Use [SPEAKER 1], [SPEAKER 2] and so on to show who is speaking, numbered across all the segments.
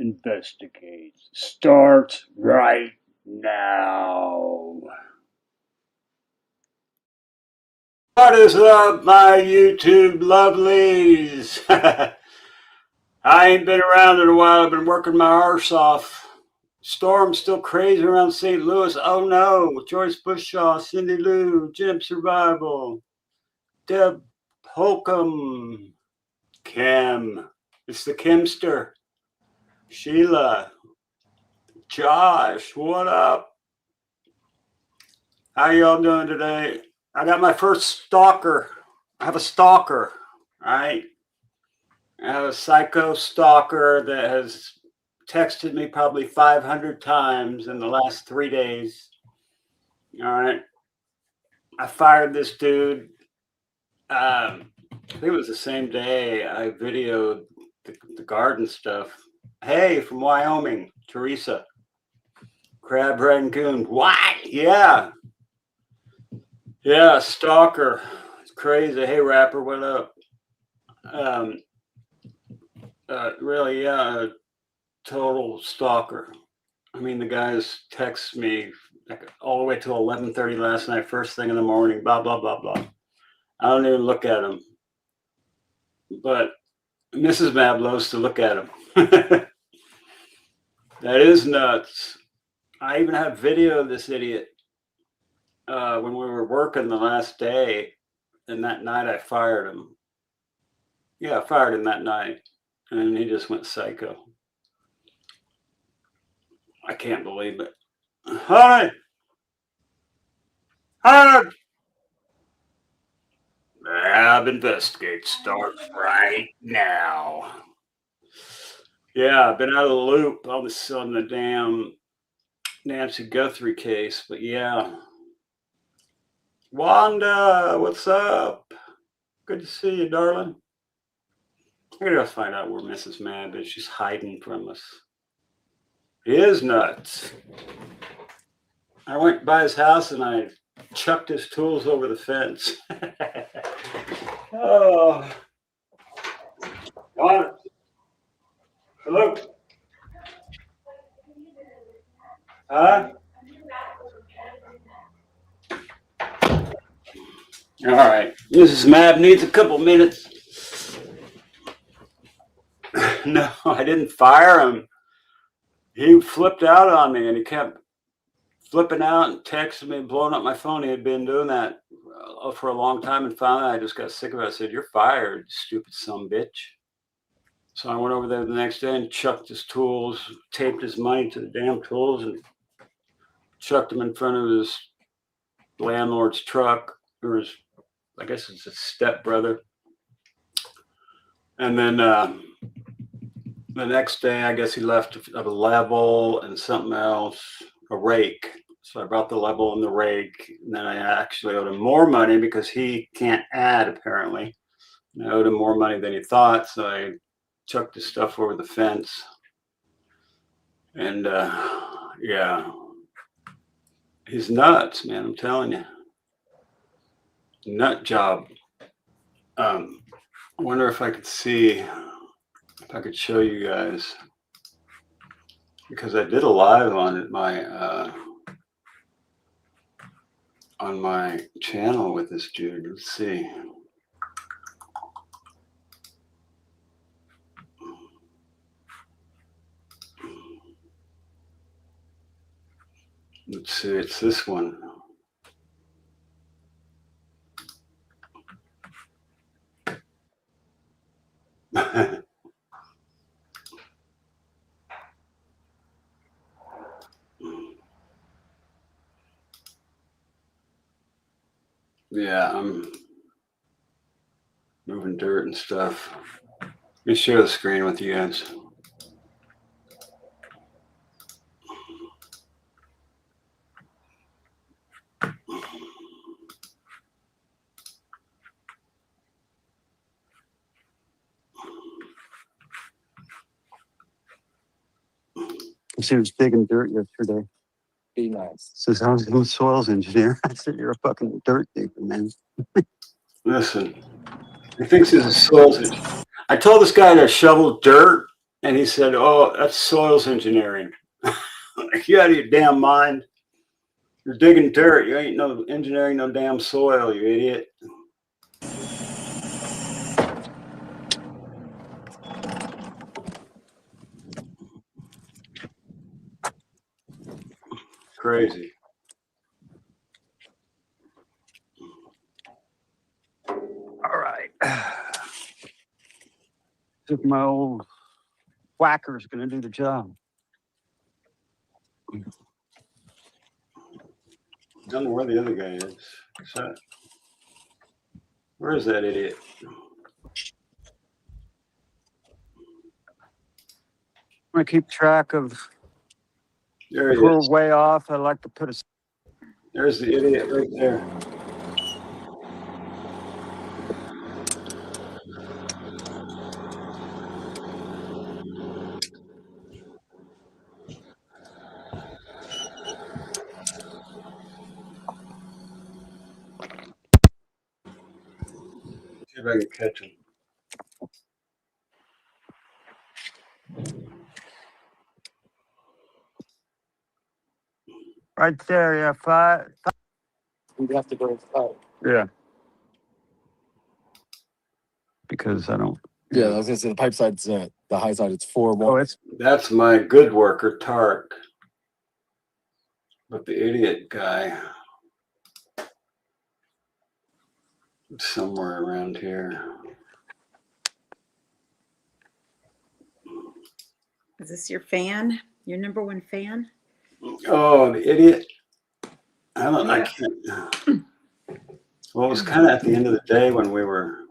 [SPEAKER 1] Investigates starts right now. What is up, my YouTube lovelies? I ain't been around in a while. I've been working my arse off. Storm's still crazy around St. Louis. Oh no. Joyce Bushaw, Cindy Lou, Jim Survival, Deb Holcomb, Kim. It's the Kimster. Sheila. Josh, what up? How y'all doing today? I got my first stalker. I have a stalker, right? I have a psycho stalker that has texted me probably 500 times in the last 3 days. All right. I fired this dude. I think it was the same day I videoed the garden stuff. Hey, from Wyoming, Teresa. Crab Rangoon. What? Yeah. Yeah, stalker. It's crazy. Hey, rapper, what up? Really, yeah, total stalker. I mean, the guys text me like all the way till 11:30 last night, first thing in the morning, blah, blah, blah, blah. I don't even look at them. But Mrs. MAB loves to look at them. That is nuts. I even have video of this idiot when we were working the last day, and that night I fired him. Yeah, I fired him that night, and he just went psycho. I can't believe it. Hi! Hi! MAB Investigates starts right now. Yeah, I've been out of the loop on the damn Nancy Guthrie case, but yeah. Wanda, what's up? Good to see you, darling. I gotta find out where Mrs. MAB is. She's hiding from us. He is nuts. I went by his house and I chucked his tools over the fence. Oh. Wanda. Hello. Huh? All right. Mrs. MAB needs a couple minutes. No, I didn't fire him. He flipped out on me and he kept flipping out and texting me, blowing up my phone. He had been doing that for a long time, and finally I just got sick of it. I said, "You're fired, stupid son bitch." So I went over there the next day and chucked his tools, taped his money to the damn tools, and chucked them in front of his landlord's truck, or his, I guess it's his stepbrother. And then the next day, I guess he left a level and something else, a rake. So I brought the level and the rake, and then I actually owed him more money because he can't add, apparently. And I owed him more money than he thought, so I chucked his stuff over the fence. And yeah, he's nuts, man, I'm telling you. Nut job. I wonder if I could see, if I could show you guys, because I did a live on my channel with this dude. Let's see. Let's see, it's this one. Yeah, I'm moving dirt and stuff. Let me share the screen with you guys. She was digging dirt yesterday.
[SPEAKER 2] Be nice.
[SPEAKER 1] Says, "I was a soils engineer." I said, "You're a fucking dirt digger, man." Listen, he thinks he's a soils engineer. I told this guy to shovel dirt, And he said, "Oh, that's soils engineering." Like, you out of your damn mind. You're digging dirt. You ain't no engineering no damn soil, you idiot. Crazy. All right. If my old whacker is going to do the job. I don't know where the other guy is. Where is that idiot? I keep track of. There he is. Way off. I like to put a. There's the idiot right there. See if I can catch him. Right there, yeah, five.
[SPEAKER 2] We'd have to go with 5.
[SPEAKER 1] Yeah. Because I don't.
[SPEAKER 2] Yeah, I was gonna say the pipe side's the high side. It's 4-1.
[SPEAKER 1] Oh, that's my good worker, Tark. But the idiot guy, somewhere around here.
[SPEAKER 3] Is this your fan? Your number one fan?
[SPEAKER 1] Oh, the idiot. I can't. Well, it was kind of at the end of the day when we were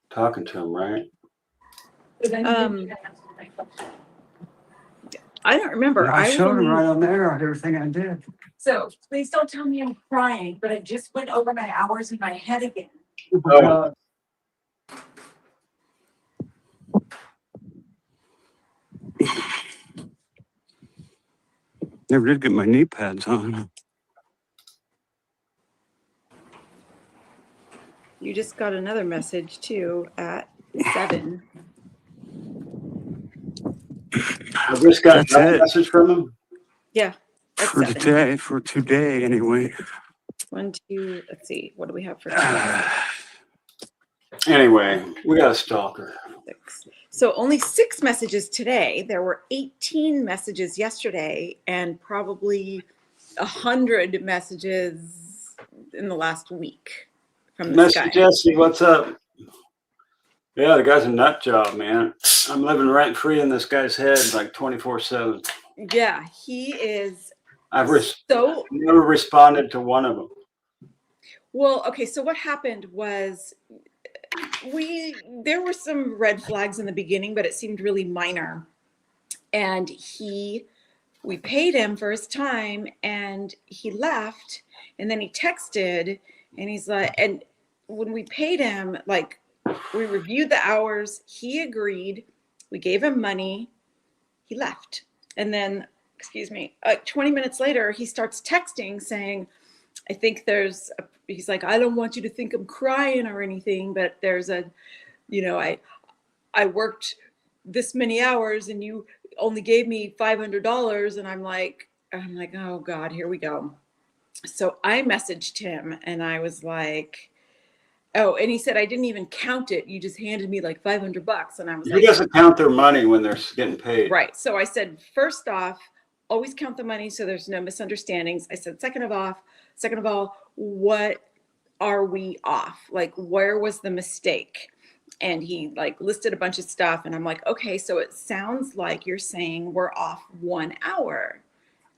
[SPEAKER 1] talking to him, right?
[SPEAKER 3] I don't remember.
[SPEAKER 1] Yeah, I showed him right on there everything I did.
[SPEAKER 4] So please don't tell me I'm crying, but I just went over my hours in my head again.
[SPEAKER 1] Oh. Never did get my knee pads on.
[SPEAKER 3] You just got another message too at 7.
[SPEAKER 1] I just got a message from him.
[SPEAKER 3] Yeah.
[SPEAKER 1] For
[SPEAKER 3] 7.
[SPEAKER 1] today, for today anyway.
[SPEAKER 3] 1, 2, let's see. What do we have for today?
[SPEAKER 1] Anyway, we got a stalker.
[SPEAKER 3] 6. So only 6 messages today. There were 18 messages yesterday and probably 100 messages in the last week from this guy.
[SPEAKER 1] Jesse, what's up? Yeah, the guy's a nut job, man. I'm living rent free in this guy's head like 24/7.
[SPEAKER 3] Yeah, he is.
[SPEAKER 1] I've never responded to one of them.
[SPEAKER 3] Well, okay, so what happened was there were some red flags in the beginning, but it seemed really minor. And we paid him for his time and he left, and then he texted and he's like, and when we paid him, like, we reviewed the hours, he agreed, we gave him money, he left. And then, 20 minutes later, he starts texting saying, I think he's like, I don't want you to think I'm crying or anything, but there's I worked this many hours and you only gave me $500. And I'm like, oh God, here we go. So I messaged him and I was like, oh, and he said, I didn't even count it. You just handed me like $500. And I was like,
[SPEAKER 1] he doesn't count their money when they're getting paid.
[SPEAKER 3] Right. So I said, first off, always count the money so there's no misunderstandings. I said, second of all, what are we off? Like, where was the mistake? And he like listed a bunch of stuff. And I'm like, okay, so it sounds like you're saying we're off 1 hour.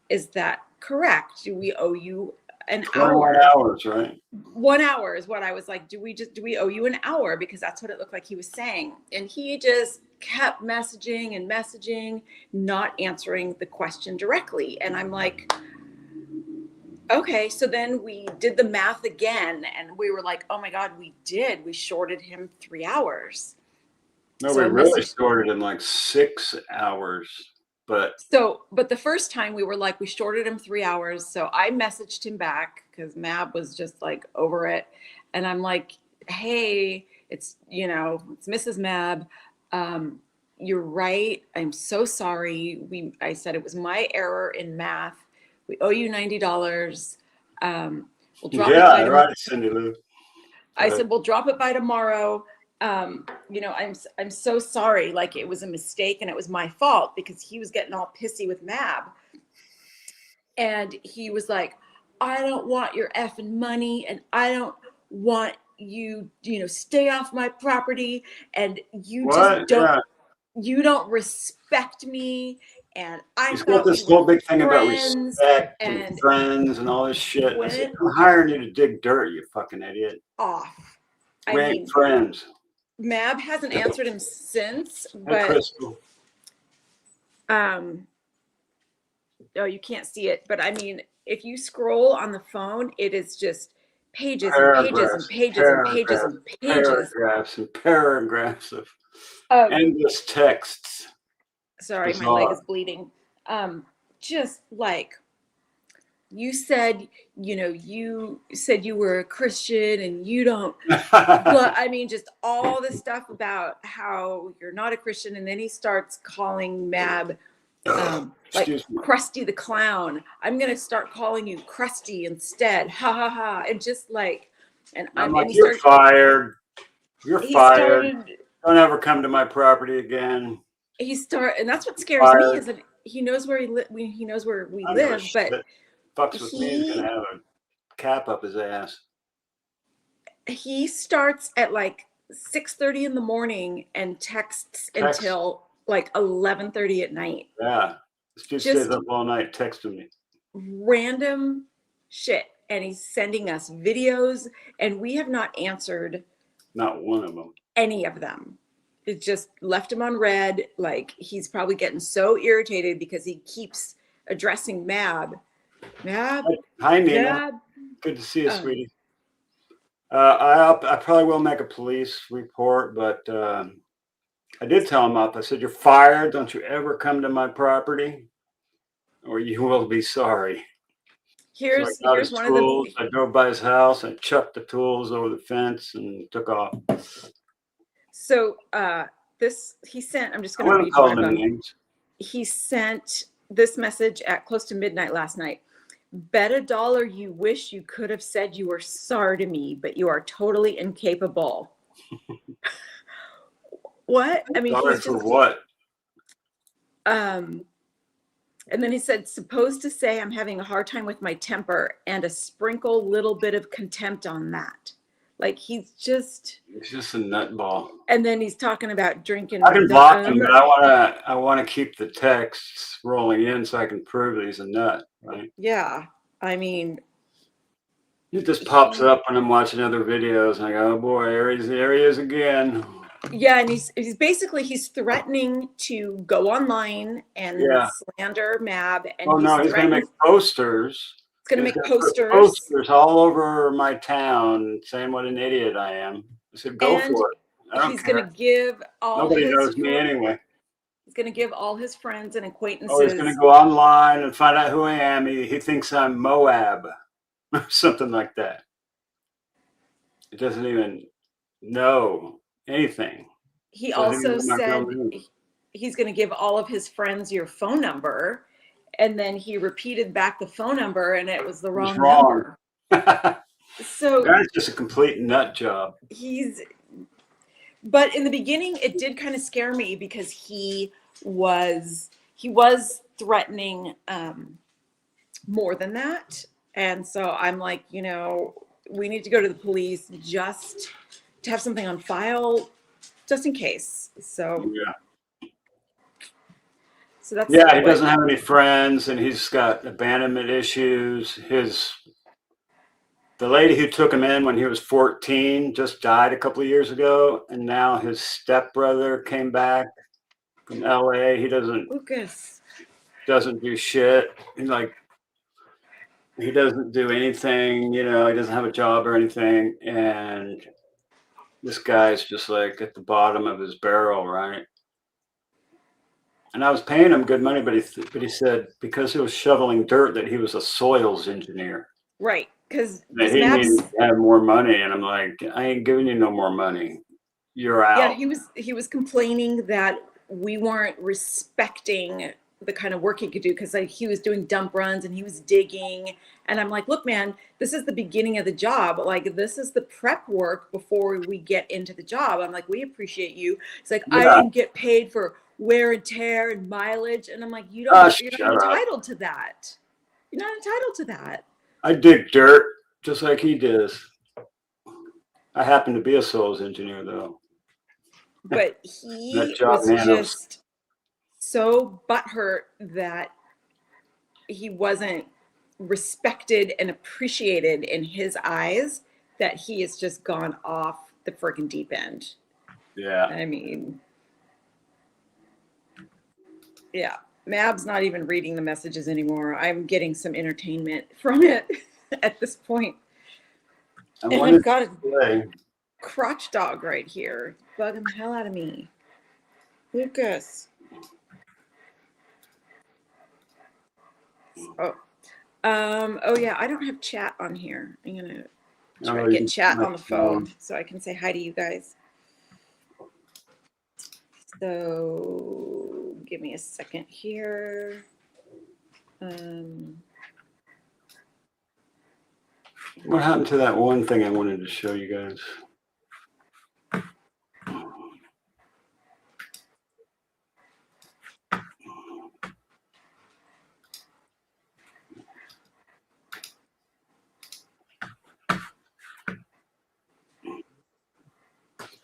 [SPEAKER 3] Is that correct? Do we owe you an hour?
[SPEAKER 1] 1 hour, right?
[SPEAKER 3] 1 hour is what I was like, do we owe you an hour? Because that's what it looked like he was saying. And he just kept messaging, not answering the question directly. And I'm like, okay. So then we did the math again and we were like, oh my God, we shorted him 3 hours.
[SPEAKER 1] No, we really shorted him like 6 hours. But
[SPEAKER 3] the first time we were like, we shorted him 3 hours. So I messaged him back because MAB was just like over it. And I'm like, hey, it's Mrs. MAB. you're right. I'm so sorry. I said it was my error in math. We owe you $90. We'll drop it by
[SPEAKER 1] Yeah,
[SPEAKER 3] tomorrow.
[SPEAKER 1] right, Cindy Lou.
[SPEAKER 3] I said, we'll drop it by tomorrow. You know, I'm so sorry. Like, it was a mistake and it was my fault because he was getting all pissy with MAB. And he was like, I don't want your effing money and I don't want you, you know, stay off my property, and you
[SPEAKER 1] What?
[SPEAKER 3] just don't,
[SPEAKER 1] Yeah.
[SPEAKER 3] you don't respect me. And I
[SPEAKER 1] He's got
[SPEAKER 3] thought
[SPEAKER 1] this
[SPEAKER 3] we
[SPEAKER 1] whole
[SPEAKER 3] were
[SPEAKER 1] big thing about
[SPEAKER 3] friends.
[SPEAKER 1] respect and
[SPEAKER 3] And
[SPEAKER 1] friends and all this shit. I said,
[SPEAKER 3] went
[SPEAKER 1] I'm hiring you to dig dirt, you fucking idiot.
[SPEAKER 3] off.
[SPEAKER 1] We
[SPEAKER 3] I
[SPEAKER 1] ain't
[SPEAKER 3] mean,
[SPEAKER 1] friends.
[SPEAKER 3] MAB hasn't answered him since,
[SPEAKER 1] Hey,
[SPEAKER 3] but
[SPEAKER 1] Crystal.
[SPEAKER 3] oh, you can't see it, but I mean, if you scroll on the phone, it is just pages and pages and
[SPEAKER 1] Paragraphs,
[SPEAKER 3] pages and pages
[SPEAKER 1] paragraphs,
[SPEAKER 3] and pages.
[SPEAKER 1] paragraphs, and paragraphs of
[SPEAKER 3] Um,
[SPEAKER 1] endless texts.
[SPEAKER 3] sorry, my leg
[SPEAKER 1] Bizarre.
[SPEAKER 3] is bleeding. Just like you said, you know, you said you were a Christian and you don't, but I mean, just all this stuff about how you're not a Christian. And then he starts calling MAB like
[SPEAKER 1] Excuse me.
[SPEAKER 3] Krusty the Clown. I'm going to start calling you Krusty instead. Ha ha ha. And just like, and
[SPEAKER 1] I'm
[SPEAKER 3] and
[SPEAKER 1] like,
[SPEAKER 3] he
[SPEAKER 1] you're
[SPEAKER 3] started,
[SPEAKER 1] fired. You're
[SPEAKER 3] he
[SPEAKER 1] fired.
[SPEAKER 3] started,
[SPEAKER 1] Don't ever come to my property again.
[SPEAKER 3] and that's what scares me
[SPEAKER 1] Fired.
[SPEAKER 3] is that he knows where he knows where we
[SPEAKER 1] I don't give a
[SPEAKER 3] live, but
[SPEAKER 1] shit. Fucks with me, he's gonna have a cap up his ass.
[SPEAKER 3] he starts at like 6:30 in the morning and texts until like 11:30 at night.
[SPEAKER 1] Yeah. This dude
[SPEAKER 3] Just
[SPEAKER 1] stays up all night texting me.
[SPEAKER 3] random shit. And he's sending us videos, and we have not answered
[SPEAKER 1] Not one of them.
[SPEAKER 3] any of them. It just left him on red. Like, he's probably getting so irritated because he keeps addressing MAB. MAB,
[SPEAKER 1] Hi, Nina.
[SPEAKER 3] MAB.
[SPEAKER 1] Good to see you, sweetie. I probably will make a police report, but I did tell him up. I said, you're fired. Don't you ever come to my property or you will be sorry.
[SPEAKER 3] Here's
[SPEAKER 1] So I got
[SPEAKER 3] here's
[SPEAKER 1] his
[SPEAKER 3] one
[SPEAKER 1] tools.
[SPEAKER 3] of the
[SPEAKER 1] I drove by his house. I chucked the tools over the fence and took off.
[SPEAKER 3] so this he sent. I'm just
[SPEAKER 1] I
[SPEAKER 3] going to
[SPEAKER 1] wouldn't
[SPEAKER 3] read
[SPEAKER 1] call
[SPEAKER 3] one of
[SPEAKER 1] them
[SPEAKER 3] them.
[SPEAKER 1] names.
[SPEAKER 3] He sent this message at close to midnight last night. Bet $1 you wish you could have said you were sorry to me, but you are totally incapable. What? I mean,
[SPEAKER 1] Sorry
[SPEAKER 3] he's
[SPEAKER 1] for
[SPEAKER 3] just
[SPEAKER 1] what?
[SPEAKER 3] and then he said, supposed to say I'm having a hard time with my temper and a sprinkle little bit of contempt on that. Like, he's just
[SPEAKER 1] a nutball.
[SPEAKER 3] and then he's talking about drinking.
[SPEAKER 1] I can block him, but I want to keep the texts rolling in so I can prove that he's a nut, right?
[SPEAKER 3] Yeah. I mean,
[SPEAKER 1] It just pops up when I'm watching other videos and I go, oh boy, there he is again.
[SPEAKER 3] yeah, and he's basically threatening to go online and slander MAB, and
[SPEAKER 1] oh no, he's gonna make posters.
[SPEAKER 3] He's gonna make
[SPEAKER 1] posters all over my town saying what an idiot I am. I said, go for it. I don't care.
[SPEAKER 3] Gonna give all
[SPEAKER 1] Nobody knows me anyway.
[SPEAKER 3] He's gonna give all his friends and acquaintances.
[SPEAKER 1] Oh, he's gonna go online and find out who I am. He thinks I'm Moab or something like that. It doesn't even know anything.
[SPEAKER 3] He also said he's going to give all of his friends your phone number, and then he repeated back the phone number, and it was the wrong number. So
[SPEAKER 1] that's just a complete nut job.
[SPEAKER 3] But in the beginning, it did kind of scare me because he was threatening more than that, and so I'm like, you know, we need to go to the police just to have something on file, just in case. So that's
[SPEAKER 1] he doesn't have any friends, and he's got abandonment issues. The lady who took him in when he was 14 just died a couple of years ago, and now his stepbrother came back from LA. He doesn't do shit. He doesn't do anything, you know, he doesn't have a job or anything, and this guy's just like at the bottom of his barrel, right? And I was paying him good money, but he said because he was shoveling dirt that he was a soils engineer.
[SPEAKER 3] Right, because
[SPEAKER 1] he needed to have more money, and I'm like, I ain't giving you no more money. You're out.
[SPEAKER 3] Yeah, he was complaining that we weren't respecting the kind of work he could do, because like he was doing dump runs and he was digging, and I'm like, look man, this is the beginning of the job, like this is the prep work before we get into the job. I'm like, we appreciate you. It's like, I
[SPEAKER 1] Yeah.
[SPEAKER 3] didn't get paid for wear and tear and mileage, and I'm like, you're not
[SPEAKER 1] Shut up.
[SPEAKER 3] entitled to that. You're not entitled to that.
[SPEAKER 1] I dig dirt just like he does. I happen to be a soils engineer though.
[SPEAKER 3] But he
[SPEAKER 1] That job,
[SPEAKER 3] was
[SPEAKER 1] man,
[SPEAKER 3] just so butthurt that he wasn't respected and appreciated in his eyes, that he has just gone off the freaking deep end.
[SPEAKER 1] Yeah.
[SPEAKER 3] I mean, yeah, Mab's not even reading the messages anymore. I'm getting some entertainment from it at this point. And I've got a crotch dog right here, bugging the hell out of me. Lucas. Oh yeah, I don't have chat on here. I'm gonna try to get chat on the phone so I can say hi to you guys. So give me a second here.
[SPEAKER 1] What happened to that one thing I wanted to show you guys?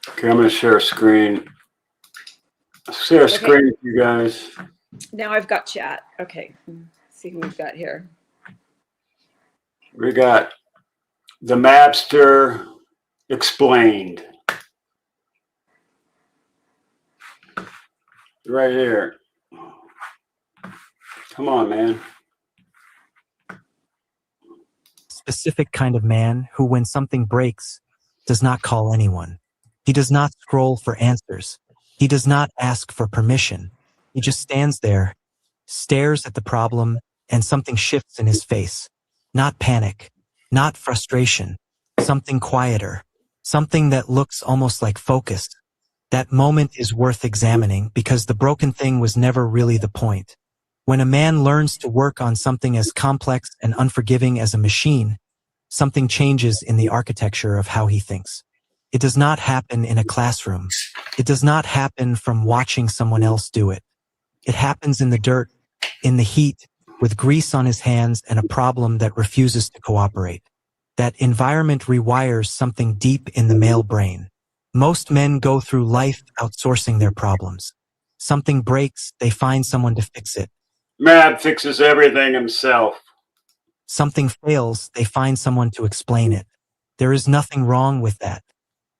[SPEAKER 1] Okay, I'm going to share a screen. Share a screen with you guys.
[SPEAKER 3] Now I've got chat. Okay, let's see who we've got here.
[SPEAKER 1] We got the Mabsta explained. Right here. Come on, man.
[SPEAKER 5] Specific kind of man who, when something breaks, does not call anyone. He does not scroll for answers. He does not ask for permission. He just stands there, stares at the problem, and something shifts in his face. Not panic, not frustration, something quieter, something that looks almost like focus. That moment is worth examining because the broken thing was never really the point. When a man learns to work on something as complex and unforgiving as a machine, something changes in the architecture of how he thinks. It does not happen in a classroom. It does not happen from watching someone else do it. It happens in the dirt, in the heat, with grease on his hands and a problem that refuses to cooperate. That environment rewires something deep in the male brain. Most men go through life outsourcing their problems. Something breaks, they find someone to fix it.
[SPEAKER 1] Mab fixes everything himself.
[SPEAKER 5] Something fails, they find someone to explain it. There is nothing wrong with that.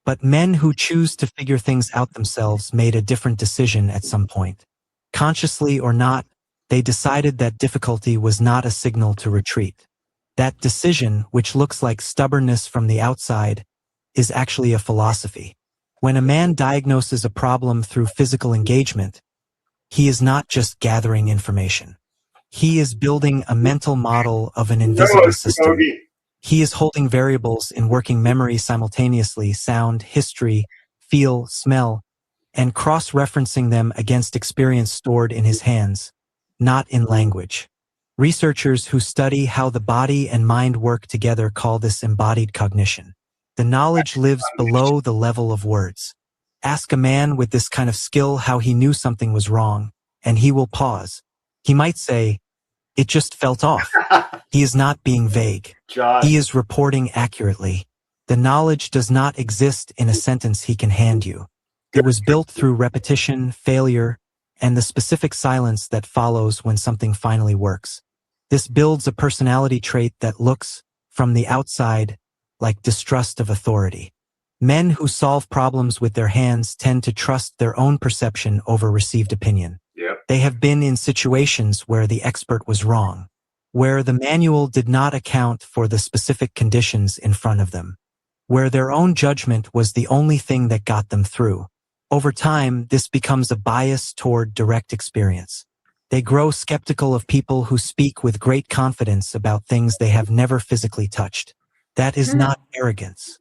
[SPEAKER 5] But men who choose to figure things out themselves made a different decision at some point. Consciously or not, they decided that difficulty was not a signal to retreat. That decision, which looks like stubbornness from the outside, is actually a philosophy. When a man diagnoses a problem through physical engagement, he is not just gathering information. He is building a mental model of an invisible system. He is holding variables in working memory simultaneously, sound, history, feel, smell, and cross-referencing them against experience stored in his hands, not in language. Researchers who study how the body and mind work together call this embodied cognition. The knowledge lives below the level of words. Ask a man with this kind of skill how he knew something was wrong, and he will pause. He might say, "It just felt off." He is not being vague. He is reporting accurately. The knowledge does not exist in a sentence he can hand you. It was built through repetition, failure, and the specific silence that follows when something finally works. This builds a personality trait that looks, from the outside, like distrust of authority. Men who solve problems with their hands tend to trust their own perception over received opinion. They have been in situations where the expert was wrong, where the manual did not account for the specific conditions in front of them, where their own judgment was the only thing that got them through. Over time, this becomes a bias toward direct experience. They grow skeptical of people who speak with great confidence about things they have never physically touched. That is not arrogance.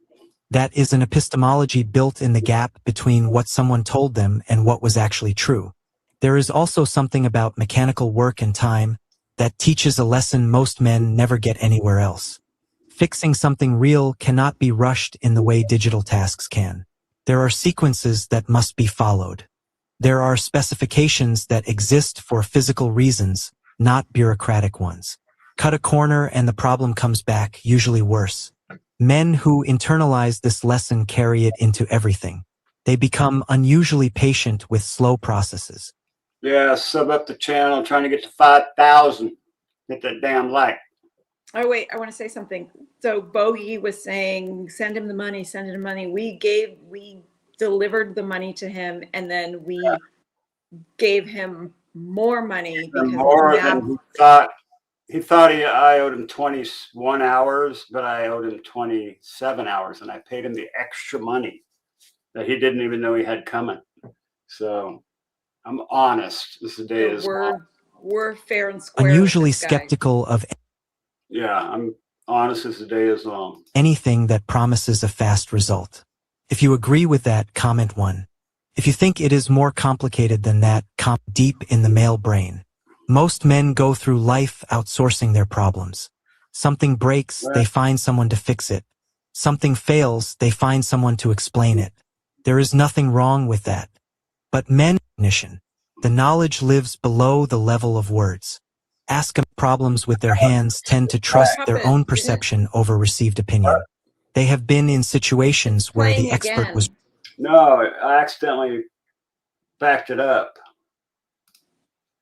[SPEAKER 5] That is an epistemology built in the gap between what someone told them and what was actually true. There is also something about mechanical work and time that teaches a lesson most men never get anywhere else. Fixing something real cannot be rushed in the way digital tasks can. There are sequences that must be followed. There are specifications that exist for physical reasons, not bureaucratic ones. Cut a corner and the problem comes back, usually worse. Men who internalize this lesson carry it into everything. They become unusually patient with slow processes.
[SPEAKER 1] Yeah, sub up the channel, trying to get to 5,000. Hit that damn like.
[SPEAKER 3] Oh, wait, I want to say something. So Bogey was saying, send him the money, send him the money. We delivered the money to him, and then we gave him more money
[SPEAKER 1] And
[SPEAKER 3] because
[SPEAKER 1] more
[SPEAKER 3] of
[SPEAKER 1] than
[SPEAKER 3] MAB.
[SPEAKER 1] he thought. He thought I owed him 21 hours, but I owed him 27 hours, and I paid him the extra money that he didn't even know he had coming. So I'm honest. This day is
[SPEAKER 3] We're fair and square.
[SPEAKER 5] Unusually
[SPEAKER 3] with this guy.
[SPEAKER 5] skeptical of
[SPEAKER 1] yeah, I'm honest as the day is long.
[SPEAKER 5] anything that promises a fast result. If you agree with that, comment 1. If you think it is more complicated than that, comment deep in the male brain. Most men go through life outsourcing their problems. Something breaks, they find someone to fix it. Something fails, they find someone to explain it. There is nothing wrong with that. But men, the knowledge lives below the level of words. Ask them problems with their hands tend to trust their own perception over received opinion. They have been in situations where the
[SPEAKER 3] Playing
[SPEAKER 5] expert was
[SPEAKER 3] again.
[SPEAKER 1] No, I accidentally backed it up.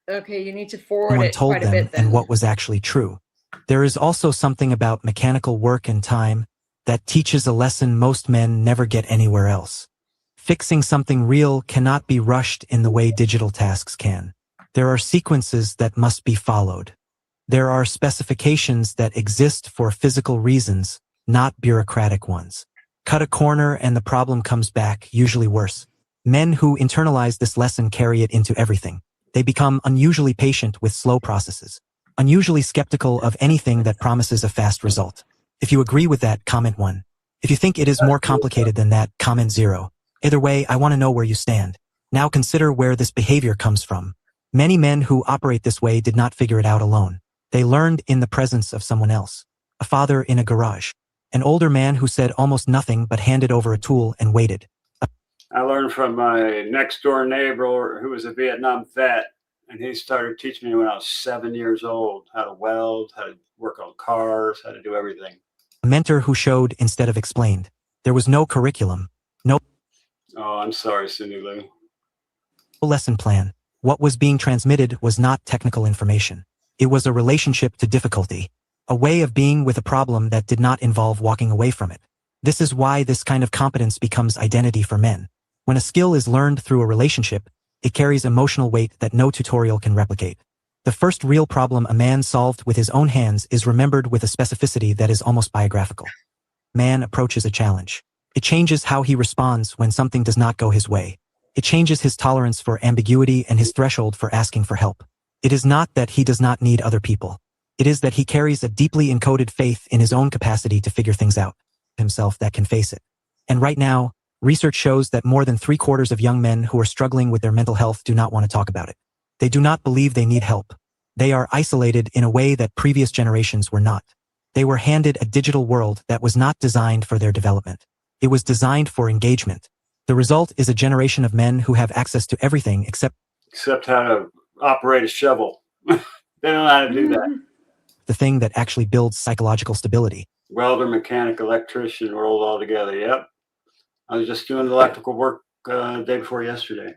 [SPEAKER 3] Okay, you need to forward
[SPEAKER 5] someone
[SPEAKER 3] it
[SPEAKER 5] told
[SPEAKER 3] quite a
[SPEAKER 5] them
[SPEAKER 3] bit then.
[SPEAKER 5] and what was actually true. There is also something about mechanical work and time that teaches a lesson most men never get anywhere else. Fixing something real cannot be rushed in the way digital tasks can. There are sequences that must be followed. There are specifications that exist for physical reasons, not bureaucratic ones. Cut a corner and the problem comes back, usually worse. Men who internalize this lesson carry it into everything. They become unusually patient with slow processes. Unusually skeptical of anything that promises a fast result. If you agree with that, comment 1. If you think it is more complicated than that, comment 0. Either way, I want to know where you stand. Now consider where this behavior comes from. Many men who operate this way did not figure it out alone. They learned in the presence of someone else. A father in a garage. An older man who said almost nothing but handed over a tool and waited.
[SPEAKER 1] I learned from my next door neighbor who was a Vietnam vet, and he started teaching me when I was 7 years old how to weld, how to work on cars, how to do everything.
[SPEAKER 5] A mentor who showed instead of explained. There was no curriculum, no
[SPEAKER 1] Oh, I'm sorry, Cindy Lou.
[SPEAKER 5] lesson plan. What was being transmitted was not technical information. It was a relationship to difficulty, a way of being with a problem that did not involve walking away from it. This is why this kind of competence becomes identity for men. When a skill is learned through a relationship, it carries emotional weight that no tutorial can replicate. The first real problem a man solved with his own hands is remembered with a specificity that is almost biographical. Man approaches a challenge. It changes how he responds when something does not go his way. It changes his tolerance for ambiguity and his threshold for asking for help. It is not that he does not need other people. It is that he carries a deeply encoded faith in his own capacity to figure things out himself that can face it. And right now, research shows that more than 3/4 of young men who are struggling with their mental health do not want to talk about it. They do not believe they need help. They are isolated in a way that previous generations were not. They were handed a digital world that was not designed for their development. It was designed for engagement. The result is a generation of men who have access to everything except
[SPEAKER 1] how to operate a shovel. They don't know how to do that.
[SPEAKER 5] the thing that actually builds psychological stability.
[SPEAKER 1] Welder, mechanic, electrician rolled all together. Yep. I was just doing electrical work the day before yesterday.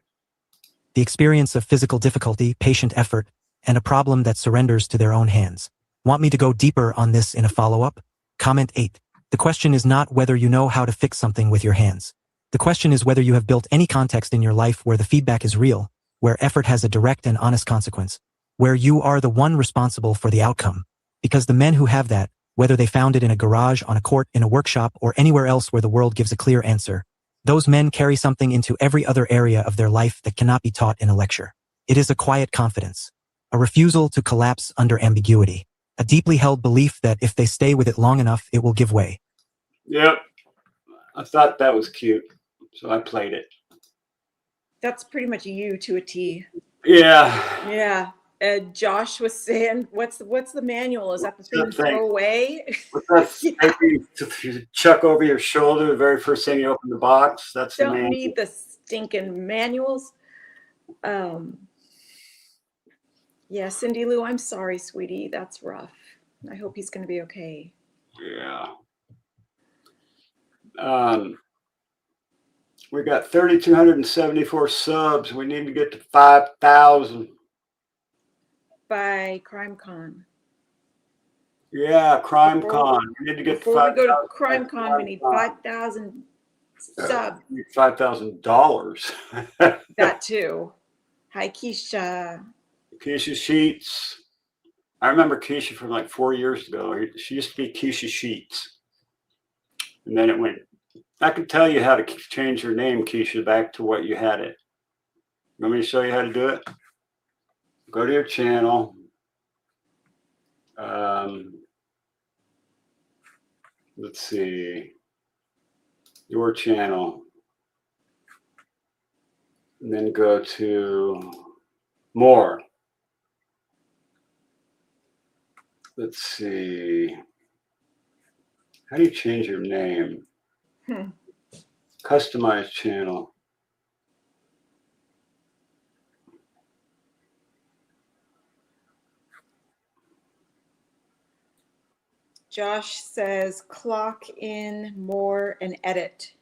[SPEAKER 5] The experience of physical difficulty, patient effort, and a problem that surrenders to their own hands. Want me to go deeper on this in a follow-up? Comment 8. The question is not whether you know how to fix something with your hands. The question is whether you have built any context in your life where the feedback is real, where effort has a direct and honest consequence, where you are the one responsible for the outcome. Because the men who have that, whether they found it in a garage, on a court, in a workshop, or anywhere else where the world gives a clear answer, those men carry something into every other area of their life that cannot be taught in a lecture. It is a quiet confidence, a refusal to collapse under ambiguity, a deeply held belief that if they stay with it long enough, it will give way.
[SPEAKER 1] Yep. I thought that was cute, so I played it.
[SPEAKER 3] That's pretty much you to a T.
[SPEAKER 1] Yeah.
[SPEAKER 3] Yeah. Josh was saying, what's the manual? Is that the thing you
[SPEAKER 1] Good thing.
[SPEAKER 3] throw away?
[SPEAKER 1] What's that
[SPEAKER 3] Yeah.
[SPEAKER 1] thing you chuck over your shoulder the very first thing you open the box? That's the
[SPEAKER 3] Don't
[SPEAKER 1] manual.
[SPEAKER 3] need the stinking manuals. Yeah, Cindy Lou, I'm sorry, sweetie. That's rough. I hope he's going to be okay.
[SPEAKER 1] Yeah. We got 3,274 subs. We need to get to 5,000.
[SPEAKER 3] By CrimeCon.
[SPEAKER 1] Yeah, CrimeCon. We need to get to
[SPEAKER 3] Before we go to
[SPEAKER 1] 5,000.
[SPEAKER 3] CrimeCon, we need 5,000 subs.
[SPEAKER 1] We need $5,000.
[SPEAKER 3] That too. Hi, Keisha.
[SPEAKER 1] Keisha Sheets. I remember Keisha from like 4 years ago. She used to be Keisha Sheets. And then it went, I can tell you how to change your name, Keisha, back to what you had it. Want me to show you how to do it? Go to your channel. Let's see. Your channel. And then go to more. Let's see. How do you change your name? Customize channel.
[SPEAKER 3] Josh says clock in more and edit.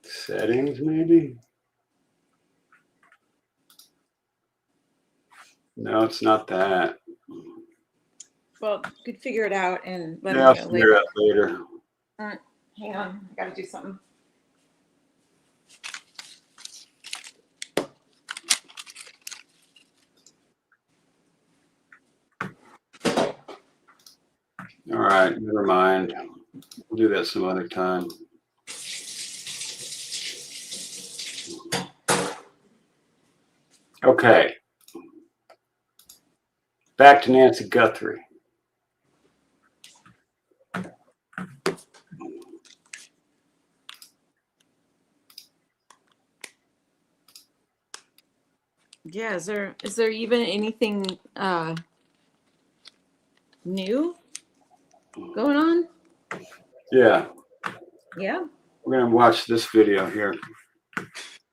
[SPEAKER 1] Settings, maybe? No, it's not that.
[SPEAKER 3] Well, you could figure it out and let
[SPEAKER 1] Yeah, I'll
[SPEAKER 3] me know
[SPEAKER 1] figure it
[SPEAKER 3] later.
[SPEAKER 1] out later.
[SPEAKER 3] All right, hang on. I got to do something.
[SPEAKER 1] All right, never mind. We'll do that some other time. Okay. Back to Nancy Guthrie.
[SPEAKER 3] Yeah, is there even anything new going on?
[SPEAKER 1] Yeah,
[SPEAKER 3] Yeah.
[SPEAKER 1] we're gonna watch this video here.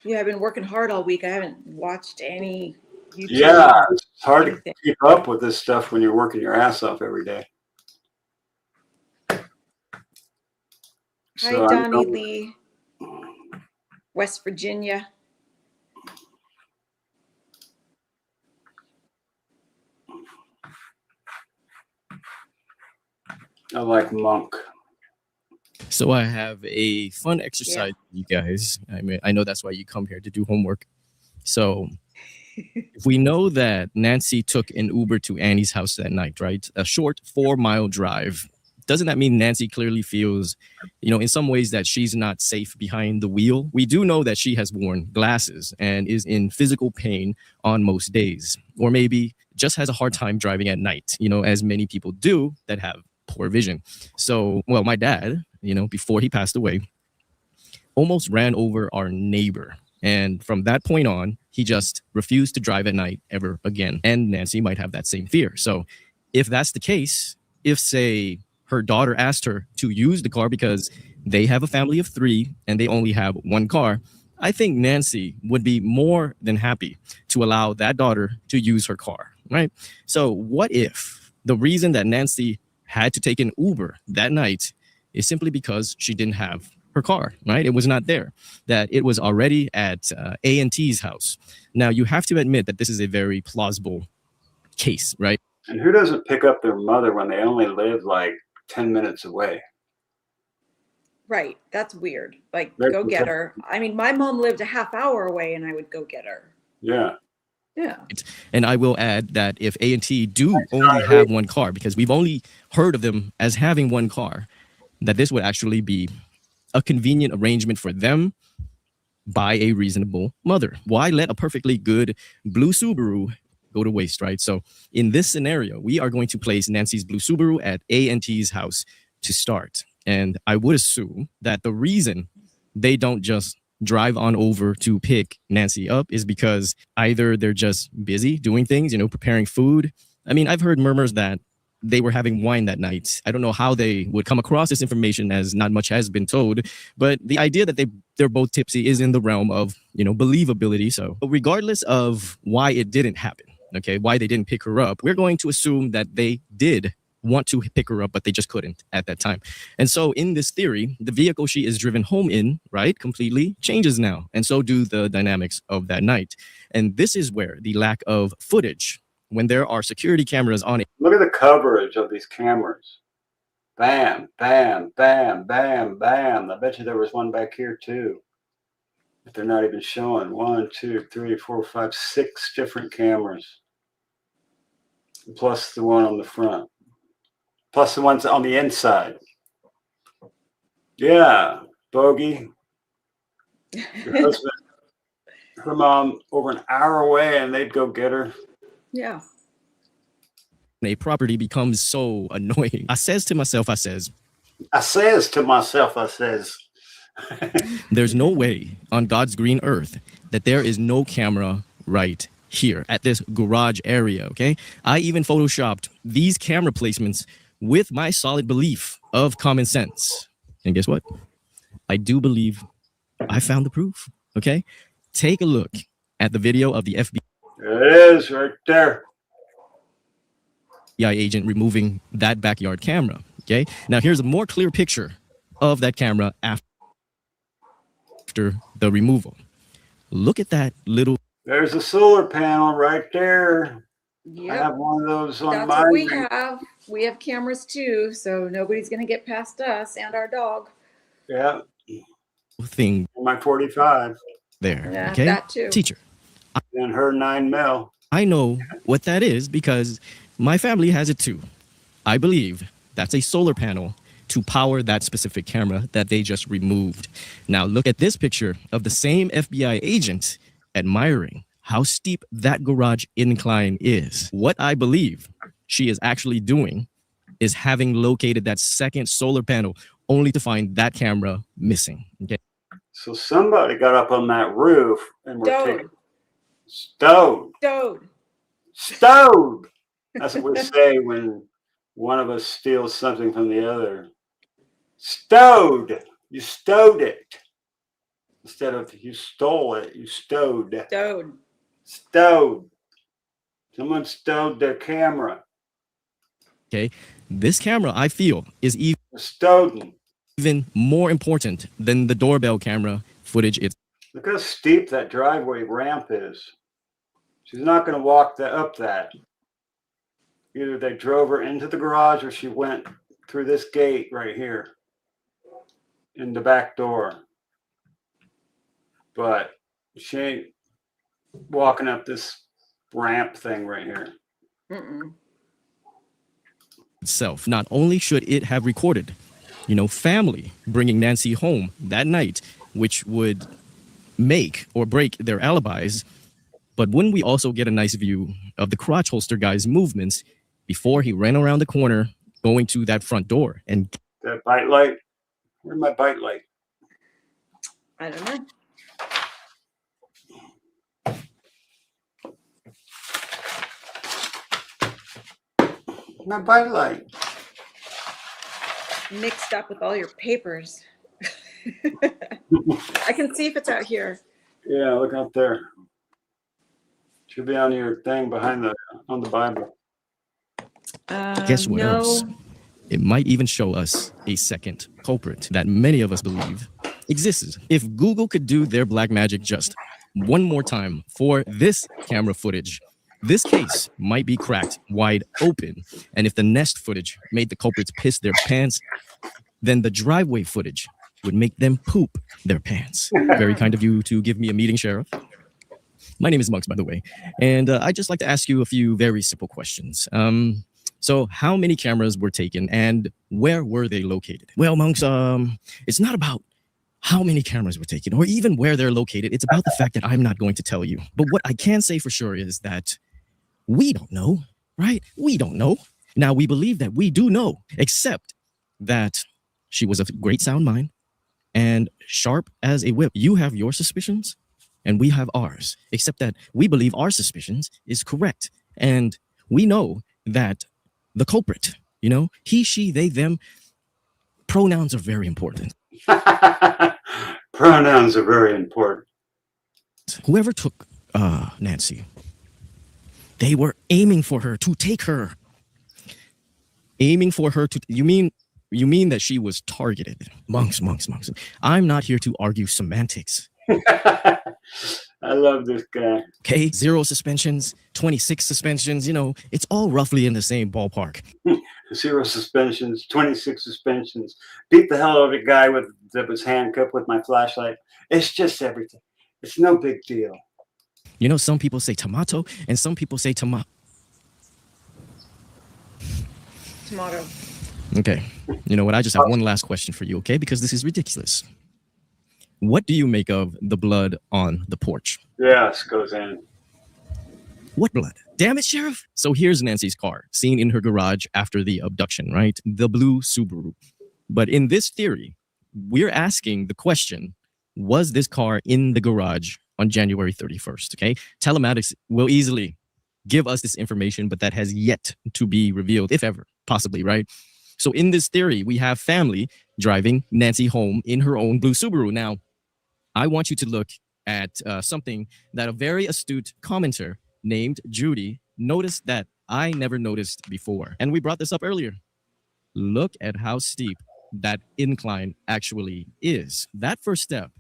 [SPEAKER 3] Yeah, I've been working hard all week. I haven't watched any YouTube.
[SPEAKER 1] Yeah, it's hard
[SPEAKER 3] anything.
[SPEAKER 1] to keep up with this stuff when you're working your ass off every day.
[SPEAKER 3] Hi, Donnie Lee, West Virginia.
[SPEAKER 1] I like Monk.
[SPEAKER 6] So I have a fun exercise for you guys. I mean, I know that's why you come here to do homework. So if we know that Nancy took an Uber to Annie's house that night, right? A short 4-mile drive. Doesn't that mean Nancy clearly feels, in some ways that she's not safe behind the wheel? We do know that she has worn glasses and is in physical pain on most days, or maybe just has a hard time driving at night, as many people do that have poor vision. So, well, my dad, before he passed away, almost ran over our neighbor. And from that point on, he just refused to drive at night ever again. And Nancy might have that same fear. So if that's the case, if, say, her daughter asked her to use the car because they have a family of 3 and they only have 1 car, I think Nancy would be more than happy to allow that daughter to use her car, right? So what if the reason that Nancy had to take an Uber that night is simply because she didn't have her car, right? It was not there, that it was already at A&T's house. Now, you have to admit that this is a very plausible case, right?
[SPEAKER 1] And who doesn't pick up their mother when they only live like 10 minutes away?
[SPEAKER 3] Right. That's weird. Like, go get her. I mean, my mom lived a half hour away and I would go get her.
[SPEAKER 1] Yeah.
[SPEAKER 3] Yeah.
[SPEAKER 6] And I will add that if A&T do only have 1 car, because we've only heard of them as having 1 car, that this would actually be a convenient arrangement for them by a reasonable mother. Why let a perfectly good blue Subaru go to waste, right? So in this scenario, we are going to place Nancy's blue Subaru at A&T's house to start. And I would assume that the reason they don't just drive on over to pick Nancy up is because either they're just busy doing things, you know, preparing food. I mean, I've heard murmurs that they were having wine that night. I don't know how they would come across this information, as not much has been told, but the idea that they're both tipsy is in the realm of, you know, believability. So regardless of why it didn't happen, okay, why they didn't pick her up, we're going to assume that they did want to pick her up, but they just couldn't at that time. And so in this theory, the vehicle she is driven home in, right, completely changes now. And so do the dynamics of that night. And this is where the lack of footage, when there are security cameras on it.
[SPEAKER 1] Look at the coverage of these cameras. Bam, bam, bam, bam, bam. I bet you there was one back here too. But they're not even showing. 1, 2, 3, 4, 5, 6 different cameras. Plus the one on the front. Plus the ones on the inside. Yeah, Bogey. Your husband, her mom over an hour away, and they'd go get her.
[SPEAKER 3] Yeah.
[SPEAKER 6] A property becomes so annoying. I says to myself, I says, there's no way on God's green earth that there is no camera right here at this garage area, okay? I even photoshopped these camera placements with my solid belief of common sense. And guess what? I do believe I found the proof, okay? Take a look at the video of the FBI.
[SPEAKER 1] It is right there.
[SPEAKER 6] Agent removing that backyard camera, okay? Now here's a more clear picture of that camera after the removal. Look at that little...
[SPEAKER 1] There's a solar panel right there.
[SPEAKER 3] Yep.
[SPEAKER 1] I have one of those on
[SPEAKER 3] That's
[SPEAKER 1] mine.
[SPEAKER 3] what we have. We have cameras too, so nobody's going to get past us and our dog.
[SPEAKER 1] Yeah.
[SPEAKER 6] Thing.
[SPEAKER 1] My 45.
[SPEAKER 6] There,
[SPEAKER 3] Yeah,
[SPEAKER 6] okay?
[SPEAKER 3] that too.
[SPEAKER 6] Teacher.
[SPEAKER 1] And her 9 mil.
[SPEAKER 6] I know what that is because my family has it too. I believe that's a solar panel to power that specific camera that they just removed. Now look at this picture of the same FBI agent admiring how steep that garage incline is. What I believe she is actually doing is having located that second solar panel only to find that camera missing. Okay.
[SPEAKER 1] So somebody got up on that roof and were taking
[SPEAKER 3] Stowed.
[SPEAKER 1] stowed. That's what we say when one of us steals something from the other. Stowed. You stowed it. Instead of you stole it, you stowed. Stowed. Someone stowed their camera.
[SPEAKER 6] Okay. This camera, I feel, is even more important than the doorbell camera footage.
[SPEAKER 1] Look how steep that driveway ramp is. She's not going to walk up that. Either they drove her into the garage or she went through this gate right here in the back door. But she ain't walking up this ramp thing right here.
[SPEAKER 6] Itself. Not only should it have recorded, family bringing Nancy home that night, which would make or break their alibis, but wouldn't we also get a nice view of the crotch holster guy's movements before he ran around the corner going to that front door? And
[SPEAKER 1] that bite light? Where's my bite light?
[SPEAKER 3] I don't know.
[SPEAKER 1] My bite light.
[SPEAKER 3] Mixed up with all your papers. I can see if it's out here.
[SPEAKER 1] Yeah, look up there. Should be on your thing behind on the Bible.
[SPEAKER 6] Guess what else? It might even show us a second culprit that many of us believe exists. If Google could do their black magic just one more time for this camera footage, this case might be cracked wide open. And if the Nest footage made the culprits piss their pants, then the driveway footage would make them poop their pants. Very kind of you to give me a meeting, Sheriff. My name is Monks, by the way. And I'd just like to ask you a few very simple questions. So how many cameras were taken and where were they located? Well, Monks, it's not about how many cameras were taken or even where they're located. It's about the fact that I'm not going to tell you. But what I can say for sure is that we don't know, right? We don't know. Now, we believe that we do know, except that She was of great sound mind and sharp as a whip. You have your suspicions and we have ours, except that we believe our suspicions is correct. And we know that the culprit, you know, he, she, they, them, pronouns are very important.
[SPEAKER 1] Pronouns are very important.
[SPEAKER 6] Whoever took Nancy, they were aiming for her to take her. Aiming for her to, you mean that she was targeted? Monks. I'm not here to argue semantics.
[SPEAKER 1] I love this guy.
[SPEAKER 6] Okay, 0 suspensions, 26 suspensions, you know, it's all roughly in the same ballpark.
[SPEAKER 1] 0 suspensions, 26 suspensions. Beat the hell out of a guy that was handcuffed with my flashlight. It's just everything. It's no big deal.
[SPEAKER 6] You know, some people say tomato and some people say tomato. Okay, you know what? I just have one last question for you, okay? Because this is ridiculous. What do you make of the blood on the porch?
[SPEAKER 1] Yes, goes in.
[SPEAKER 6] What blood? Damn it, Sheriff. So here's Nancy's car, seen in her garage after the abduction, right? The blue Subaru. But in this theory, we're asking the question, was this car in the garage on January 31st, okay? Telematics will easily give us this information, but that has yet to be revealed, if ever, possibly, right? So in this theory, we have family driving Nancy home in her own blue Subaru. Now, I want you to look at something that a very astute commenter named Judy noticed that I never noticed before. And we brought this up earlier. Look at how steep that incline actually is. That first step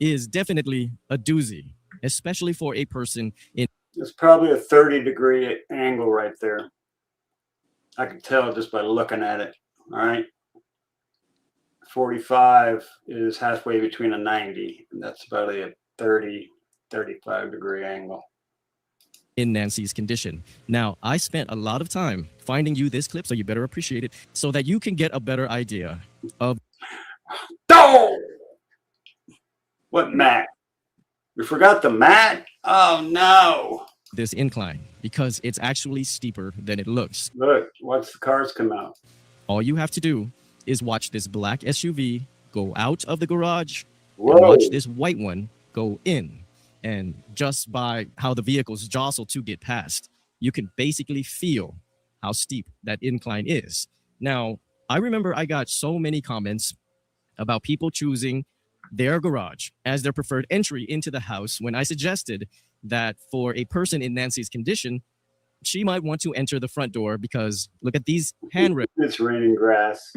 [SPEAKER 6] is definitely a doozy, especially for a person in...
[SPEAKER 1] It's probably a 30-degree angle right there. I can tell just by looking at it, all right? 45 is halfway between a 90, and that's about a 30, 35-degree angle.
[SPEAKER 6] In Nancy's condition. Now, I spent a lot of time finding you this clip, so you better appreciate it, so that you can get a better idea of...
[SPEAKER 1] Oh! What mat? We forgot the mat? Oh, no.
[SPEAKER 6] This incline, because it's actually steeper than it looks.
[SPEAKER 1] Look, watch the cars come out.
[SPEAKER 6] All you have to do is watch this black SUV go out of the garage,
[SPEAKER 1] Whoa.
[SPEAKER 6] and watch this white one go in. And just by how the vehicles jostle to get past, you can basically feel how steep that incline is. Now, I remember I got so many comments about people choosing their garage as their preferred entry into the house when I suggested that for a person in Nancy's condition, she might want to enter the front door because look at these handrails.
[SPEAKER 1] It's raining grass.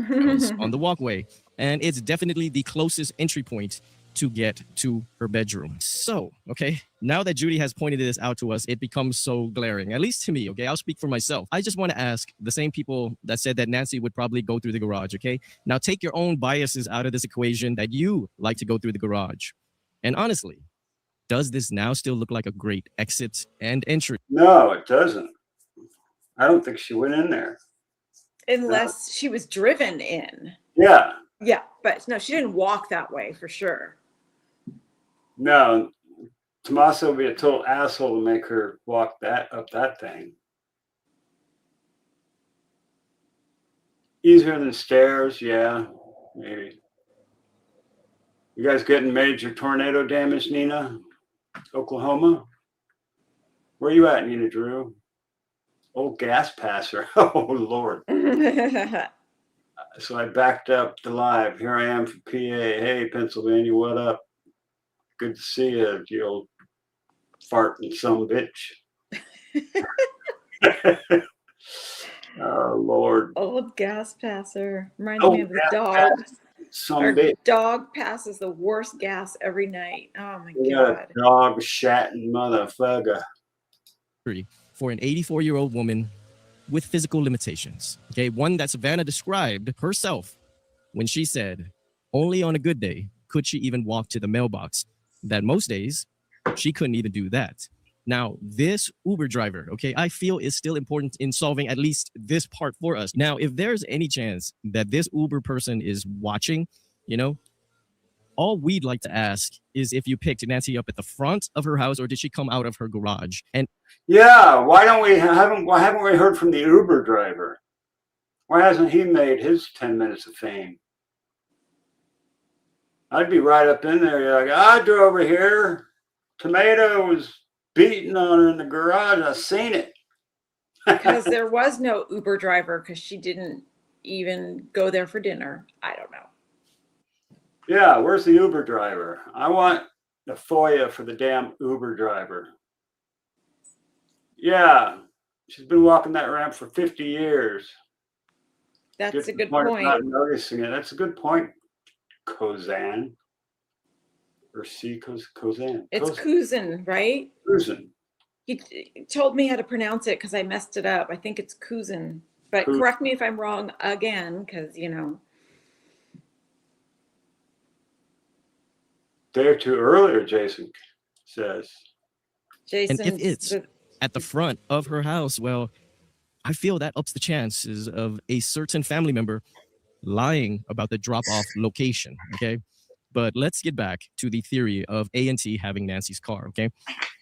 [SPEAKER 6] On the walkway. And it's definitely the closest entry point to get to her bedroom. So, okay, now that Judy has pointed this out to us, it becomes so glaring, at least to me, okay? I'll speak for myself. I just want to ask the same people that said that Nancy would probably go through the garage, okay? Now take your own biases out of this equation that you like to go through the garage. And honestly, does this now still look like a great exit and entry?
[SPEAKER 1] No, it doesn't. I don't think she went in there.
[SPEAKER 3] Unless she was driven in.
[SPEAKER 1] Yeah.
[SPEAKER 3] Yeah, but no, she didn't walk that way for sure.
[SPEAKER 1] No, Tommaso would be a total asshole to make her walk up that thing. Easier than stairs, yeah, maybe. You guys getting major tornado damage, Nina? Oklahoma? Where you at, Nina Drew? Old gas passer. Oh, Lord. So I backed up the live. Here I am from PA. Hey, Pennsylvania, what up? Good to see you, you old farting some bitch. Oh, Lord.
[SPEAKER 3] Old gas passer. Reminds me of the dog. Our
[SPEAKER 1] Bitch.
[SPEAKER 3] dog passes the worst gas every night. Oh, my
[SPEAKER 1] Yeah,
[SPEAKER 3] God.
[SPEAKER 1] dog shatting motherfucker.
[SPEAKER 6] For an 84-year-old woman with physical limitations. Okay, one that Savannah described herself when she said, only on a good day could she even walk to the mailbox. That most days, she couldn't even do that. Now, this Uber driver, okay, I feel is still important in solving at least this part for us. Now, if there's any chance that this Uber person is watching, you know, all we'd like to ask is if you picked Nancy up at the front of her house or did she come out of her garage? And
[SPEAKER 1] yeah, why haven't we heard from the Uber driver? Why hasn't he made his 10 minutes of fame? I'd be right up in there. You're like, I drove over here. Tomato was beating on her in the garage. I seen it.
[SPEAKER 3] Because there was no Uber driver because she didn't even go there for dinner. I don't know.
[SPEAKER 1] Yeah, where's the Uber driver? I want the FOIA for the damn Uber driver. Yeah, she's been walking that ramp for 50 years.
[SPEAKER 3] That's a good
[SPEAKER 1] Not
[SPEAKER 3] point.
[SPEAKER 1] noticing it. That's a good point, Kozan. Or C. Kozan.
[SPEAKER 3] It's Kuzin, right?
[SPEAKER 1] Kuzan.
[SPEAKER 3] He told me how to pronounce it because I messed it up. I think it's Kuzin. But correct me if I'm wrong again, because, you know.
[SPEAKER 1] Day or two earlier, Jason says.
[SPEAKER 3] Jason,
[SPEAKER 6] And if it's at the front of her house, well, I feel that ups the chances of a certain family member lying about the drop-off location, okay? But let's get back to the theory of A&T having Nancy's car, okay?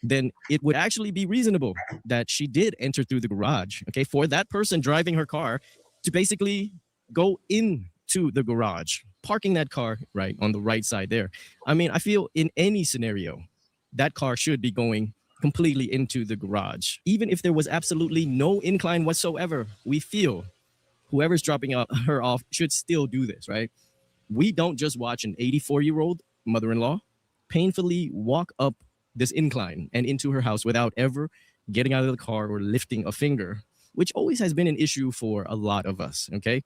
[SPEAKER 6] Then it would actually be reasonable that she did enter through the garage, okay? For that person driving her car to basically go into the garage, parking that car right on the right side there. I mean, I feel in any scenario, that car should be going completely into the garage. Even if there was absolutely no incline whatsoever, we feel whoever's dropping her off should still do this, right? We don't just watch an 84-year-old mother-in-law painfully walk up this incline and into her house without ever getting out of the car or lifting a finger, which always has been an issue for a lot of us, okay?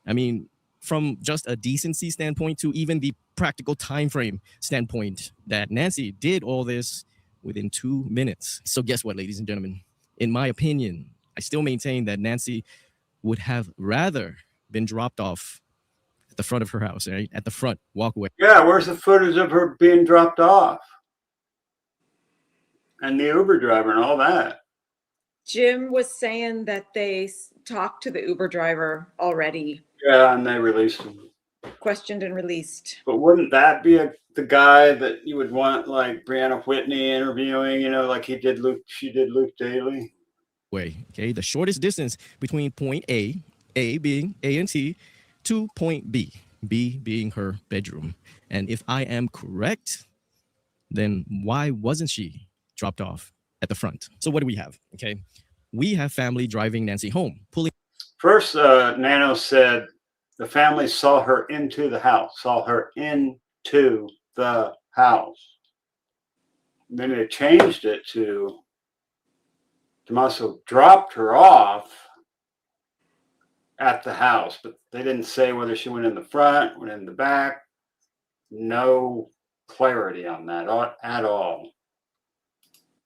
[SPEAKER 6] I mean, from just a decency standpoint to even the practical time frame standpoint, that Nancy did all this within 2 minutes. So guess what, ladies and gentlemen? In my opinion, I still maintain that Nancy would have rather been dropped off at the front of her house, right? At the front walkway.
[SPEAKER 1] Yeah, where's the footage of her being dropped off? And the Uber driver and all that.
[SPEAKER 3] Jim was saying that they talked to the Uber driver already.
[SPEAKER 1] Yeah, and they released him.
[SPEAKER 3] Questioned and released.
[SPEAKER 1] But wouldn't that be the guy that you would want, like Brianna Whitney interviewing, you know, like she did Luke Daly?
[SPEAKER 6] Okay, the shortest distance between point A being A&T, to point B being her bedroom. And if I am correct, then why wasn't she dropped off at the front? So what do we have? Okay, we have family driving Nancy home, pulling.
[SPEAKER 1] First, Nano said the family saw her into the house. Then they changed it to Tommaso dropped her off at the house, but they didn't say whether she went in the front, went in the back. No clarity on that at all.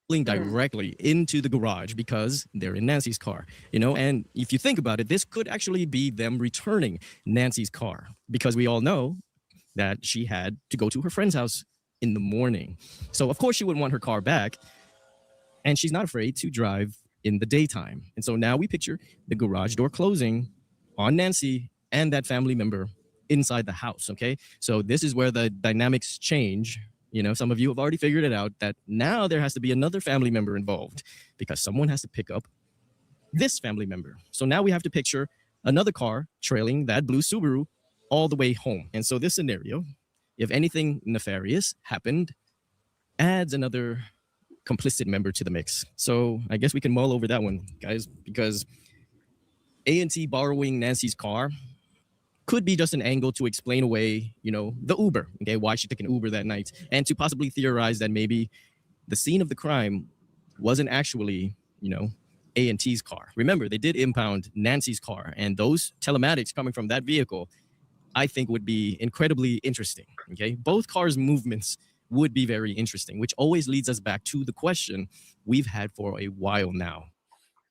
[SPEAKER 6] Directly into the garage because they're in Nancy's car, you know. And if you think about it, this could actually be them returning Nancy's car, because we all know that she had to go to her friend's house in the morning. So of course she would want her car back, and she's not afraid to drive in the daytime. And so now we picture the garage door closing on Nancy and that family member inside the house, okay? So this is where the dynamics change. You know, some of you have already figured it out that now there has to be another family member involved because someone has to pick up this family member. So now we have to picture another car trailing that blue Subaru all the way home. And so this scenario, if anything nefarious happened, adds another complicit member to the mix. So I guess we can mull over that one, guys, because A&T borrowing Nancy's car could be just an angle to explain away, you know, the Uber, okay, why she took an Uber that night, and to possibly theorize that maybe the scene of the crime wasn't actually, you know, A&T's car. Remember, they did impound Nancy's car, and those telematics coming from that vehicle, I think, would be incredibly interesting, okay? Both cars' movements would be very interesting, which always leads us back to the question we've had for a while now.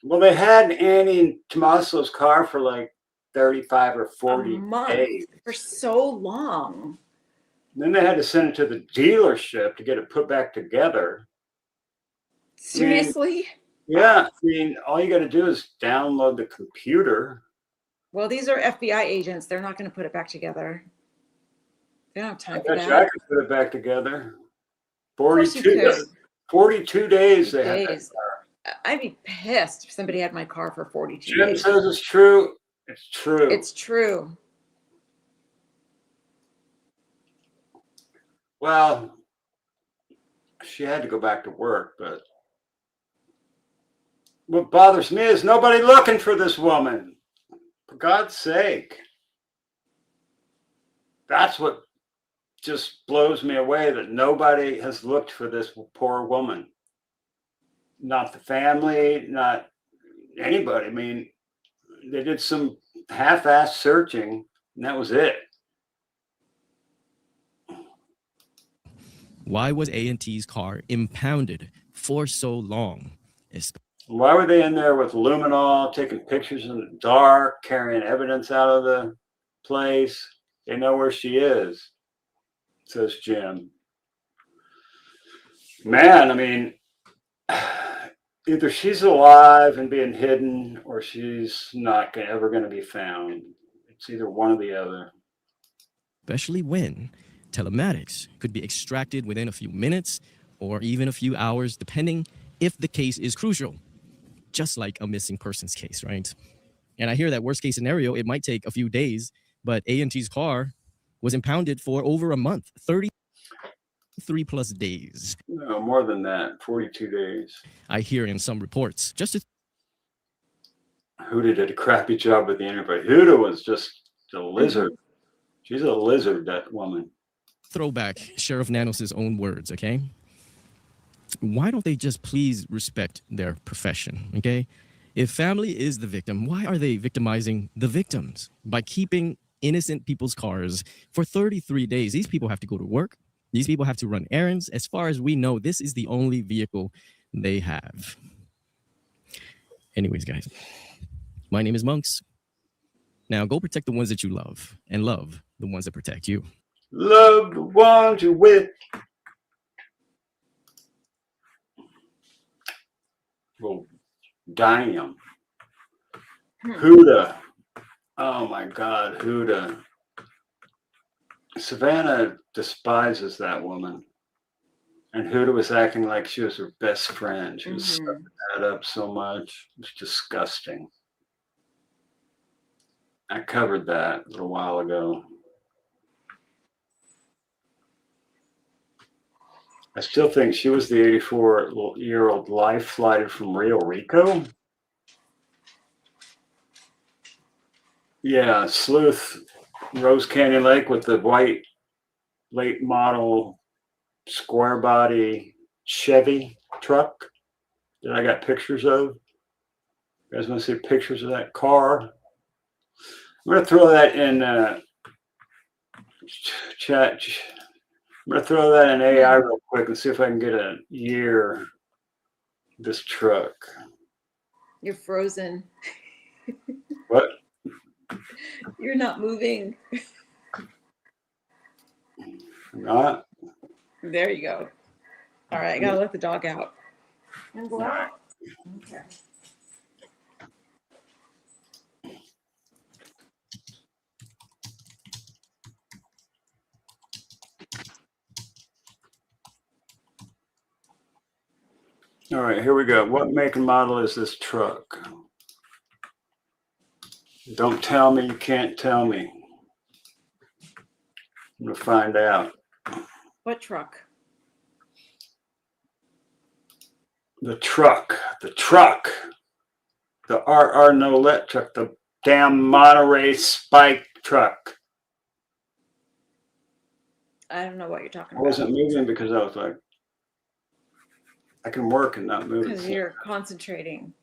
[SPEAKER 1] Well, they had Annie and Tommaso's car for like 35 or 40 days.
[SPEAKER 3] For so long.
[SPEAKER 1] Then they had to send it to the dealership to get it put back together.
[SPEAKER 3] Seriously?
[SPEAKER 1] Yeah, I mean, all you got to do is download the computer.
[SPEAKER 3] Well, these are FBI agents. They're not going to put it back together. They don't have time for that.
[SPEAKER 1] I could put it back together. 42 days they had that car.
[SPEAKER 3] I'd be pissed if somebody had my car for 42
[SPEAKER 1] Jim
[SPEAKER 3] days.
[SPEAKER 1] says it's true. It's true.
[SPEAKER 3] It's true.
[SPEAKER 1] Well, she had to go back to work, but what bothers me is nobody looking for this woman. For God's sake. That's what just blows me away, that nobody has looked for this poor woman. Not the family, not anybody. I mean, they did some half-assed searching, and that was it.
[SPEAKER 6] Why was A&T's car impounded for so long?
[SPEAKER 1] Why were they in there with luminol, taking pictures in the dark, carrying evidence out of the place? They know where she is, says Jim. Man, I mean, either she's alive and being hidden, or she's not ever going to be found. It's either one or the other.
[SPEAKER 6] Especially when telematics could be extracted within a few minutes or even a few hours, depending if the case is crucial, just like a missing persons case, right? And I hear that worst case scenario, it might take a few days, but A&T's car was impounded for over a month, 33 plus days.
[SPEAKER 1] No, more than that, 42 days.
[SPEAKER 6] I hear in some reports, just to
[SPEAKER 1] Huda did a crappy job with the interview. Huda was just a lizard. She's a lizard, that woman.
[SPEAKER 6] throwback Sheriff Nanos' own words, okay? Why don't they just please respect their profession, okay? If family is the victim, why are they victimizing the victims by keeping innocent people's cars for 33 days? These people have to go to work. These people have to run errands. As far as we know, this is the only vehicle they have. Anyways, guys, my name is Monks. Now go protect the ones that you love and love the ones that protect you.
[SPEAKER 1] Love the ones you're with. Well, damn. Huda. Oh my God, Huda. Savannah despises that woman. And Huda was acting like she was her best friend. She was sucking that up so much. It was disgusting. I covered that a little while ago. I still think she was the 84-year-old life flighter from Rio Rico. Yeah, Sleuth, Rose Canyon Lake with the white late model square body Chevy truck that I got pictures of. You guys want to see pictures of that car? I'm going to throw that in chat. I'm going to throw that in AI real quick and see if I can get a year this truck.
[SPEAKER 3] You're frozen.
[SPEAKER 1] What?
[SPEAKER 3] You're not moving.
[SPEAKER 1] Not?
[SPEAKER 3] There you go. All right, I gotta let the dog out. And go out. Okay.
[SPEAKER 1] All right, here we go. What make and model is this truck? Don't tell me you can't tell me. I'm going to find out.
[SPEAKER 3] What truck?
[SPEAKER 1] The truck. The RR Nolette truck. The damn MontereySpike truck.
[SPEAKER 3] I don't know what you're talking
[SPEAKER 1] I
[SPEAKER 3] about.
[SPEAKER 1] wasn't moving because I was like, I can work and not move.
[SPEAKER 3] Because you're concentrating.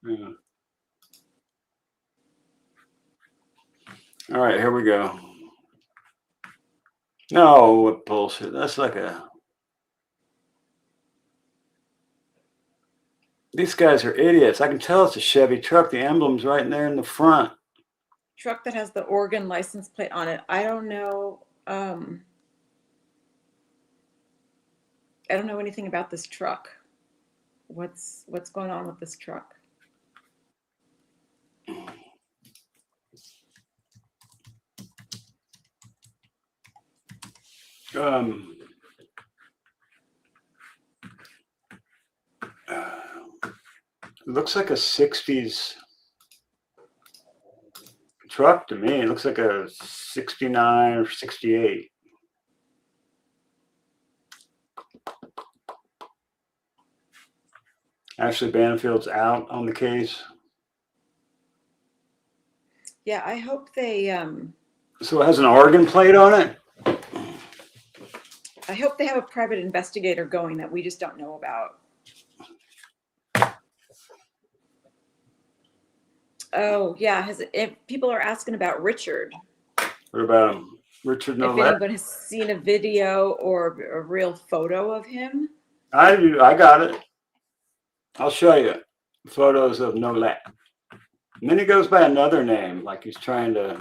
[SPEAKER 1] Yeah. All right, here we go. No, what bullshit. That's like a... These guys are idiots. I can tell it's a Chevy truck. The emblem's right in there in the front.
[SPEAKER 3] Truck that has the Oregon license plate on it. I don't know. I don't know anything about this truck. What's going on with this truck?
[SPEAKER 1] It looks like a 60s truck to me. It looks like a 69 or 68. Ashley Banfield's out on the case.
[SPEAKER 3] Yeah, I hope they
[SPEAKER 1] So it has an Oregon plate on it?
[SPEAKER 3] I hope they have a private investigator going that we just don't know about. Oh, yeah. If people are asking about Richard,
[SPEAKER 1] What about him? Richard
[SPEAKER 3] if
[SPEAKER 1] Nolet?
[SPEAKER 3] anyone has seen a video or a real photo of him.
[SPEAKER 1] I got it. I'll show you photos of Nolet. And then he goes by another name, like he's trying to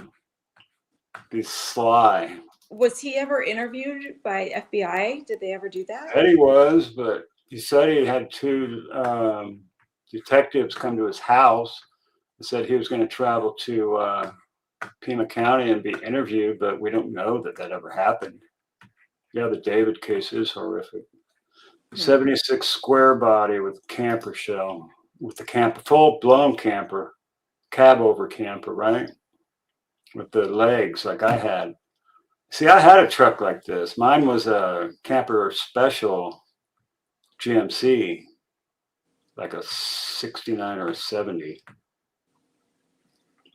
[SPEAKER 1] be sly.
[SPEAKER 3] Was he ever interviewed by FBI? Did they ever do that?
[SPEAKER 1] Eddie was, but he said he had two detectives come to his house and said he was going to travel to Pima County and be interviewed, but we don't know that ever happened. Yeah, the David case is horrific. 76 square body with camper shell, with the camper, full blown camper, cab over camper, right? With the legs like I had. See, I had a truck like this. Mine was a camper special GMC, like a 69 or a 70.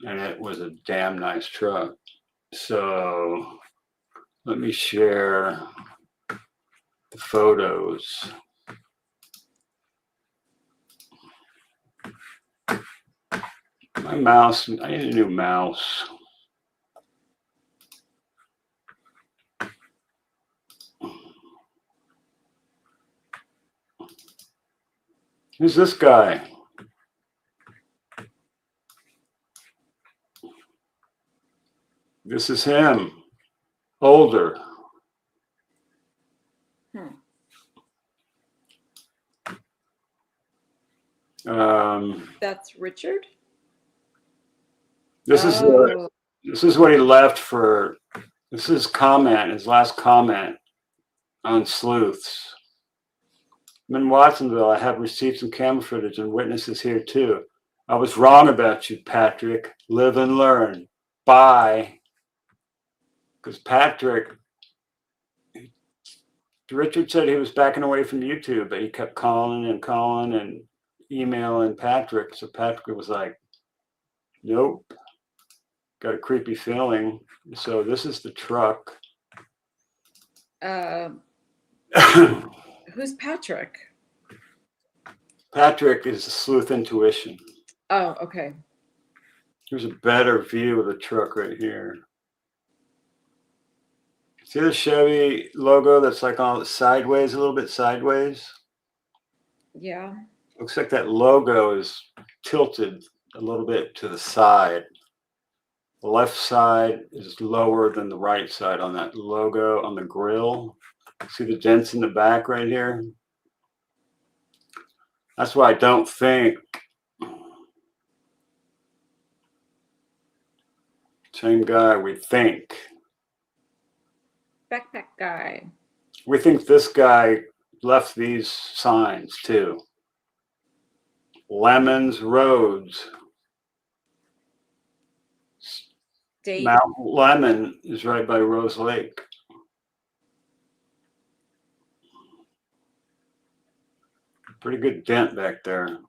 [SPEAKER 1] And it was a damn nice truck. So let me share the photos. My mouse, I need a new mouse. Who's this guy? This is him, older.
[SPEAKER 3] That's Richard.
[SPEAKER 1] This is what he left for. This is his last comment on sleuths. I'm in Watsonville. I have received some camera footage and witnesses here too. I was wrong about you, Patrick. Live and learn. Bye. Because Richard said he was backing away from YouTube, but he kept calling and emailing Patrick. So Patrick was like, nope. Got a creepy feeling. So this is the truck.
[SPEAKER 3] Who's Patrick?
[SPEAKER 1] Patrick is a sleuth intuition.
[SPEAKER 3] Oh, okay.
[SPEAKER 1] Here's a better view of the truck right here. See the Chevy logo that's like all sideways, a little bit sideways?
[SPEAKER 3] Yeah.
[SPEAKER 1] Looks like that logo is tilted a little bit to the side. The left side is lower than the right side on that logo on the grill. See the dents in the back right here? That's why I don't think. Same guy, we think.
[SPEAKER 3] Backpack guy.
[SPEAKER 1] We think this guy left these signs too. Lemons Roads.
[SPEAKER 3] Date.
[SPEAKER 1] Mount Lemon is right by Rose Lake. Pretty good dent back there.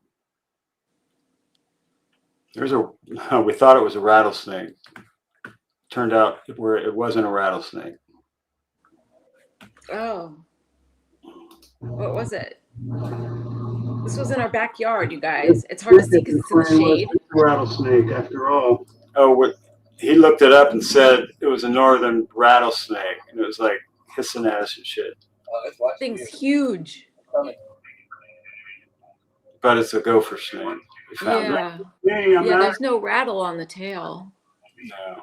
[SPEAKER 1] We thought it was a rattlesnake. Turned out it wasn't a rattlesnake.
[SPEAKER 3] Oh. What was it? This was in our backyard, you guys. It's hard to see because it's in the shade.
[SPEAKER 1] It's a rattlesnake after all. Oh, he looked it up and said it was a northern rattlesnake. And it was like hissing at us and shit.
[SPEAKER 3] Thing's huge.
[SPEAKER 1] But it's a gopher snake. We found
[SPEAKER 3] Yeah.
[SPEAKER 1] Hey, I'm
[SPEAKER 3] Yeah,
[SPEAKER 1] not.
[SPEAKER 3] there's no rattle on the tail.
[SPEAKER 1] No.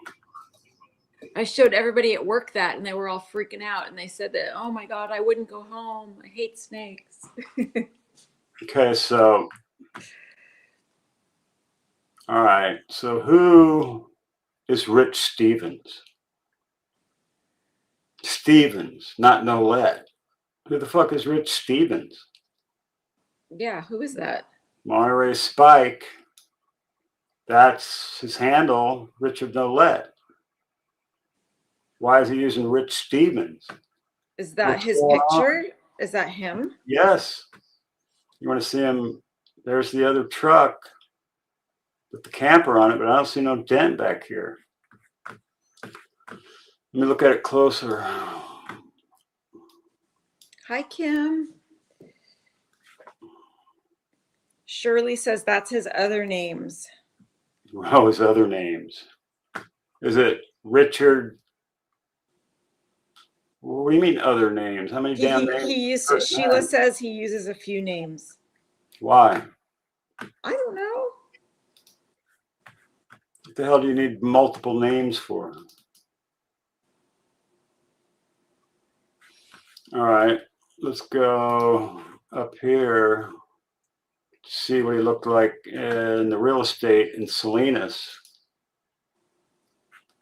[SPEAKER 3] I showed everybody at work that and they were all freaking out and they said that, oh my God, I wouldn't go home. I hate snakes.
[SPEAKER 1] Okay, so. All right. So who is Rich Stevens? Stevens, not Nolet. Who the fuck is Rich Stevens?
[SPEAKER 3] Yeah, who is that?
[SPEAKER 1] MontereySpike. That's his handle, Richard Nolet. Why is he using Rich Stevens?
[SPEAKER 3] Is that
[SPEAKER 1] What's
[SPEAKER 3] his
[SPEAKER 1] going on?
[SPEAKER 3] picture? Is that him?
[SPEAKER 1] Yes. You want to see him there's the other truck with the camper on it, but I don't see no dent back here. Let me look at it closer.
[SPEAKER 3] Hi, Kim. Shirley says that's his other names.
[SPEAKER 1] Oh, his other names. Is it Richard? What do you mean other names? How many damn names?
[SPEAKER 3] Sheila says he uses a few names.
[SPEAKER 1] Why?
[SPEAKER 3] I don't know.
[SPEAKER 1] What the hell do you need multiple names for? All right, let's go up here. See what he looked like in the real estate in Salinas.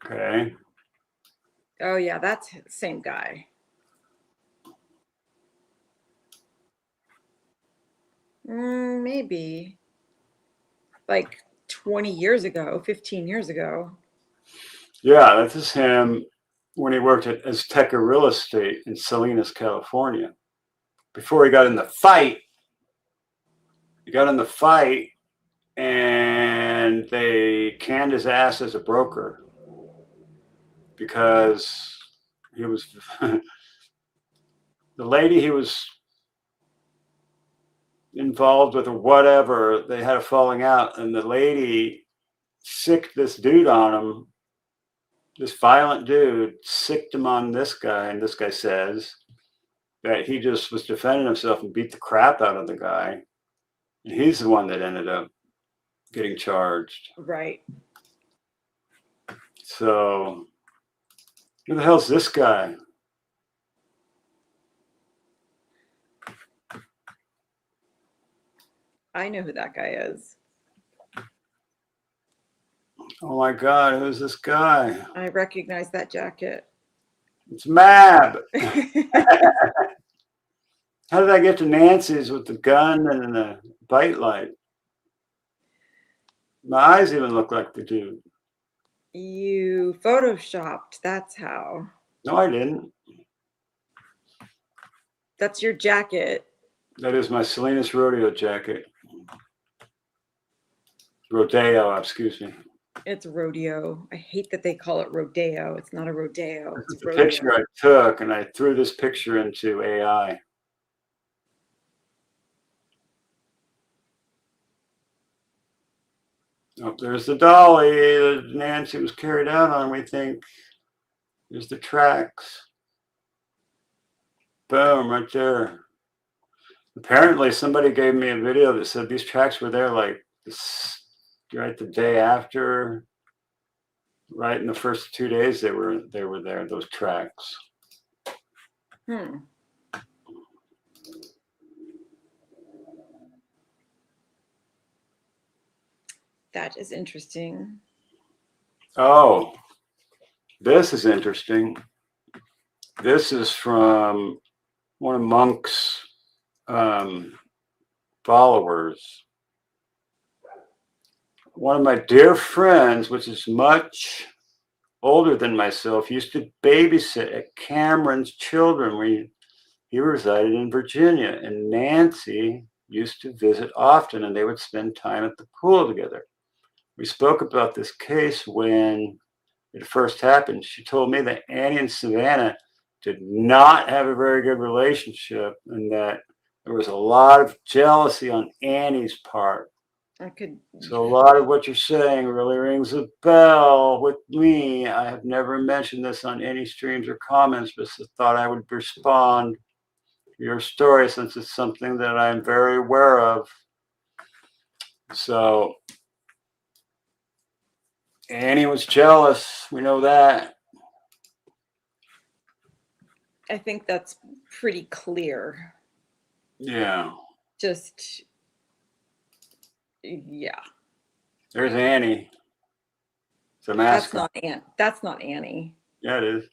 [SPEAKER 1] Okay.
[SPEAKER 3] Oh yeah, that's the same guy. Maybe like 20 years ago, 15 years ago.
[SPEAKER 1] Yeah, this is him when he worked at Azteca Real Estate in Salinas, California. Before he got in the fight, and they canned his ass as a broker because he was the lady he was involved with or whatever. They had a falling out, and the lady sicked this dude on him. This violent dude sicked him on this guy, and this guy says that he just was defending himself and beat the crap out of the guy. And he's the one that ended up getting charged.
[SPEAKER 3] Right.
[SPEAKER 1] So, who the hell's this guy?
[SPEAKER 3] I know who that guy is.
[SPEAKER 1] Oh my God, who's this guy?
[SPEAKER 3] I recognize that jacket.
[SPEAKER 1] It's MAB. How did I get to Nancy's with the gun and the bite light? My eyes even look like the dude.
[SPEAKER 3] You photoshopped, that's how.
[SPEAKER 1] No, I didn't.
[SPEAKER 3] That's your jacket.
[SPEAKER 1] That is my Salinas rodeo jacket. Rodeo, excuse me.
[SPEAKER 3] It's rodeo. I hate that they call it rodeo. It's not a rodeo.
[SPEAKER 1] It's a picture I took, and I threw this picture into AI. Oh, there's the dolly that Nancy was carried out on, we think. There's the tracks. Boom, right there. Apparently, somebody gave me a video that said these tracks were there like this, right the day after, right in the first 2 days they were there, those tracks.
[SPEAKER 3] That is interesting.
[SPEAKER 1] Oh, this is interesting. This is from one of Monk's followers. One of my dear friends, which is much older than myself, used to babysit at Cameron's children. He resided in Virginia, and Nancy used to visit often, and they would spend time at the pool together. We spoke about this case when it first happened. She told me that Annie and Savannah did not have a very good relationship, and that there was a lot of jealousy on Annie's part. So a lot of what you're saying really rings a bell with me. I have never mentioned this on any streams or comments, but I thought I would respond to your story since it's something that I'm very aware of. So Annie was jealous. We know that.
[SPEAKER 3] I think that's pretty clear.
[SPEAKER 1] Yeah.
[SPEAKER 3] Just, yeah.
[SPEAKER 1] There's Annie. So
[SPEAKER 3] That's not Annie.
[SPEAKER 1] Yeah, it is.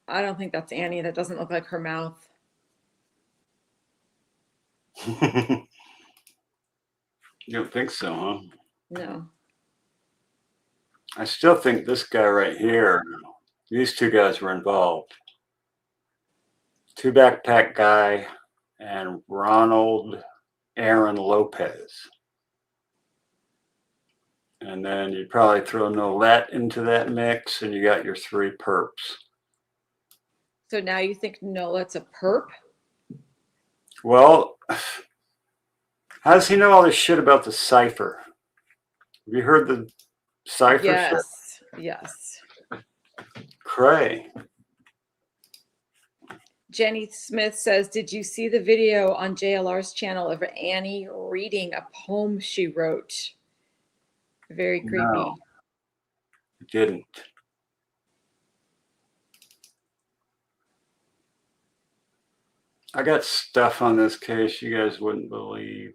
[SPEAKER 3] I don't think that's Annie. That doesn't look like her mouth.
[SPEAKER 1] You don't think so, huh?
[SPEAKER 3] No.
[SPEAKER 1] I still think this guy right here, these two guys were involved. two backpack guy, and Ronald Aaron Lopez. And then you probably throw Nolette into that mix, and you got your three perps.
[SPEAKER 3] So now you think Nolette's a perp?
[SPEAKER 1] Well, how does he know all this shit about the cipher? Have you heard the cipher shit?
[SPEAKER 3] Yes. Yes.
[SPEAKER 1] Cray.
[SPEAKER 3] Jenny Smith says, did you see the video on JLR's channel of Annie reading a poem she wrote? Very creepy.
[SPEAKER 1] No, I didn't. I got stuff on this case you guys wouldn't believe.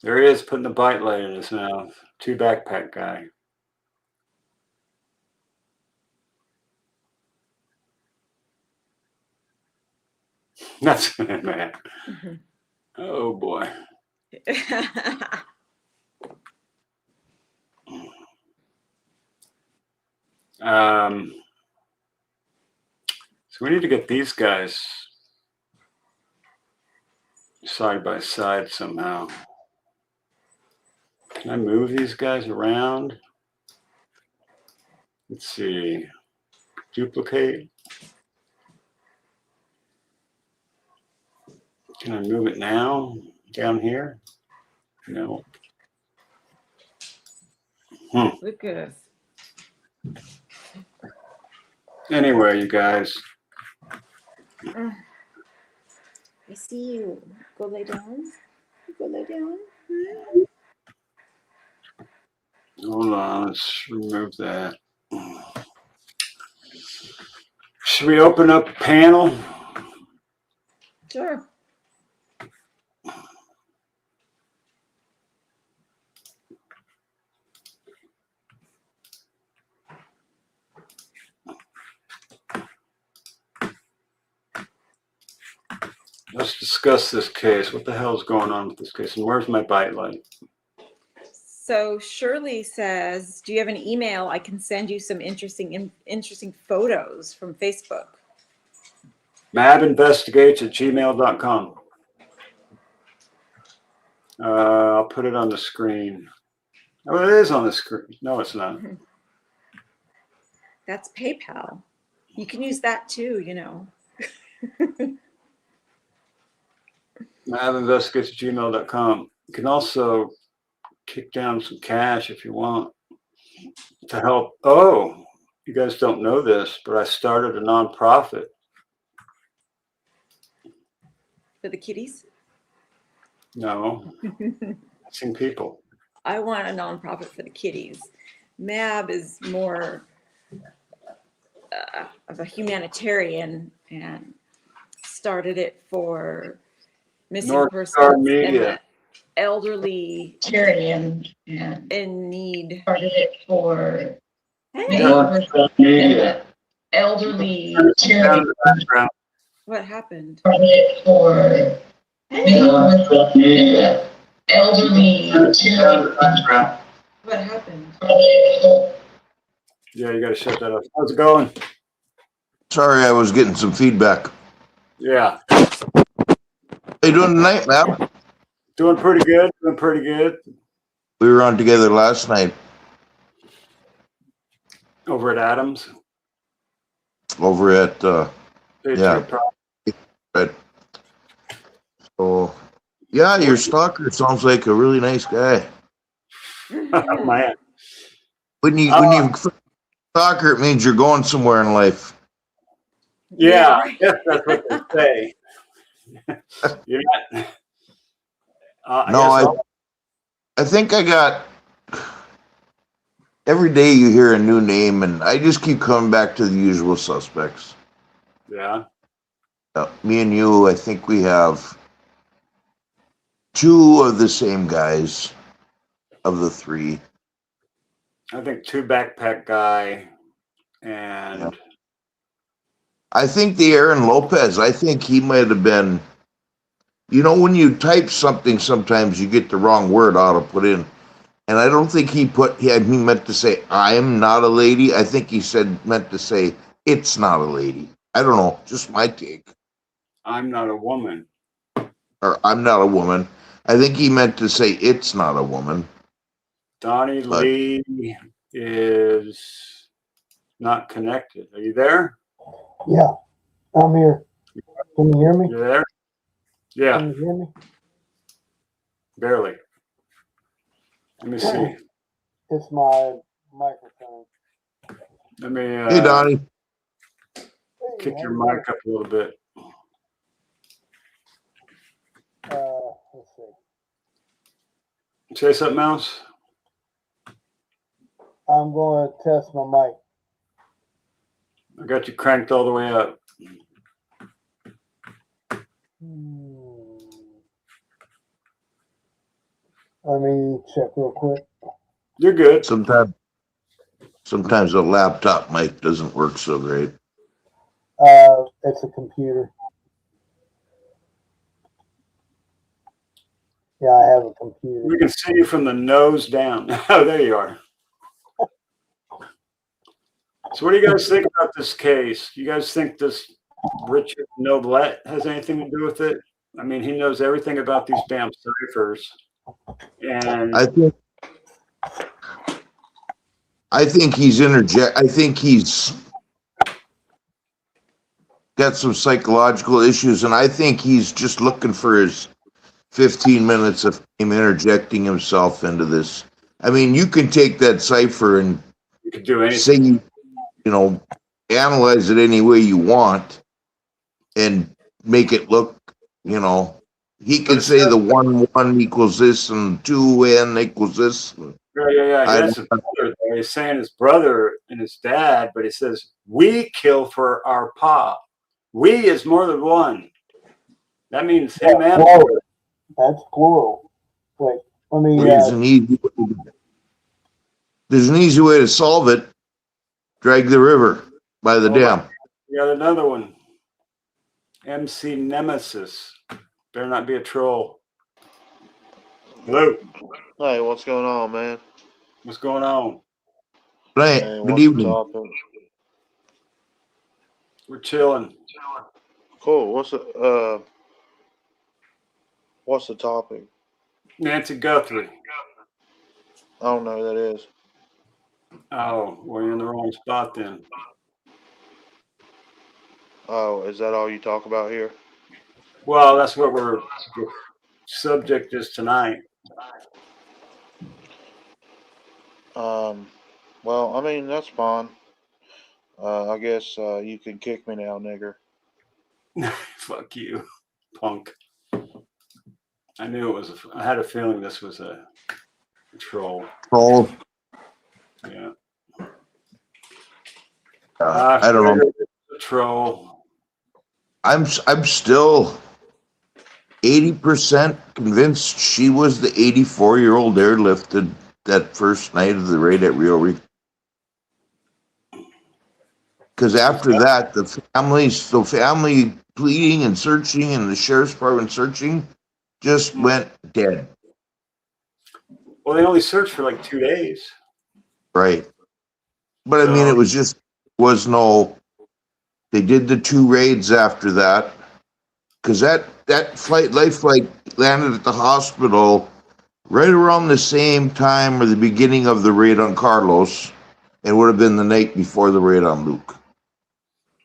[SPEAKER 1] There he is putting the bite light in his mouth. Two backpack guy. That's man.
[SPEAKER 3] Mhm.
[SPEAKER 1] Oh boy. So we need to get these guys side by side somehow. Can I move these guys around? Let's see. Duplicate. Can I move it now? Down here? No.
[SPEAKER 3] Look at us.
[SPEAKER 1] Anyway, you guys.
[SPEAKER 3] I see you. Go lay down. Go lay down.
[SPEAKER 1] Hold on, let's remove that. Should we open up panel?
[SPEAKER 3] Sure.
[SPEAKER 1] Let's discuss this case. What the hell is going on with this case? And where's my bite light?
[SPEAKER 3] So Shirley says, do you have an email? I can send you some interesting photos from Facebook.
[SPEAKER 1] mabinvestigates at gmail.com. I'll put it on the screen. Oh, it is on the screen. No, it's not.
[SPEAKER 3] That's PayPal. You can use that too, you know.
[SPEAKER 1] mabinvestigates at gmail.com. You can also kick down some cash if you want to help. Oh, you guys don't know this, but I started a nonprofit.
[SPEAKER 3] For the kitties?
[SPEAKER 1] No, missing people.
[SPEAKER 3] I want a nonprofit for the kitties. MAB is more of a humanitarian and started it for missing
[SPEAKER 1] North
[SPEAKER 3] persons
[SPEAKER 1] Star
[SPEAKER 3] and
[SPEAKER 1] Media.
[SPEAKER 3] the elderly
[SPEAKER 4] Charity and
[SPEAKER 3] in need.
[SPEAKER 4] started it for
[SPEAKER 3] Hey,
[SPEAKER 1] North Star Media.
[SPEAKER 4] elderly
[SPEAKER 1] Down
[SPEAKER 4] charity.
[SPEAKER 1] in the background.
[SPEAKER 3] what happened?
[SPEAKER 4] Started it for
[SPEAKER 1] North Star Media.
[SPEAKER 4] elderly
[SPEAKER 1] Down in
[SPEAKER 4] charity.
[SPEAKER 1] the background.
[SPEAKER 3] What happened?
[SPEAKER 1] Yeah, you got to shut that up. How's it going?
[SPEAKER 7] Sorry, I was getting some feedback.
[SPEAKER 1] Yeah,
[SPEAKER 7] How you doing tonight, Mab?
[SPEAKER 1] doing pretty good. Doing pretty good.
[SPEAKER 7] We were on together last night
[SPEAKER 1] Over at Adams.
[SPEAKER 7] over at,
[SPEAKER 1] Patriot
[SPEAKER 7] Yeah.
[SPEAKER 1] Pro-
[SPEAKER 7] so, yeah, your stalker sounds like a really nice guy.
[SPEAKER 1] Oh, man.
[SPEAKER 7] When you stalker, it means you're going somewhere in life.
[SPEAKER 1] Yeah, I guess that's what they say. You're not.
[SPEAKER 7] No, I think I got, every day you hear a new name, and I just keep coming back to the usual suspects.
[SPEAKER 1] Yeah.
[SPEAKER 7] Me and you, I think we have two of the same guys of the three.
[SPEAKER 1] I think two backpack guy and
[SPEAKER 7] I think the Aaron Lopez, I think he might have been, you know, when you type something, sometimes you get the wrong word out to put in. And I don't think he meant to say, I'm not a lady. I think he meant to say, it's not a lady. I don't know. Just my take.
[SPEAKER 1] I'm not a woman.
[SPEAKER 7] Or I'm not a woman. I think he meant to say, it's not a woman.
[SPEAKER 1] Donnie
[SPEAKER 7] But-
[SPEAKER 1] Lee is not connected. Are you there?
[SPEAKER 8] Yeah, I'm here. Can you hear me?
[SPEAKER 1] You there? Yeah,
[SPEAKER 8] Can you hear me?
[SPEAKER 1] barely. Let me see.
[SPEAKER 8] It's my microphone.
[SPEAKER 1] Let me
[SPEAKER 7] Hey, Donnie.
[SPEAKER 8] Hey,
[SPEAKER 1] kick
[SPEAKER 8] how
[SPEAKER 1] your
[SPEAKER 8] you
[SPEAKER 1] mic up a little bit.
[SPEAKER 8] doing? Let's see.
[SPEAKER 1] Say something else.
[SPEAKER 8] I'm going to test my mic.
[SPEAKER 1] I got you cranked all the way up.
[SPEAKER 8] Let me check real quick.
[SPEAKER 1] You're good.
[SPEAKER 7] Sometimes a laptop mic doesn't work so great.
[SPEAKER 8] It's a computer. Yeah, I have a computer.
[SPEAKER 1] We can see you from the nose down. Oh, there you are. So what do you guys think about this case? You guys think this Richard Noblette has anything to do with it? I mean, he knows everything about these damn ciphers. And
[SPEAKER 7] I think he's I think he's got some psychological issues, and I think he's just looking for his 15 minutes of him interjecting himself into this. I mean, you can take that cipher and
[SPEAKER 1] you could do anything.
[SPEAKER 7] say, analyze it any way you want and make it look, he can say the 1 equals this and 2n equals this.
[SPEAKER 1] Yeah. He has a brother there. He's saying his brother and his dad, but he says, we kill for our pa. We is more than one. That means him and
[SPEAKER 8] Plural. That's plural. Wait, let me.
[SPEAKER 7] There's an easy way to solve it. Drag the river by the dam.
[SPEAKER 1] We got another one. MC Nemesis. Better not be a troll. Hello.
[SPEAKER 9] Hey, what's going on, man?
[SPEAKER 1] What's going on?
[SPEAKER 7] Right.
[SPEAKER 9] Hey,
[SPEAKER 7] Good
[SPEAKER 9] what's the
[SPEAKER 7] evening.
[SPEAKER 9] topic?
[SPEAKER 1] We're chilling.
[SPEAKER 9] Cool. What's the topic?
[SPEAKER 1] Nancy Guthrie.
[SPEAKER 9] I don't know who that is.
[SPEAKER 1] Oh, well, you're in the wrong spot then.
[SPEAKER 9] Oh, is that all you talk about here?
[SPEAKER 1] Well, that's what the subject is tonight.
[SPEAKER 9] Well, I mean, that's fine. I guess you can kick me now, nigger.
[SPEAKER 1] Fuck you, punk. I knew it was. I had a feeling this was a troll.
[SPEAKER 7] Troll.
[SPEAKER 1] Yeah.
[SPEAKER 7] I don't know.
[SPEAKER 1] A troll.
[SPEAKER 7] I'm still 80% convinced she was the 84-year-old airlifted that first night of the raid at Rio Rico. Because after that, the family pleading and searching and the sheriff's department searching just went dead.
[SPEAKER 1] Well, they only searched for like 2 days.
[SPEAKER 7] Right. But I mean, it they did the 2 raids after that. Because that life flight landed at the hospital right around the same time or the beginning of the raid on Carlos. It would have been the night before the raid on Luke.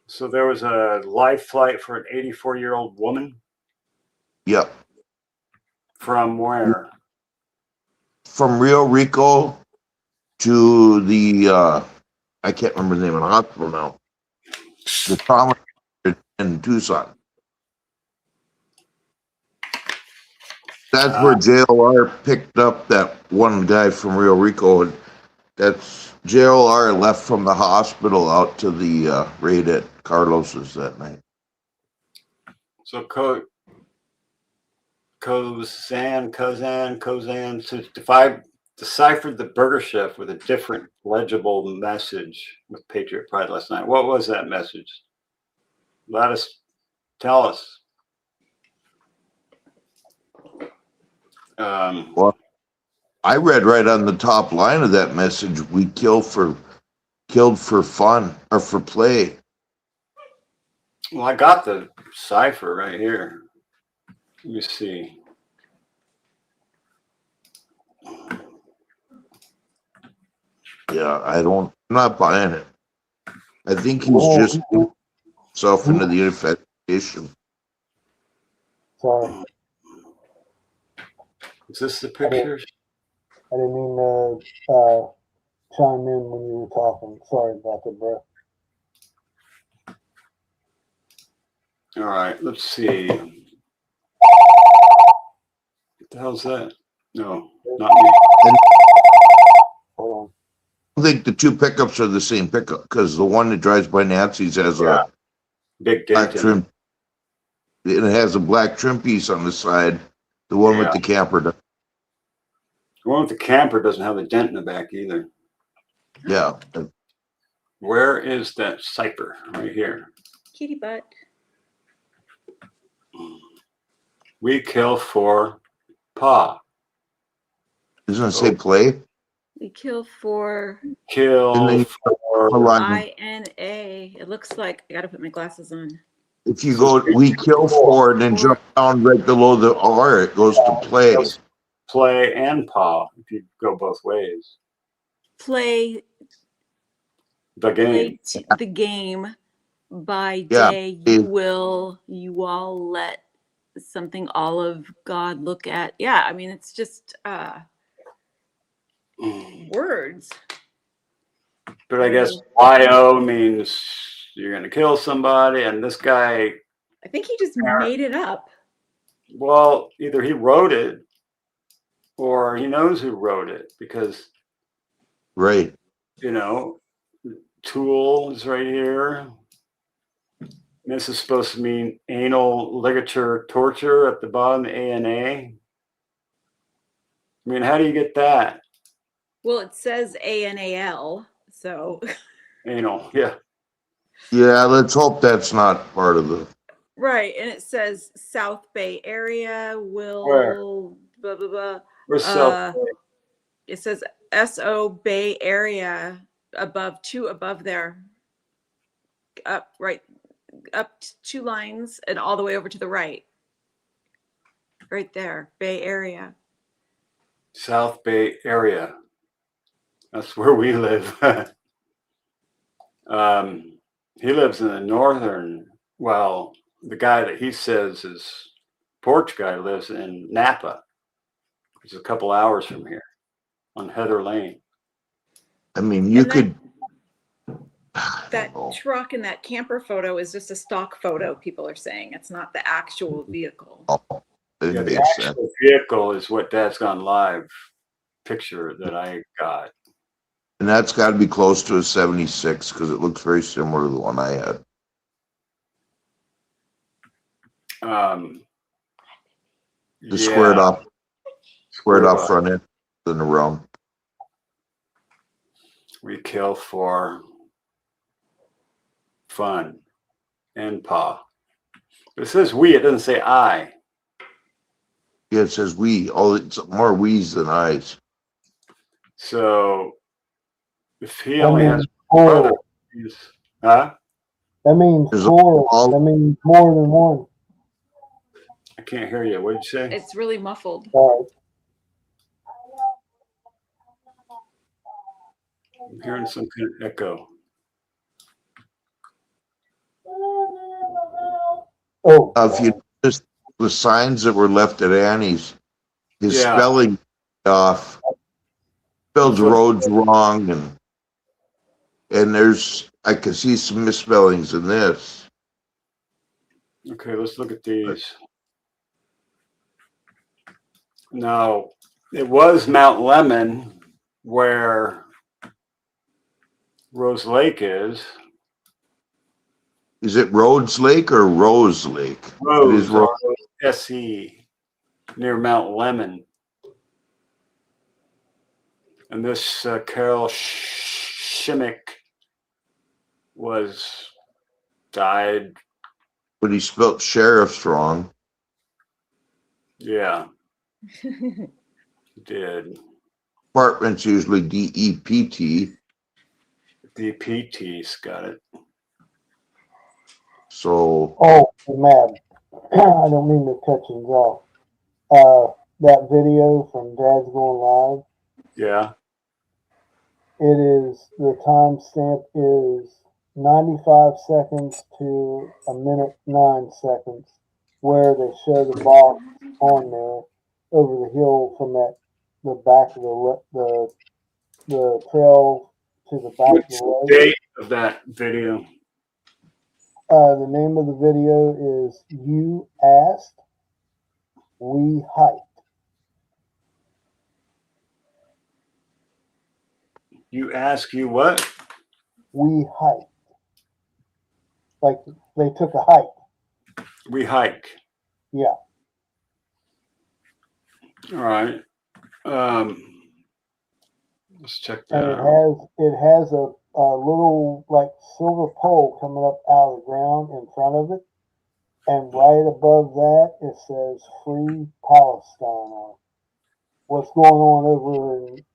[SPEAKER 1] So there was a life flight for an 84-year-old woman?
[SPEAKER 7] Yep.
[SPEAKER 1] From where?
[SPEAKER 7] From Rio Rico to the, I can't remember the name of the hospital now. The trauma in Tucson. That's where JLR picked up that one guy from Rio Rico. And that's JLR left from the hospital out to the raid at Carlos's that night.
[SPEAKER 1] So Kozan deciphered the burger chef with a different legible message with Patriot Pride last night. What was that message? Tell us.
[SPEAKER 7] Well, I read right on the top line of that message, we killed for fun or for play.
[SPEAKER 1] Well, I got the cipher right here. Let me see.
[SPEAKER 7] Yeah, I'm not buying it. I think he's just himself into the investigation.
[SPEAKER 8] Sorry,
[SPEAKER 1] Is this the pictures?
[SPEAKER 8] I didn't mean to chime in when you were talking. Sorry about that, bro.
[SPEAKER 1] All right, let's see. What the hell's that? No, not me.
[SPEAKER 8] Hold on.
[SPEAKER 7] I think the two pickups are the same pickup because the one that drives by Nancy's has a
[SPEAKER 1] Big
[SPEAKER 7] black
[SPEAKER 1] dent in it.
[SPEAKER 7] trim. It has a black trim piece on the side. The one with
[SPEAKER 1] Yeah.
[SPEAKER 7] the camper does.
[SPEAKER 1] The one with the camper doesn't have a dent in the back either.
[SPEAKER 7] Yeah.
[SPEAKER 1] Where is that cipher? Right here.
[SPEAKER 3] Kitty butt.
[SPEAKER 1] We kill for paw.
[SPEAKER 7] Doesn't it say play?
[SPEAKER 3] We kill for
[SPEAKER 1] Kill
[SPEAKER 7] And then
[SPEAKER 1] for
[SPEAKER 3] INA. It looks like I gotta put my glasses on.
[SPEAKER 7] if you go, we kill for and then jump down right below the R, it goes to play.
[SPEAKER 1] play and paw if you go both ways.
[SPEAKER 3] Play
[SPEAKER 1] The game.
[SPEAKER 3] the game. By
[SPEAKER 7] Yeah.
[SPEAKER 3] day you all let something all of God look at. Yeah, I mean it's just words.
[SPEAKER 1] But I guess YO means you're going to kill somebody, and this guy,
[SPEAKER 3] I think he just made it up.
[SPEAKER 1] well, either he wrote it or he knows who wrote it because,
[SPEAKER 7] Right.
[SPEAKER 1] you know, tool is right here. This is supposed to mean anal ligature torture at the bottom, ANA. I mean, how do you get that?
[SPEAKER 3] Well, it says ANAL, so
[SPEAKER 1] Anal, yeah.
[SPEAKER 7] Yeah, let's hope that's not part of the.
[SPEAKER 3] right, and it says South Bay area will
[SPEAKER 1] Where?
[SPEAKER 3] blah blah blah.
[SPEAKER 1] Where's South Bay?
[SPEAKER 3] It says SO Bay area above there. Up two lines and all the way over to the right. Right there, Bay Area.
[SPEAKER 1] South Bay area. That's where we live. He lives in the northern, well, the guy that he says is porch guy lives in Napa. It's a couple hours from here on Heather Lane.
[SPEAKER 7] I mean, you could.
[SPEAKER 3] That truck and that camper photo is just a stock photo, people are saying. It's not the actual vehicle.
[SPEAKER 1] Yeah, the actual vehicle is what Dad's Gone Live picture that I got.
[SPEAKER 7] And that's got to be close to a 76 because it looks very similar to the one I had. The squared off front end and around.
[SPEAKER 1] We kill for fun and paw. It says we, it doesn't say I.
[SPEAKER 7] Yeah, it says we. Oh, it's more we's than I's.
[SPEAKER 1] So if he
[SPEAKER 8] That
[SPEAKER 1] only
[SPEAKER 8] means
[SPEAKER 1] has
[SPEAKER 8] plural.
[SPEAKER 1] brother, huh?
[SPEAKER 8] That means
[SPEAKER 7] There's
[SPEAKER 8] plural.
[SPEAKER 7] all-
[SPEAKER 8] That means more than one.
[SPEAKER 1] I can't hear you. What did you say?
[SPEAKER 3] It's really muffled.
[SPEAKER 8] Sorry.
[SPEAKER 1] I'm hearing some kind of echo.
[SPEAKER 8] Oh,
[SPEAKER 7] If you just the signs that were left at Annie's, his
[SPEAKER 1] Yeah.
[SPEAKER 7] spelling off, spelled roads wrong, and I can see some misspellings in this.
[SPEAKER 1] Okay, let's look at these. Now, it was Mount Lemon where Rose Lake is.
[SPEAKER 7] Is it Rhodes Lake or Rose Lake? It is
[SPEAKER 1] Rose, S-E, near Mount Lemon. And this Carol Shimmick died.
[SPEAKER 7] But he spelled sheriff's wrong.
[SPEAKER 1] Yeah, he did.
[SPEAKER 7] Department's usually DEPT.
[SPEAKER 1] DPT's got it.
[SPEAKER 7] So
[SPEAKER 8] Oh, MAB. I don't mean to cut you off. That video from Dad's Going Live,
[SPEAKER 1] Yeah.
[SPEAKER 8] it is, the timestamp is 95 seconds to a minute 9 seconds, where they show the box on there over the hill from the back of the trail to the back
[SPEAKER 1] What's
[SPEAKER 8] of the
[SPEAKER 1] the
[SPEAKER 8] road.
[SPEAKER 1] date of that video?
[SPEAKER 8] The name of the video is You Asked, We Hiked.
[SPEAKER 1] You ask you what?
[SPEAKER 8] We hiked. Like they took a hike.
[SPEAKER 1] We hike.
[SPEAKER 8] Yeah.
[SPEAKER 1] All right. Let's check that
[SPEAKER 8] And
[SPEAKER 1] out.
[SPEAKER 8] it has a little like silver pole coming up out of the ground in front of it. And right above that it says Free Palestine on it. What's going on over in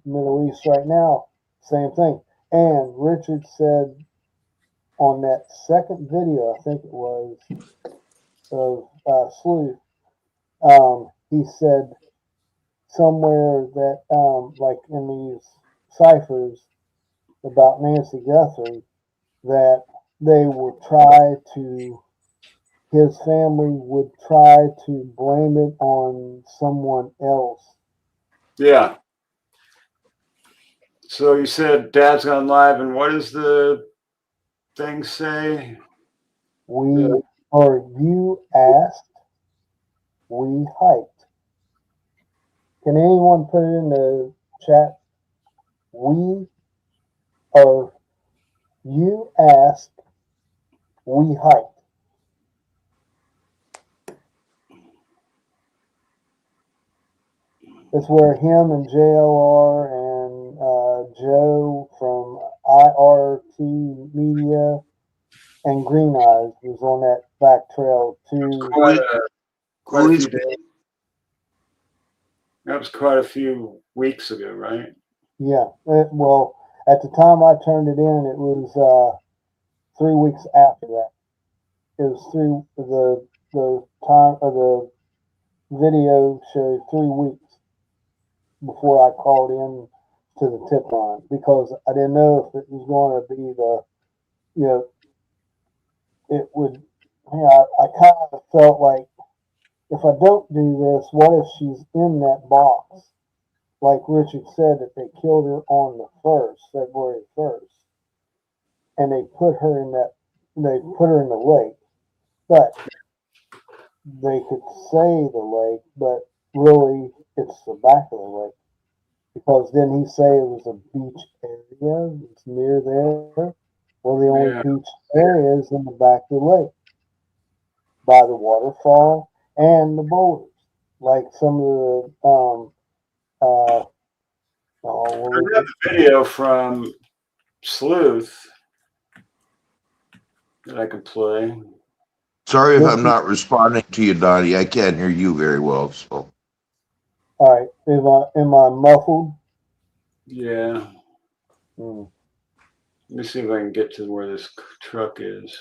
[SPEAKER 8] Middle East right now, same thing. And Richard said on that second video, I think it was, of Sleuth, he said somewhere that, like in these ciphers about Nancy Guthrie, that they would try to, his family would try to blame it on someone else.
[SPEAKER 1] Yeah. So you said Dad's Gone Live, and what does the thing say?
[SPEAKER 8] You asked, we hiked. Can anyone put it in the chat? You asked, we hiked. It's where him and JLR and Joe from IRT Media and Green Eyes was on that back trail to.
[SPEAKER 1] Quite a few days. That was quite a few weeks ago, right?
[SPEAKER 8] Yeah. Well, at the time I turned it in, it was 3 weeks after that. It was the time of the video showed 3 weeks before I called in to the tip line, because I didn't know if it was going to be it would, I kind of felt like, if I don't do this, what if she's in that box? Like Richard said, that they killed her on the 1st, February 1st. And they put her in the lake. But they could say the lake, but really it's the back of the lake. Because didn't he say it was a beach area? It's near there. Well, the only beach area is in the back of the lake, by the waterfall and the boulders. Like some of the
[SPEAKER 1] I have a video from Sleuth that I can play.
[SPEAKER 7] sorry if I'm not responding to you, Donnie. I can't hear you very well. So.
[SPEAKER 8] All right. Am I muffled?
[SPEAKER 1] Yeah. Let me see if I can get to where this truck is.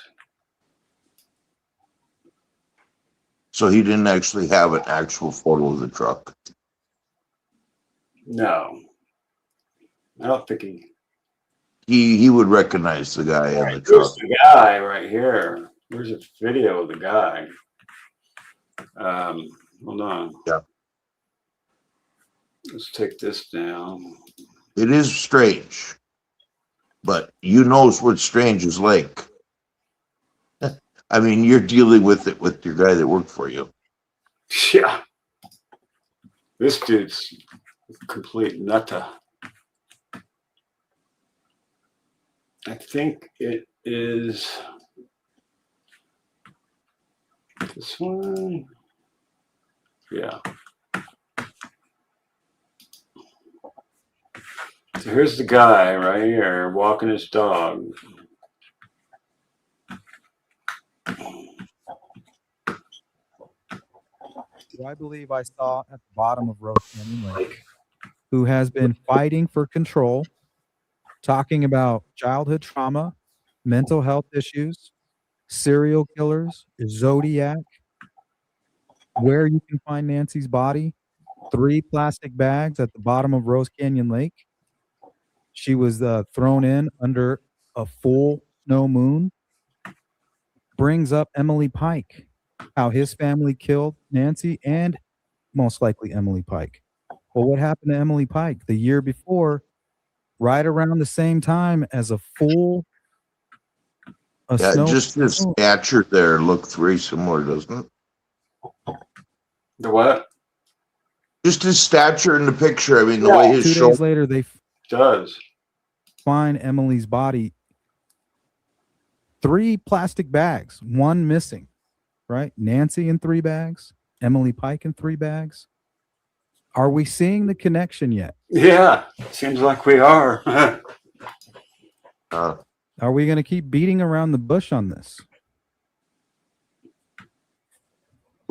[SPEAKER 7] So he didn't actually have an actual photo of the truck.
[SPEAKER 1] No. I don't think
[SPEAKER 7] He would recognize the guy in the truck.
[SPEAKER 1] Here's the guy right here. There's a video of the guy. Hold on.
[SPEAKER 7] Yeah.
[SPEAKER 1] Let's take this down.
[SPEAKER 7] It is strange, but you knows what strange is like. I mean, you're dealing with it with your guy that worked for you.
[SPEAKER 1] Yeah. This dude's a complete nutter. I think it is this one. Yeah. So here's the guy right here walking his dog.
[SPEAKER 10] who I believe I saw at the bottom of Rose Canyon Lake, who has been fighting for control, talking about childhood trauma, mental health issues, serial killers, Zodiac, where you can find Nancy's body, 3 plastic bags at the bottom of Rose Canyon Lake. She was thrown in under a full snow moon. Brings up Emily Pike, how his family killed Nancy and most likely Emily Pike. Well, what happened to Emily Pike the year before, right around the same time as a
[SPEAKER 7] Yeah,
[SPEAKER 10] snow.
[SPEAKER 7] just his stature there looks very similar, doesn't it?
[SPEAKER 1] The what?
[SPEAKER 7] Just his stature in the picture. I mean, the way his
[SPEAKER 10] 2
[SPEAKER 7] shoulder
[SPEAKER 10] days later, they
[SPEAKER 1] Does.
[SPEAKER 10] find Emily's body. 3 plastic bags, 1 missing, right? Nancy in 3 bags, Emily Pike in 3 bags. Are we seeing the connection yet?
[SPEAKER 1] Yeah, seems like we are.
[SPEAKER 10] Are we going to keep beating around the bush on this?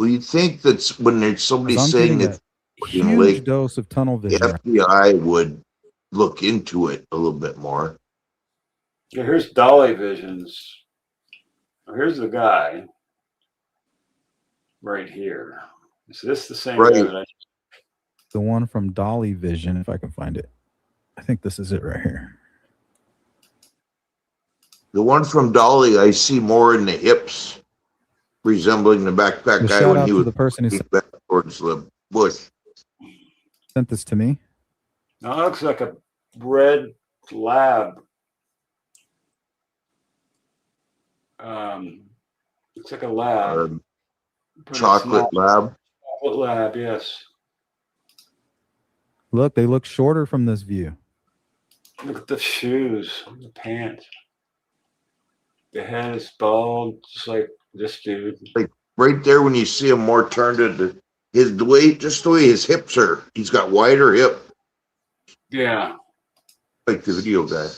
[SPEAKER 7] well, you'd think that when there's somebody
[SPEAKER 10] 'Cause I'm
[SPEAKER 7] saying
[SPEAKER 10] getting
[SPEAKER 7] it's
[SPEAKER 10] a
[SPEAKER 7] fucking
[SPEAKER 10] huge
[SPEAKER 7] lake,
[SPEAKER 10] dose of tunnel
[SPEAKER 7] the
[SPEAKER 10] vision.
[SPEAKER 7] FBI would look into it a little bit more.
[SPEAKER 1] Yeah, here's Dolly Visions. Here's the guy right here. Is this the same
[SPEAKER 7] Right.
[SPEAKER 1] guy that I
[SPEAKER 10] The one from Dolly Vision, if I can find it. I think this is it right here.
[SPEAKER 7] The one from Dolly, I see more in the hips, resembling the backpack
[SPEAKER 10] Well,
[SPEAKER 7] guy
[SPEAKER 10] shout
[SPEAKER 7] when
[SPEAKER 10] out
[SPEAKER 7] he
[SPEAKER 10] to
[SPEAKER 7] was
[SPEAKER 10] the person who
[SPEAKER 7] back towards the bush.
[SPEAKER 10] sent this to me.
[SPEAKER 1] No, it looks like a red lab. Looks like a lab. But it's
[SPEAKER 7] Chocolate
[SPEAKER 1] not.
[SPEAKER 7] lab.
[SPEAKER 1] Chocolate lab, yes.
[SPEAKER 10] Look, they look shorter from this view.
[SPEAKER 1] Look at the shoes, the pants. The head is bald, just like this dude.
[SPEAKER 7] Like right there when you see him more turned into the way his hips are. He's got wider hip,
[SPEAKER 1] Yeah.
[SPEAKER 7] like the video guy.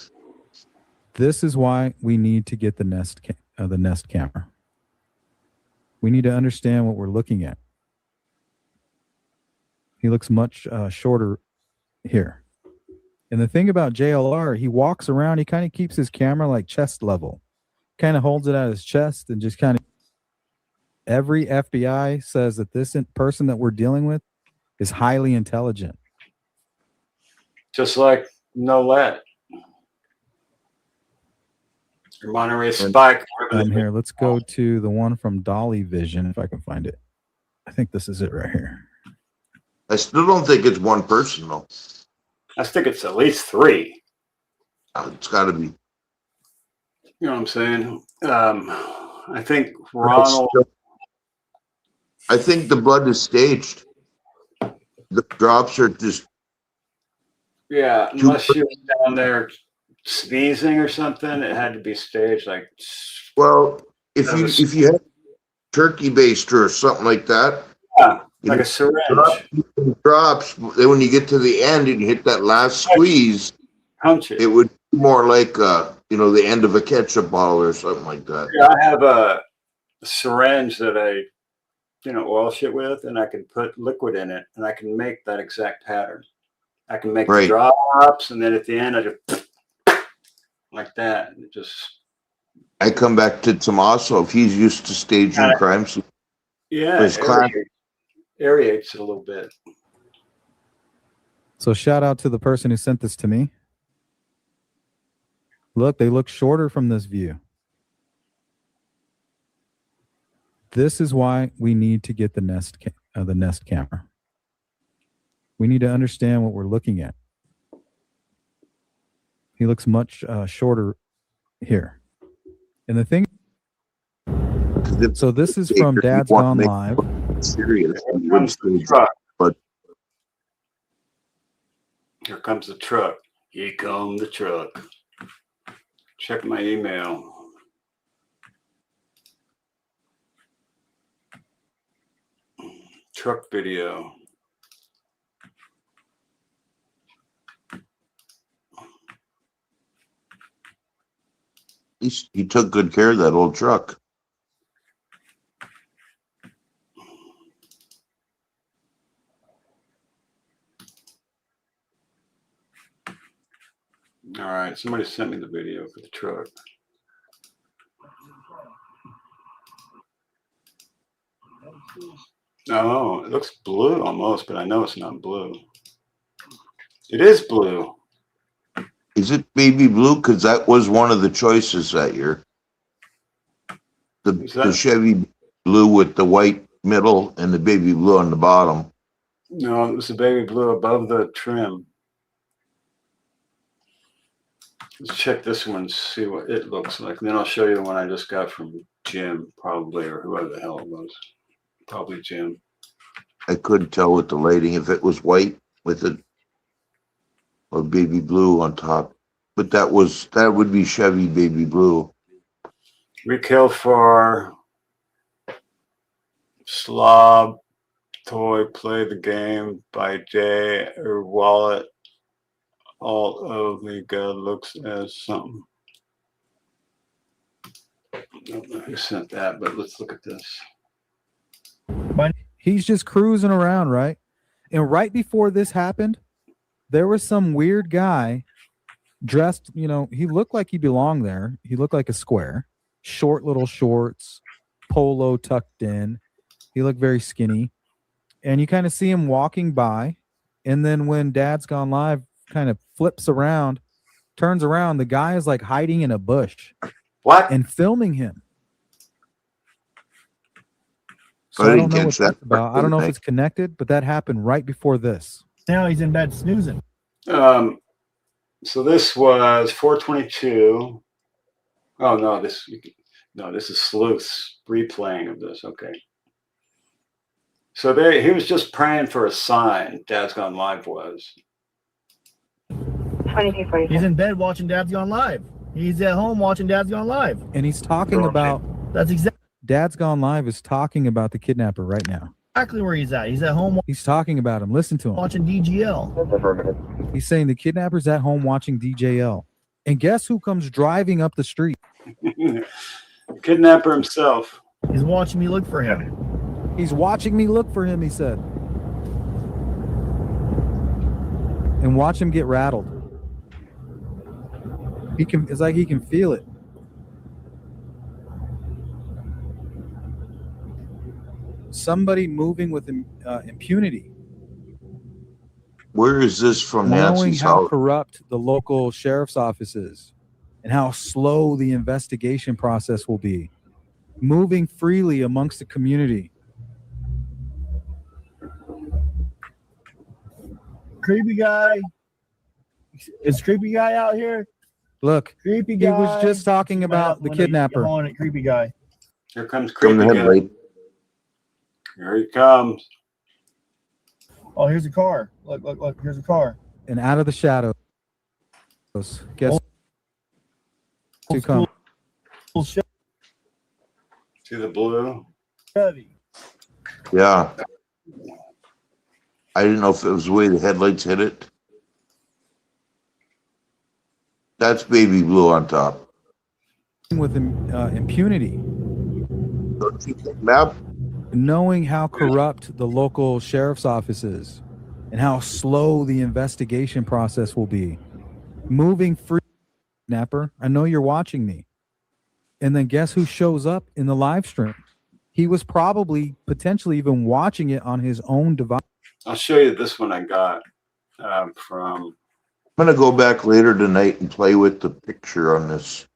[SPEAKER 10] This is why we need to get the Nest camera. We need to understand what we're looking at. He looks much shorter here. And the thing about JLR, he walks around, he kind of keeps his camera like chest level. Kind of holds it at his chest and just kind of. Every FBI says that this person that we're dealing with is highly intelligent.
[SPEAKER 1] Just like Nolette. Or MontereySpike.
[SPEAKER 10] Here, let's go to the one from Dolly Vision, if I can find it. I think this is it right here.
[SPEAKER 7] I still don't think it's one person though.
[SPEAKER 1] I think it's at least 3.
[SPEAKER 7] It's got to be.
[SPEAKER 1] You know what I'm saying? I think Ronald.
[SPEAKER 7] I think the blood is staged. The drops are just.
[SPEAKER 1] Yeah, unless she was down there sneezing or something, it had to be staged. Like,
[SPEAKER 7] Well, if you had turkey baster or something like that.
[SPEAKER 1] Yeah, like a syringe.
[SPEAKER 7] Drops. Then when you get to the end and you hit that last squeeze,
[SPEAKER 1] punch it.
[SPEAKER 7] It would be more like the end of a ketchup bottle or something like that.
[SPEAKER 1] Yeah, I have a syringe that I, oil shit with, and I can put liquid in it, and I can make that exact pattern. I can make the drops, and then at the end, I just like that. And it just.
[SPEAKER 7] I come back to Tommaso if he's used to staging crimes.
[SPEAKER 1] Yeah, aerates it a little bit.
[SPEAKER 10] So shout out to the person who sent this to me. Look, they look shorter from this view. This is why we need to get the Nest camera. We need to understand what we're looking at. He looks much shorter here. And the thing. So this is from Dad's Gone Live.
[SPEAKER 7] Serious.
[SPEAKER 1] But here comes the truck. Here comes the truck. Check my email. Truck video.
[SPEAKER 7] He took good care of that old truck.
[SPEAKER 1] All right, somebody sent me the video for the truck. Oh, it looks blue almost, but I know it's not blue. It is blue.
[SPEAKER 7] Is it baby blue? Because that was one of the choices that year. The Chevy blue with the white middle and the baby blue on the bottom.
[SPEAKER 1] No, it was the baby blue above the trim. Let's check this one, see what it looks like. And then I'll show you the one I just got from Jim, probably, or whoever the hell it was. Probably Jim.
[SPEAKER 7] I couldn't tell with the lighting if it was white with it or baby blue on top. But that would be Chevy baby blue.
[SPEAKER 1] Retail for Slob, Toy, Play the Game by Jay or Wallet. All of the God looks as something. I don't know who sent that, but let's look at this.
[SPEAKER 10] He's just cruising around, right? And right before this happened, there was some weird guy dressed, you know, he looked like he belonged there. He looked like a square, short little shorts, polo tucked in. He looked very skinny. And you kind of see him walking by. And then when Dad's Gone Live kind of flips around, turns around, the guy is like hiding in a bush.
[SPEAKER 1] What?
[SPEAKER 10] And filming him. So
[SPEAKER 7] I
[SPEAKER 10] I
[SPEAKER 7] didn't
[SPEAKER 10] don't know
[SPEAKER 7] catch
[SPEAKER 10] what
[SPEAKER 7] that
[SPEAKER 10] that's about. I don't know if
[SPEAKER 7] part.
[SPEAKER 10] it's connected, but that happened right before this.
[SPEAKER 11] Now he's in bed snoozing.
[SPEAKER 1] So this was 422. Oh no, this is Sleuth's replaying of this. Okay. So he was just praying for a sign. Dad's Gone Live was.
[SPEAKER 11] He's in bed watching Dad's Gone Live. He's at home watching Dad's Gone Live.
[SPEAKER 10] And he's talking about
[SPEAKER 11] That's
[SPEAKER 10] Dad's Gone Live is talking about the kidnapper right now.
[SPEAKER 11] exactly where he's at. He's at home
[SPEAKER 10] He's talking about him. Listen to him.
[SPEAKER 11] watching DGL.
[SPEAKER 10] He's saying the kidnapper's at home watching DJL. And guess who comes driving up the street?
[SPEAKER 1] Kidnapper himself.
[SPEAKER 11] He's watching me look for him.
[SPEAKER 10] He's watching me look for him, he said. And watch him get rattled. It's like he can feel it. Somebody moving with impunity.
[SPEAKER 7] Where is this from
[SPEAKER 10] Knowing
[SPEAKER 7] Nancy's
[SPEAKER 10] how
[SPEAKER 7] house?
[SPEAKER 10] corrupt the local sheriff's office is and how slow the investigation process will be. Moving freely amongst the community.
[SPEAKER 11] Creepy guy. Is creepy guy out here?
[SPEAKER 10] Look,
[SPEAKER 11] Creepy
[SPEAKER 10] he
[SPEAKER 11] guy.
[SPEAKER 10] was just talking about the kidnapper.
[SPEAKER 11] On it, creepy guy.
[SPEAKER 1] Here comes
[SPEAKER 7] From the
[SPEAKER 1] Creepy Guy.
[SPEAKER 7] headlight.
[SPEAKER 1] Here he comes.
[SPEAKER 11] Oh, here's a car. Look. Here's a car.
[SPEAKER 10] And out of the shadows. Guess who comes?
[SPEAKER 1] See the blue?
[SPEAKER 11] Chevy.
[SPEAKER 7] Yeah. I didn't know if it was the way the headlights hit it. That's baby blue on top.
[SPEAKER 10] With impunity.
[SPEAKER 7] Don't you think, Mab?
[SPEAKER 10] Knowing how corrupt the local sheriff's office is and how slow the investigation process will be. Moving free, kidnapper. I know you're watching me. And then guess who shows up in the live stream? He was probably potentially even watching it on his own device.
[SPEAKER 1] I'll show you this one I got from.
[SPEAKER 7] I'm going to go back later tonight and play with the picture on this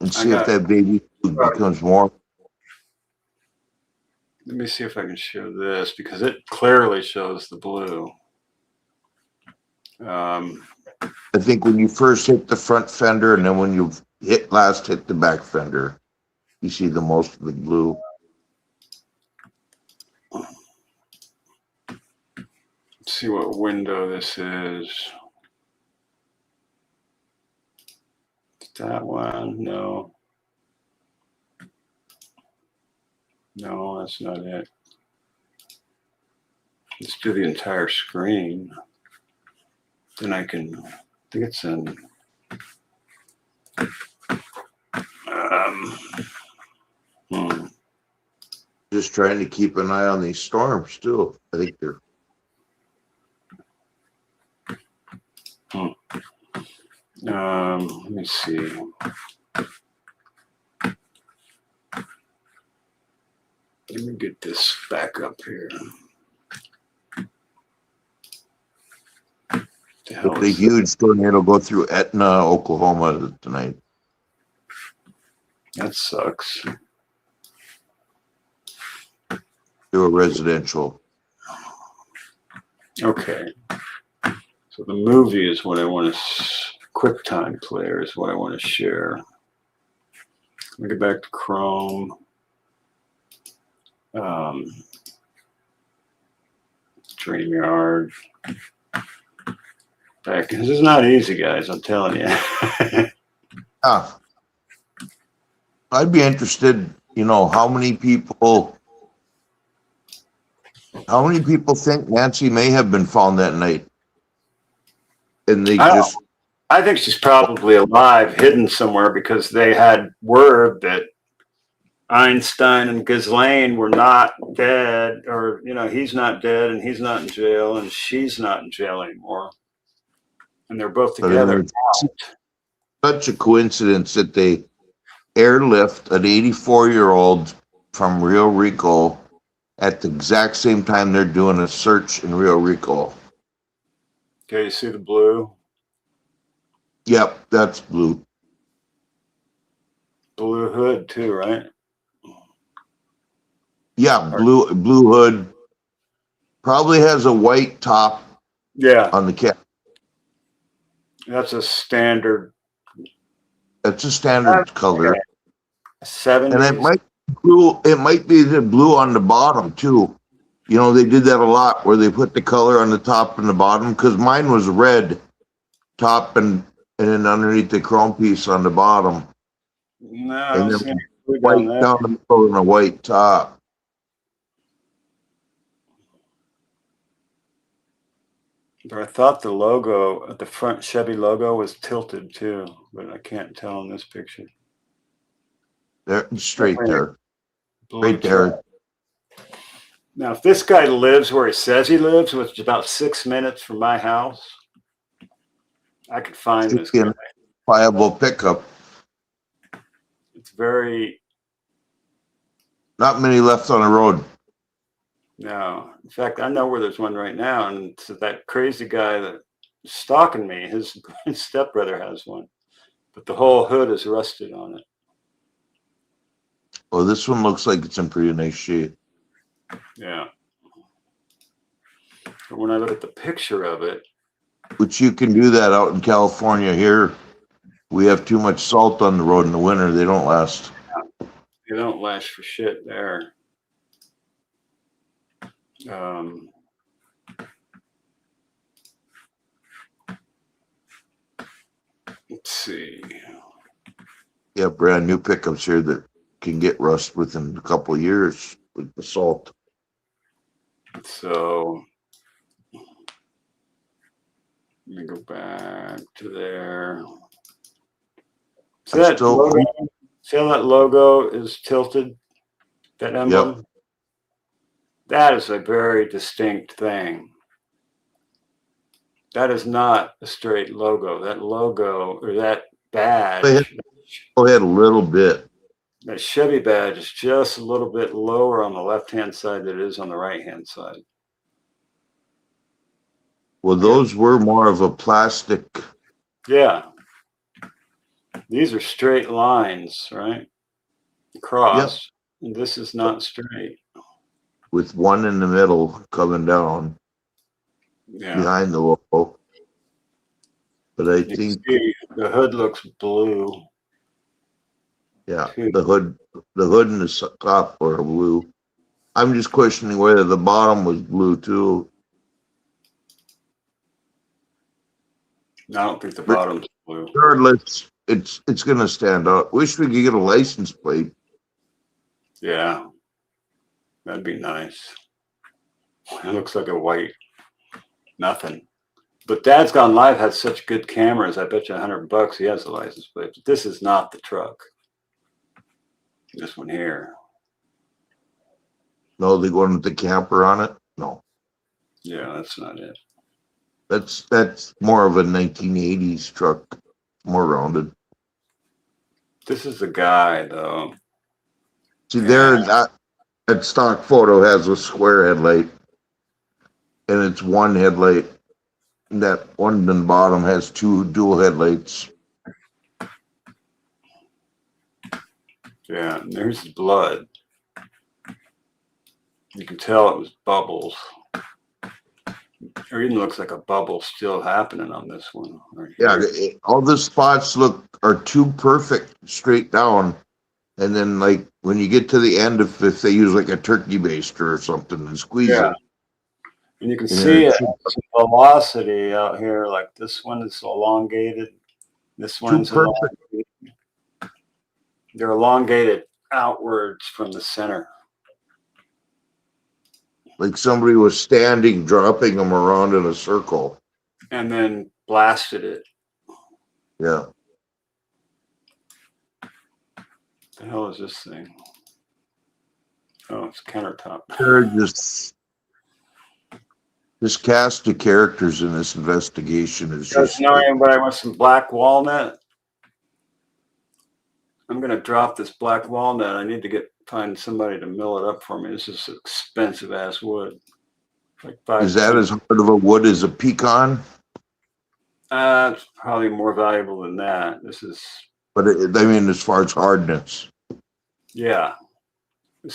[SPEAKER 7] and see if that baby blue becomes more.
[SPEAKER 1] Let me see if I can show this because it clearly shows the blue.
[SPEAKER 7] I think when you first hit the front fender and then when you hit the back fender, you see the most of the blue.
[SPEAKER 1] Let's see what window this is. That one, no. No, that's not it. Let's do the entire screen. Then I think it's in.
[SPEAKER 7] Just trying to keep an eye on these storms too. I think they're.
[SPEAKER 1] Let me see. Let me get this back up here.
[SPEAKER 7] But the huge tornado go through Etna, Oklahoma tonight.
[SPEAKER 1] That sucks.
[SPEAKER 7] They were residential.
[SPEAKER 1] Okay. So the movie is what I want to, QuickTime Player is what I want to share. Let me get back to Chrome. StreamYard. Back. This is not easy, guys. I'm telling you.
[SPEAKER 7] I'd be interested, how many people think Nancy may have been found that night? And they
[SPEAKER 1] I think she's probably alive, hidden somewhere, because they had word that Einstein and Ghislaine were not dead, or, he's not dead and he's not in jail and she's not in jail anymore. And they're both together.
[SPEAKER 7] Such a coincidence that they airlift an 84-year-old from Rio Rico at the exact same time they're doing a search in Rio Rico.
[SPEAKER 1] Okay, you see the blue?
[SPEAKER 7] Yep, that's blue.
[SPEAKER 1] Blue hood too, right?
[SPEAKER 7] Yeah, blue hood. Probably has a white top.
[SPEAKER 1] Yeah.
[SPEAKER 7] On the cap.
[SPEAKER 1] That's a standard.
[SPEAKER 7] That's a standard color.
[SPEAKER 1] 70s.
[SPEAKER 7] And it might be the blue on the bottom too. They did that a lot where they put the color on the top and the bottom, because mine was red top and then underneath the chrome piece on the bottom.
[SPEAKER 1] No, I
[SPEAKER 7] and
[SPEAKER 1] don't
[SPEAKER 7] then
[SPEAKER 1] see any
[SPEAKER 7] white down the middle and a white top.
[SPEAKER 1] But I thought the logo at the front, Chevy logo, was tilted too, but I can't tell in this picture.
[SPEAKER 7] There, straight there.
[SPEAKER 1] Blue
[SPEAKER 7] Right there.
[SPEAKER 1] top. Now, if this guy lives where he says he lives, which is about 6 minutes from my house, I could find this guy.
[SPEAKER 7] Viable pickup.
[SPEAKER 1] It's very.
[SPEAKER 7] Not many left on the road.
[SPEAKER 1] No. In fact, I know where there's one right now, and it's that crazy guy that's stalking me. His stepbrother has one, but the whole hood is rusted on it.
[SPEAKER 7] Oh, this one looks like it's in pretty nice shape.
[SPEAKER 1] Yeah. But when I look at the picture of it.
[SPEAKER 7] Which you can do that out in California. Here, we have too much salt on the road in the winter. They don't last.
[SPEAKER 1] They don't last for shit there. Let's see.
[SPEAKER 7] Yeah, brand new pickups here that can get rust within a couple of years with the salt.
[SPEAKER 1] So let me go back to there. See that logo is tilted? That emblem? Yep. That is a very distinct thing. That is not a straight logo. That logo, or that badge.
[SPEAKER 7] Go ahead a little bit.
[SPEAKER 1] That Chevy badge is just a little bit lower on the left-hand side than it is on the right-hand side.
[SPEAKER 7] Well, those were more of a plastic.
[SPEAKER 1] Yeah. These are straight lines, right? Across. Yep. And this is not straight.
[SPEAKER 7] With one in the middle coming down. Yeah. Behind the logo. But I think
[SPEAKER 1] the hood looks blue.
[SPEAKER 7] Yeah, the hood and the top are blue. I'm just questioning whether the bottom was blue too.
[SPEAKER 1] I don't think the bottom's blue.
[SPEAKER 7] Regardless, it's gonna stand out. Wish we could get a license plate.
[SPEAKER 1] Yeah, that'd be nice. It looks like a white nothing. But Dad's Gone Live has such good cameras. I bet you $100 he has a license plate. But this is not the truck. This one here.
[SPEAKER 7] No, they going with the camper on it? No.
[SPEAKER 1] Yeah, that's not it.
[SPEAKER 7] That's more of a 1980s truck. more rounded.
[SPEAKER 1] This is the guy, though.
[SPEAKER 7] See, there, that stock photo has a square headlight, and it's one headlight. And that one in the bottom has two dual headlights.
[SPEAKER 1] Yeah, and there's his blood. You can tell it was bubbles. Or even looks like a bubble still happening on this one. Right here.
[SPEAKER 7] All the spots are too perfect straight down. And then, like, when you get to the end, if they use like a turkey baster or something and squeeze it.
[SPEAKER 1] And you can see it, velocity out here. Like this one is elongated. This one's elongated. They're elongated outwards from the center.
[SPEAKER 7] Like somebody was standing, dropping them around in a circle.
[SPEAKER 1] And then blasted it.
[SPEAKER 7] Yeah.
[SPEAKER 1] The hell is this thing? Oh, it's countertop.
[SPEAKER 7] They're this cast of characters in this investigation is
[SPEAKER 1] just. Know anybody wants some black walnut? I'm gonna drop this black walnut. I need to find somebody to mill it up for me. This is expensive ass wood. Like
[SPEAKER 7] is that as hard of a wood as a pecan?
[SPEAKER 1] It's probably more valuable than that. This is.
[SPEAKER 7] But I mean, as far as hardness.
[SPEAKER 1] Yeah.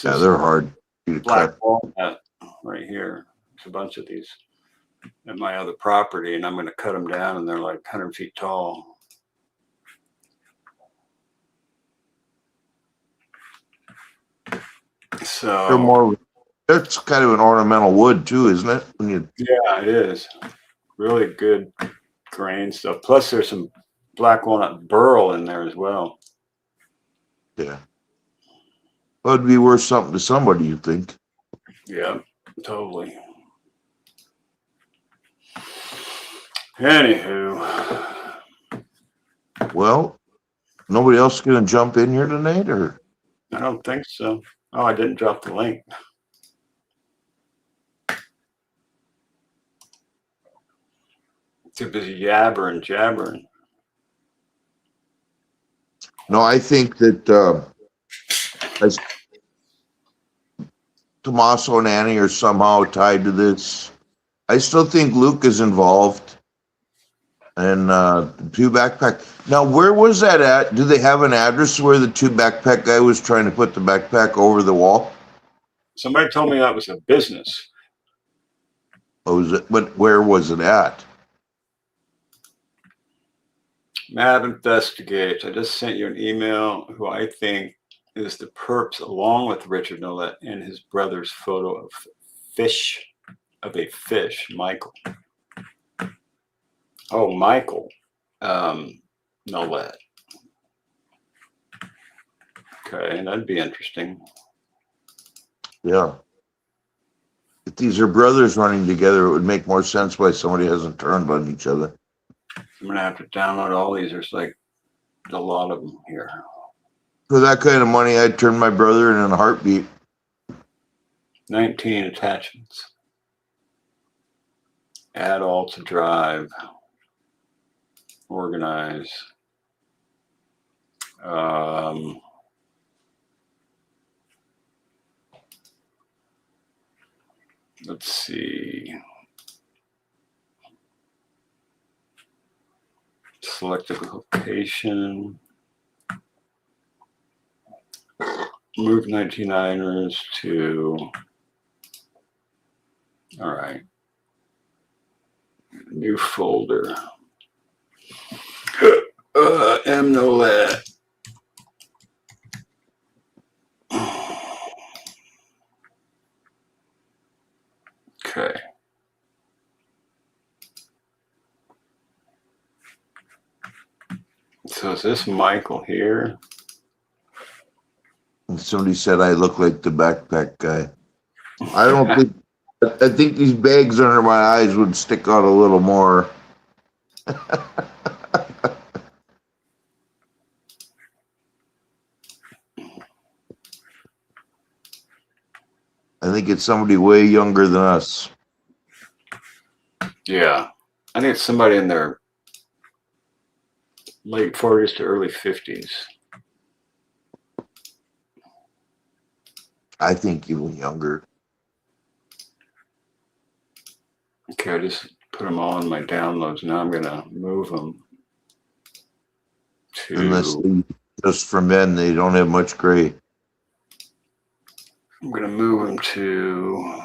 [SPEAKER 7] Yeah, they're hard.
[SPEAKER 1] Black walnut right here. There's a bunch of these at my other property, and I'm going to cut them down, and they're like 100 feet tall. So
[SPEAKER 7] they're more. That's kind of an ornamental wood too, isn't it?
[SPEAKER 1] Yeah, it is. Really good grain stuff. Plus, there's some black walnut burl in there as well.
[SPEAKER 7] Yeah. Well, it'd be worth something to somebody, you think?
[SPEAKER 1] Yeah, totally. Anywho.
[SPEAKER 7] Well, nobody else going to jump in here tonight, or?
[SPEAKER 1] I don't think so. Oh, I didn't drop the link. Too busy jabbering.
[SPEAKER 7] No, I think that as Tommaso and Annie are somehow tied to this. I still think Luke is involved. And two backpack. Now, where was that at? Do they have an address where the two backpack guy was trying to put the backpack over the wall?
[SPEAKER 1] Somebody told me that was a business.
[SPEAKER 7] Oh, was it? But where was it at?
[SPEAKER 1] MAB Investigates. I just sent you an email who I think is the perps, along with Richard Nolet and his brother's photo of a fish, Michael. Oh, Michael Nolet. Okay, that'd be interesting.
[SPEAKER 7] Yeah. If these are brothers running together, it would make more sense why somebody hasn't turned on each other.
[SPEAKER 1] I'm going to have to download all these. There's like a lot of them here.
[SPEAKER 7] For that kind of money, I'd turn my brother in a heartbeat.
[SPEAKER 1] 19 attachments. Add all to drive. Organize. Let's see. Select a location. Move 99ers to. All right. New folder. M Nolet. Okay. So is this Michael here?
[SPEAKER 7] And somebody said I look like the backpack guy. I don't think. I think these bags under my eyes would stick out a little more. I think it's somebody way younger than us.
[SPEAKER 1] Yeah. I think it's somebody in their late 40s to early 50s.
[SPEAKER 7] I think even younger.
[SPEAKER 1] Okay, I just put them all in my downloads. Now I'm gonna move them
[SPEAKER 7] Unless
[SPEAKER 1] to.
[SPEAKER 7] just for men, they don't have much gray.
[SPEAKER 1] I'm gonna move them to.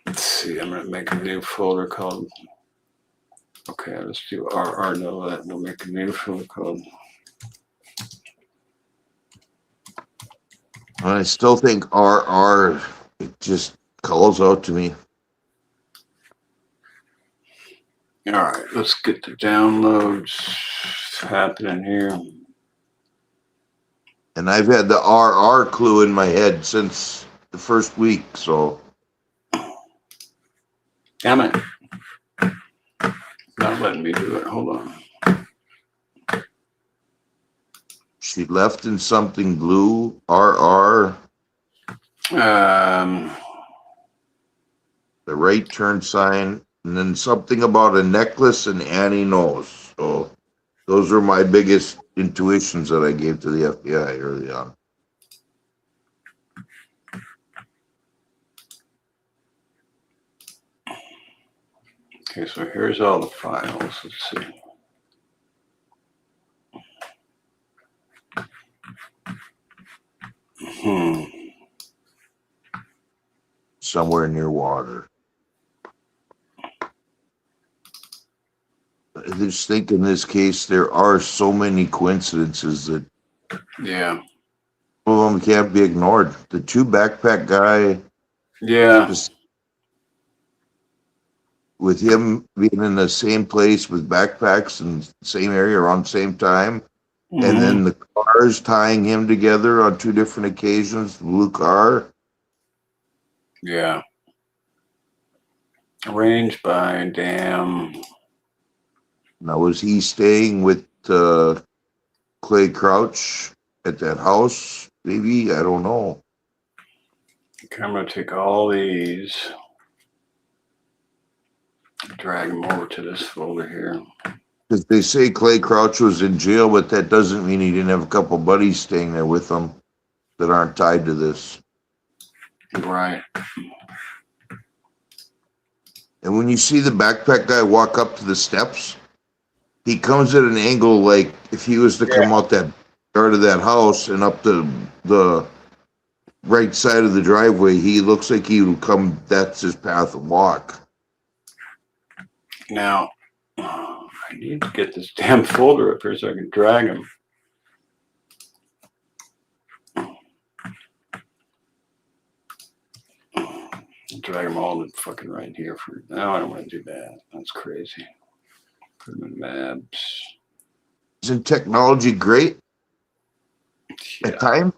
[SPEAKER 1] Let's see. I'm gonna make a new folder called. Okay, let's do RR. No, that we'll make a new folder called.
[SPEAKER 7] I still think RR, it just calls out to me.
[SPEAKER 1] All right, let's get the downloads happening here.
[SPEAKER 7] And I've had the RR clue in my head since the first week, so.
[SPEAKER 1] Damn it. Not letting me do it. Hold on.
[SPEAKER 7] She left in something blue, RR.
[SPEAKER 1] Um,
[SPEAKER 7] The right turn sign, and then something about a necklace and Annie knows. So those are my biggest intuitions that I gave to the FBI early on.
[SPEAKER 1] okay, so here's all the files. Let's see.
[SPEAKER 7] Somewhere near water. I just think in this case there are so many coincidences that
[SPEAKER 1] Yeah.
[SPEAKER 7] some of them can't be ignored. The two backpack guy,
[SPEAKER 1] Yeah.
[SPEAKER 7] just with him being in the same place with backpacks in the same area around the same time, and then the cars tying him together on two different occasions, the blue car.
[SPEAKER 1] Yeah. Arranged by damn.
[SPEAKER 7] Now, was he staying with Clay Crouch at that house? Maybe, I don't know.
[SPEAKER 1] Okay, I'm going to take all these, drag them over to this folder here.
[SPEAKER 7] Because they say Clay Crouch was in jail, but that doesn't mean he didn't have a couple buddies staying there with him that aren't tied to this.
[SPEAKER 1] Right.
[SPEAKER 7] And when you see the backpack guy walk up to the steps, he comes at an angle like if he was to come out that yard of that house and up the right side of the driveway, he looks like he would come, that's his path of walk.
[SPEAKER 1] Now, I need to get this damn folder up here so I can drag them. Drag them all in fucking right here for now. I don't want to do that. That's crazy. Put them in MABs.
[SPEAKER 7] Isn't technology great at times?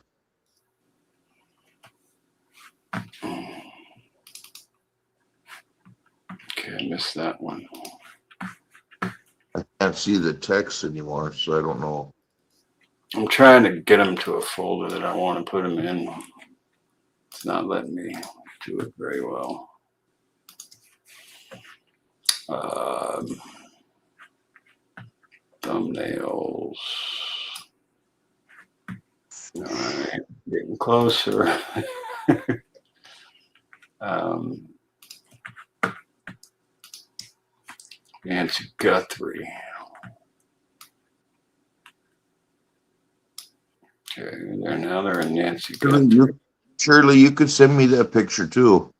[SPEAKER 1] Okay, I missed that one.
[SPEAKER 7] I can't see the text anymore, so I don't know.
[SPEAKER 1] I'm trying to get them to a folder that I want to put them in. It's not letting me do it very well. Thumbnails. All right, getting closer. Nancy Guthrie. Okay, now they're in Nancy Guthrie.
[SPEAKER 7] Shirley, you could send me that picture too.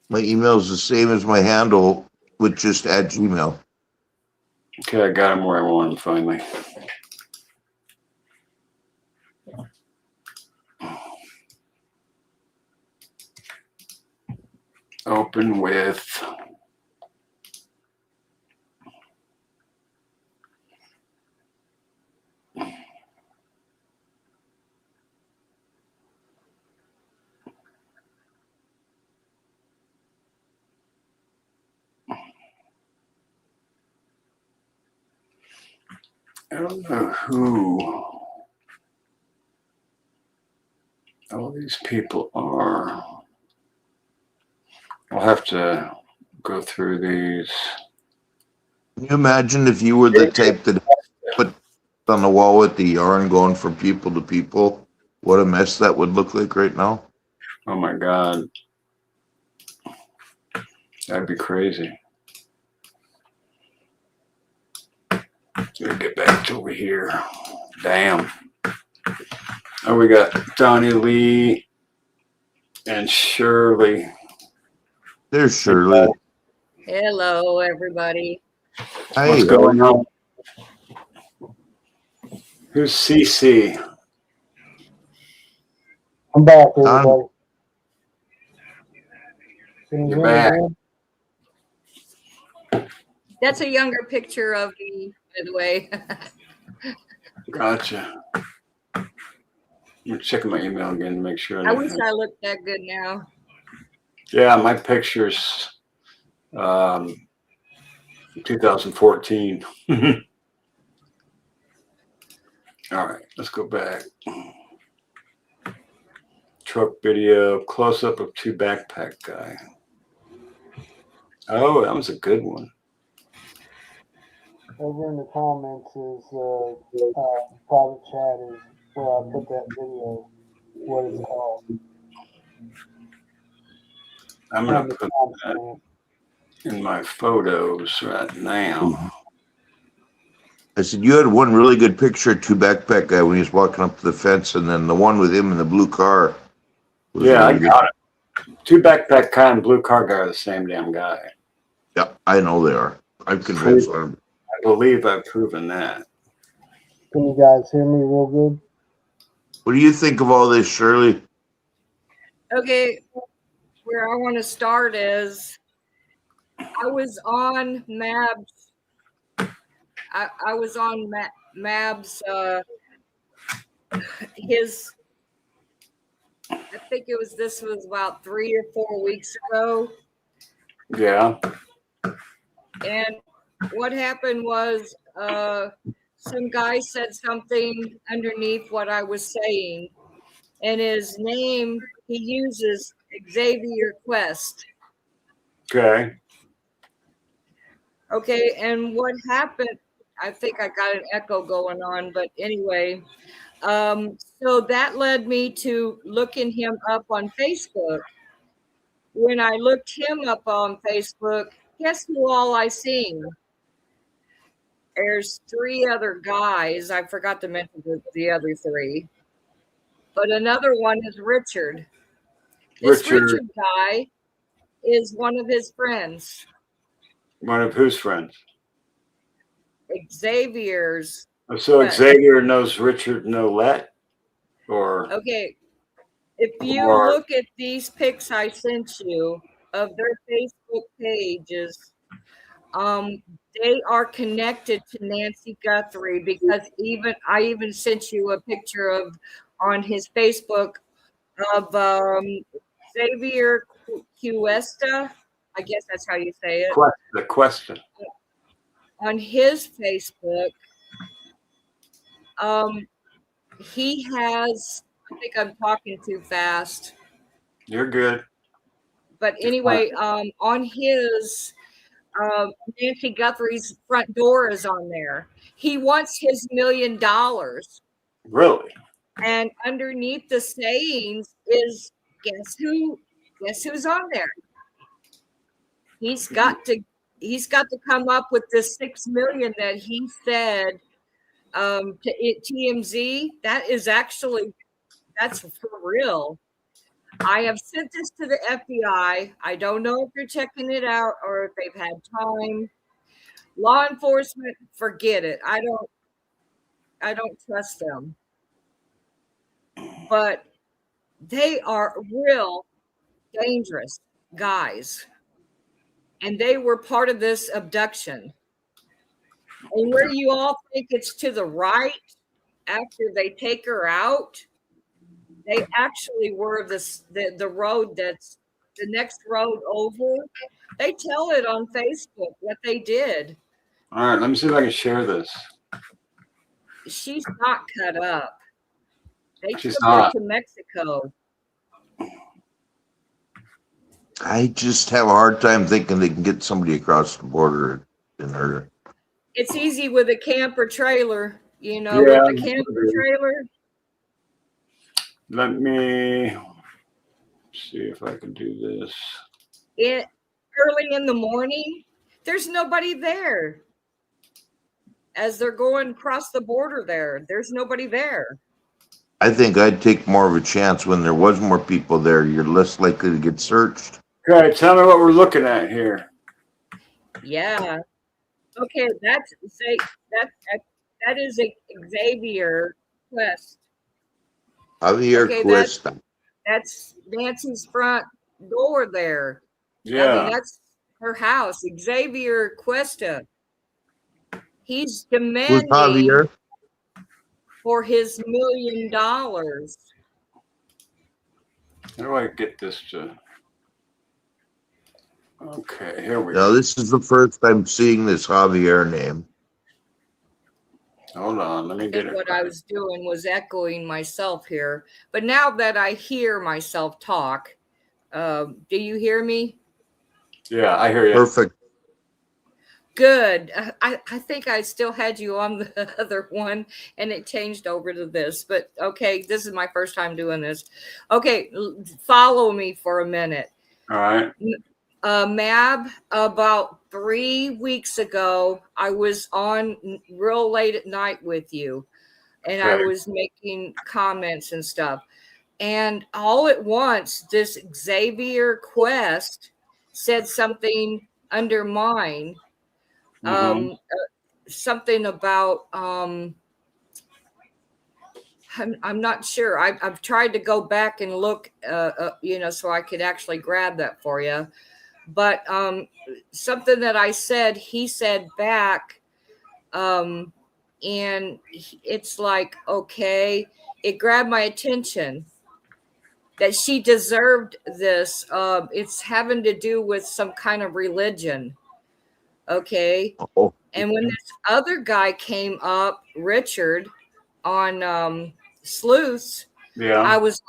[SPEAKER 7] My email is the same as my handle, with just at Gmail.
[SPEAKER 1] Okay, I got them where I want them finally. Open with I don't know who all these people are. I'll have to go through these.
[SPEAKER 7] Can you imagine if you were the type that put on the wall with the yarn going from people to people? What a mess that would look like right now.
[SPEAKER 1] Oh my God. That'd be crazy. Let me get back to over here. Damn. Oh, we got Donnie Lee and Shirley.
[SPEAKER 7] There's Shirley.
[SPEAKER 12] Hello, everybody.
[SPEAKER 7] Hey,
[SPEAKER 1] What's going on? Who's CC?
[SPEAKER 8] I'm back, everybody. Can you
[SPEAKER 1] You're
[SPEAKER 8] hear me
[SPEAKER 1] back.
[SPEAKER 8] good?
[SPEAKER 12] That's a younger picture of me, by the way.
[SPEAKER 1] Gotcha. I'm checking my email again to make sure.
[SPEAKER 12] I wish I looked that good now.
[SPEAKER 1] Yeah, my picture's 2014. All right, let's go back. Truck video, close up of two backpack guy. Oh, that was a good one.
[SPEAKER 8] Over in the comments is private chat is where I put that video, what it's called.
[SPEAKER 1] I'm going to put that in my photos right now.
[SPEAKER 7] I said, you had one really good picture of two backpack guy when he was walking up to the fence, and then the one with him in the blue car.
[SPEAKER 1] Yeah, I got it. Two backpack guy and blue car guy are the same damn guy.
[SPEAKER 7] Yeah, I know they are. I'm convinced on them.
[SPEAKER 1] I believe I've proven that.
[SPEAKER 8] Can you guys hear me real good?
[SPEAKER 7] What do you think of all this, Shirley?
[SPEAKER 12] Okay, where I want to start is I was on MAB's. I was on MAB's. His. I think this was about 3 or 4 weeks ago.
[SPEAKER 1] Yeah.
[SPEAKER 12] And what happened was some guy said something underneath what I was saying, and his name he uses Xavier Quest.
[SPEAKER 1] Okay.
[SPEAKER 12] Okay, and what happened? I think I got an echo going on, but anyway, so that led me to looking him up on Facebook. When I looked him up on Facebook, guess who all I seen? There's 3 other guys. I forgot to mention the other 3. But another one is Richard. This Richard guy is one of his friends.
[SPEAKER 1] One of whose friends?
[SPEAKER 12] Xavier's.
[SPEAKER 1] So Xavier knows Richard Nolette? Or
[SPEAKER 12] okay. If you look at these pics I sent you of their Facebook pages, they are connected to Nancy Guthrie because I even sent you a picture of on his Facebook of Xavier Cuesta. I guess that's how you say it.
[SPEAKER 1] The question.
[SPEAKER 12] On his Facebook, he has. I think I'm talking too fast.
[SPEAKER 1] You're good.
[SPEAKER 12] But anyway, on his Nancy Guthrie's front door is on there. He wants his $1 million.
[SPEAKER 1] Really?
[SPEAKER 12] And underneath the sayings is guess who's on there? He's got to come up with this $6 million that he said to TMZ. That's for real. I have sent this to the FBI. I don't know if they're checking it out or if they've had time. Law enforcement, forget it. I don't trust them. But they are real dangerous guys. And they were part of this abduction. And where you all think it's to the right after they take her out, they actually were the road that's the next road over. They tell it on Facebook what they did.
[SPEAKER 1] All right, let me see if I can share this.
[SPEAKER 12] She's not cut up. They
[SPEAKER 1] She's
[SPEAKER 12] took
[SPEAKER 1] not.
[SPEAKER 12] her to Mexico.
[SPEAKER 7] I just have a hard time thinking they can get somebody across the border in her.
[SPEAKER 12] It's easy with a camper trailer, you know,
[SPEAKER 1] Yeah.
[SPEAKER 12] with the camper trailer.
[SPEAKER 1] Let me see if I can do this.
[SPEAKER 12] Early in the morning, there's nobody there. As they're going across the border there's nobody there.
[SPEAKER 7] I think I'd take more of a chance when there was more people there. You're less likely to get searched.
[SPEAKER 1] Okay, tell me what we're looking at here.
[SPEAKER 12] Yeah. Okay, that is a Xavier Quest.
[SPEAKER 7] Javier
[SPEAKER 12] Okay,
[SPEAKER 7] Cuesta.
[SPEAKER 12] that's Nancy's front door there.
[SPEAKER 1] Yeah.
[SPEAKER 12] I mean, that's her house. Xavier Cuesta. He's
[SPEAKER 7] Who's
[SPEAKER 12] demanding
[SPEAKER 7] Javier?
[SPEAKER 12] for his $1 million.
[SPEAKER 1] How do I get this to? Okay, here we
[SPEAKER 7] Now,
[SPEAKER 1] go.
[SPEAKER 7] this is the first I'm seeing this Javier name.
[SPEAKER 1] Hold on, let me get it.
[SPEAKER 12] What I was doing was echoing myself here. But now that I hear myself talk, do you hear me?
[SPEAKER 1] Yeah, I hear you.
[SPEAKER 7] Perfect.
[SPEAKER 12] Good. I think I still had you on the other one and it changed over to this. But okay, this is my first time doing this. Okay, follow me for a minute.
[SPEAKER 1] All right.
[SPEAKER 12] MAB, about 3 weeks ago, I was on real late at night with you and I
[SPEAKER 1] Okay.
[SPEAKER 12] was making comments and stuff. And all at once, this Xavier Quest said something under mine. Something about I'm not sure. I've tried to go back and look, you know, so I could actually grab that for you. But something that I said, he said back, and it's like, okay, it grabbed my attention that she deserved this. It's having to do with some kind of religion. Okay.
[SPEAKER 7] Oh.
[SPEAKER 12] And when this other guy came up, Richard, on Sleuths,
[SPEAKER 1] Yeah.
[SPEAKER 12] I was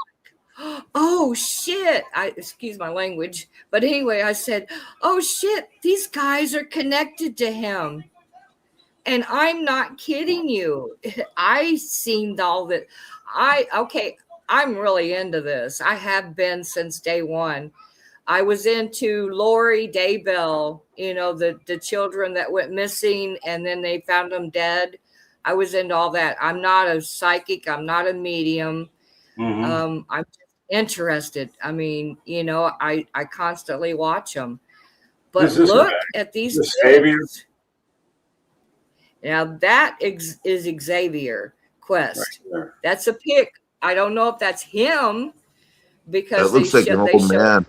[SPEAKER 12] like, oh shit. Excuse my language. But anyway, I said, oh shit, these guys are connected to him. And I'm not kidding you. I seen all that. I'm really into this. I have been since day one. I was into Lori Daybell, you know, the children that went missing and then they found them dead. I was into all that. I'm not a psychic. I'm not a medium. I'm just interested. I mean, you know, I constantly watch them. But look at these kids. Now that is Xavier Quest.
[SPEAKER 1] Right.
[SPEAKER 12] That's a pic. I don't know if that's him because
[SPEAKER 7] That looks like an old man.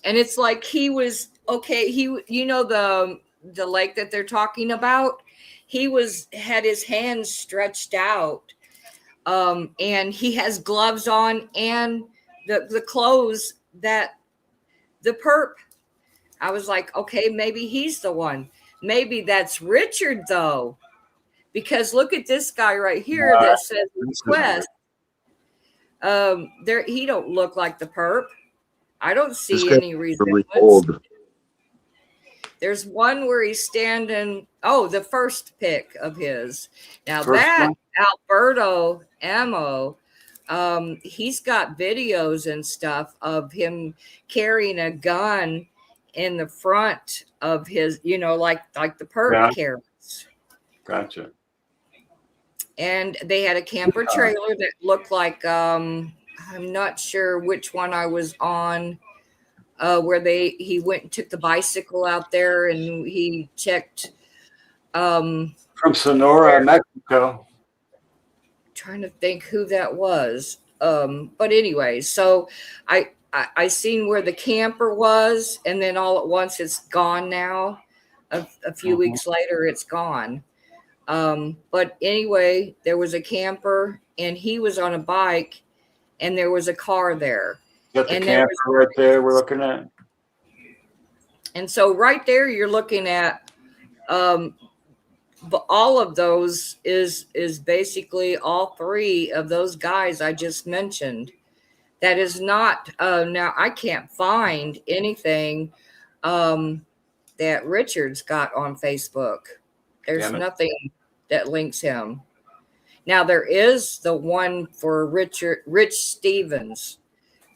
[SPEAKER 12] And it's like he was okay. You know, the lake that they're talking about, had his hands stretched out. And he has gloves on and the clothes that the perp. I was like, okay, maybe he's the one. Maybe that's Richard though. Because look at this guy right here that says Quest. He don't look like the perp. I don't see any resemblance. There's one where he's standing. Oh, the first pic of his. Now that Alberto Ammo, he's got videos and stuff of him carrying a gun in the front of his, you know, like the perp carries.
[SPEAKER 1] Gotcha.
[SPEAKER 12] And they had a camper trailer that looked like I'm not sure which one I was on, where he went and took the bicycle out there and he checked
[SPEAKER 1] from Sonora, Mexico.
[SPEAKER 12] Trying to think who that was. But anyway, so I seen where the camper was, and then all at once it's gone now. A few weeks later, it's gone. But anyway, there was a camper and he was on a bike and there was a car there.
[SPEAKER 1] Got the camper right there we're looking at.
[SPEAKER 12] And so right there, you're looking at, but all of those is basically all three of those guys I just mentioned. That is not, now I can't find anything that Richard's got on Facebook. There's
[SPEAKER 1] Damn it.
[SPEAKER 12] nothing that links him. Now there is the one for Rich Stevens.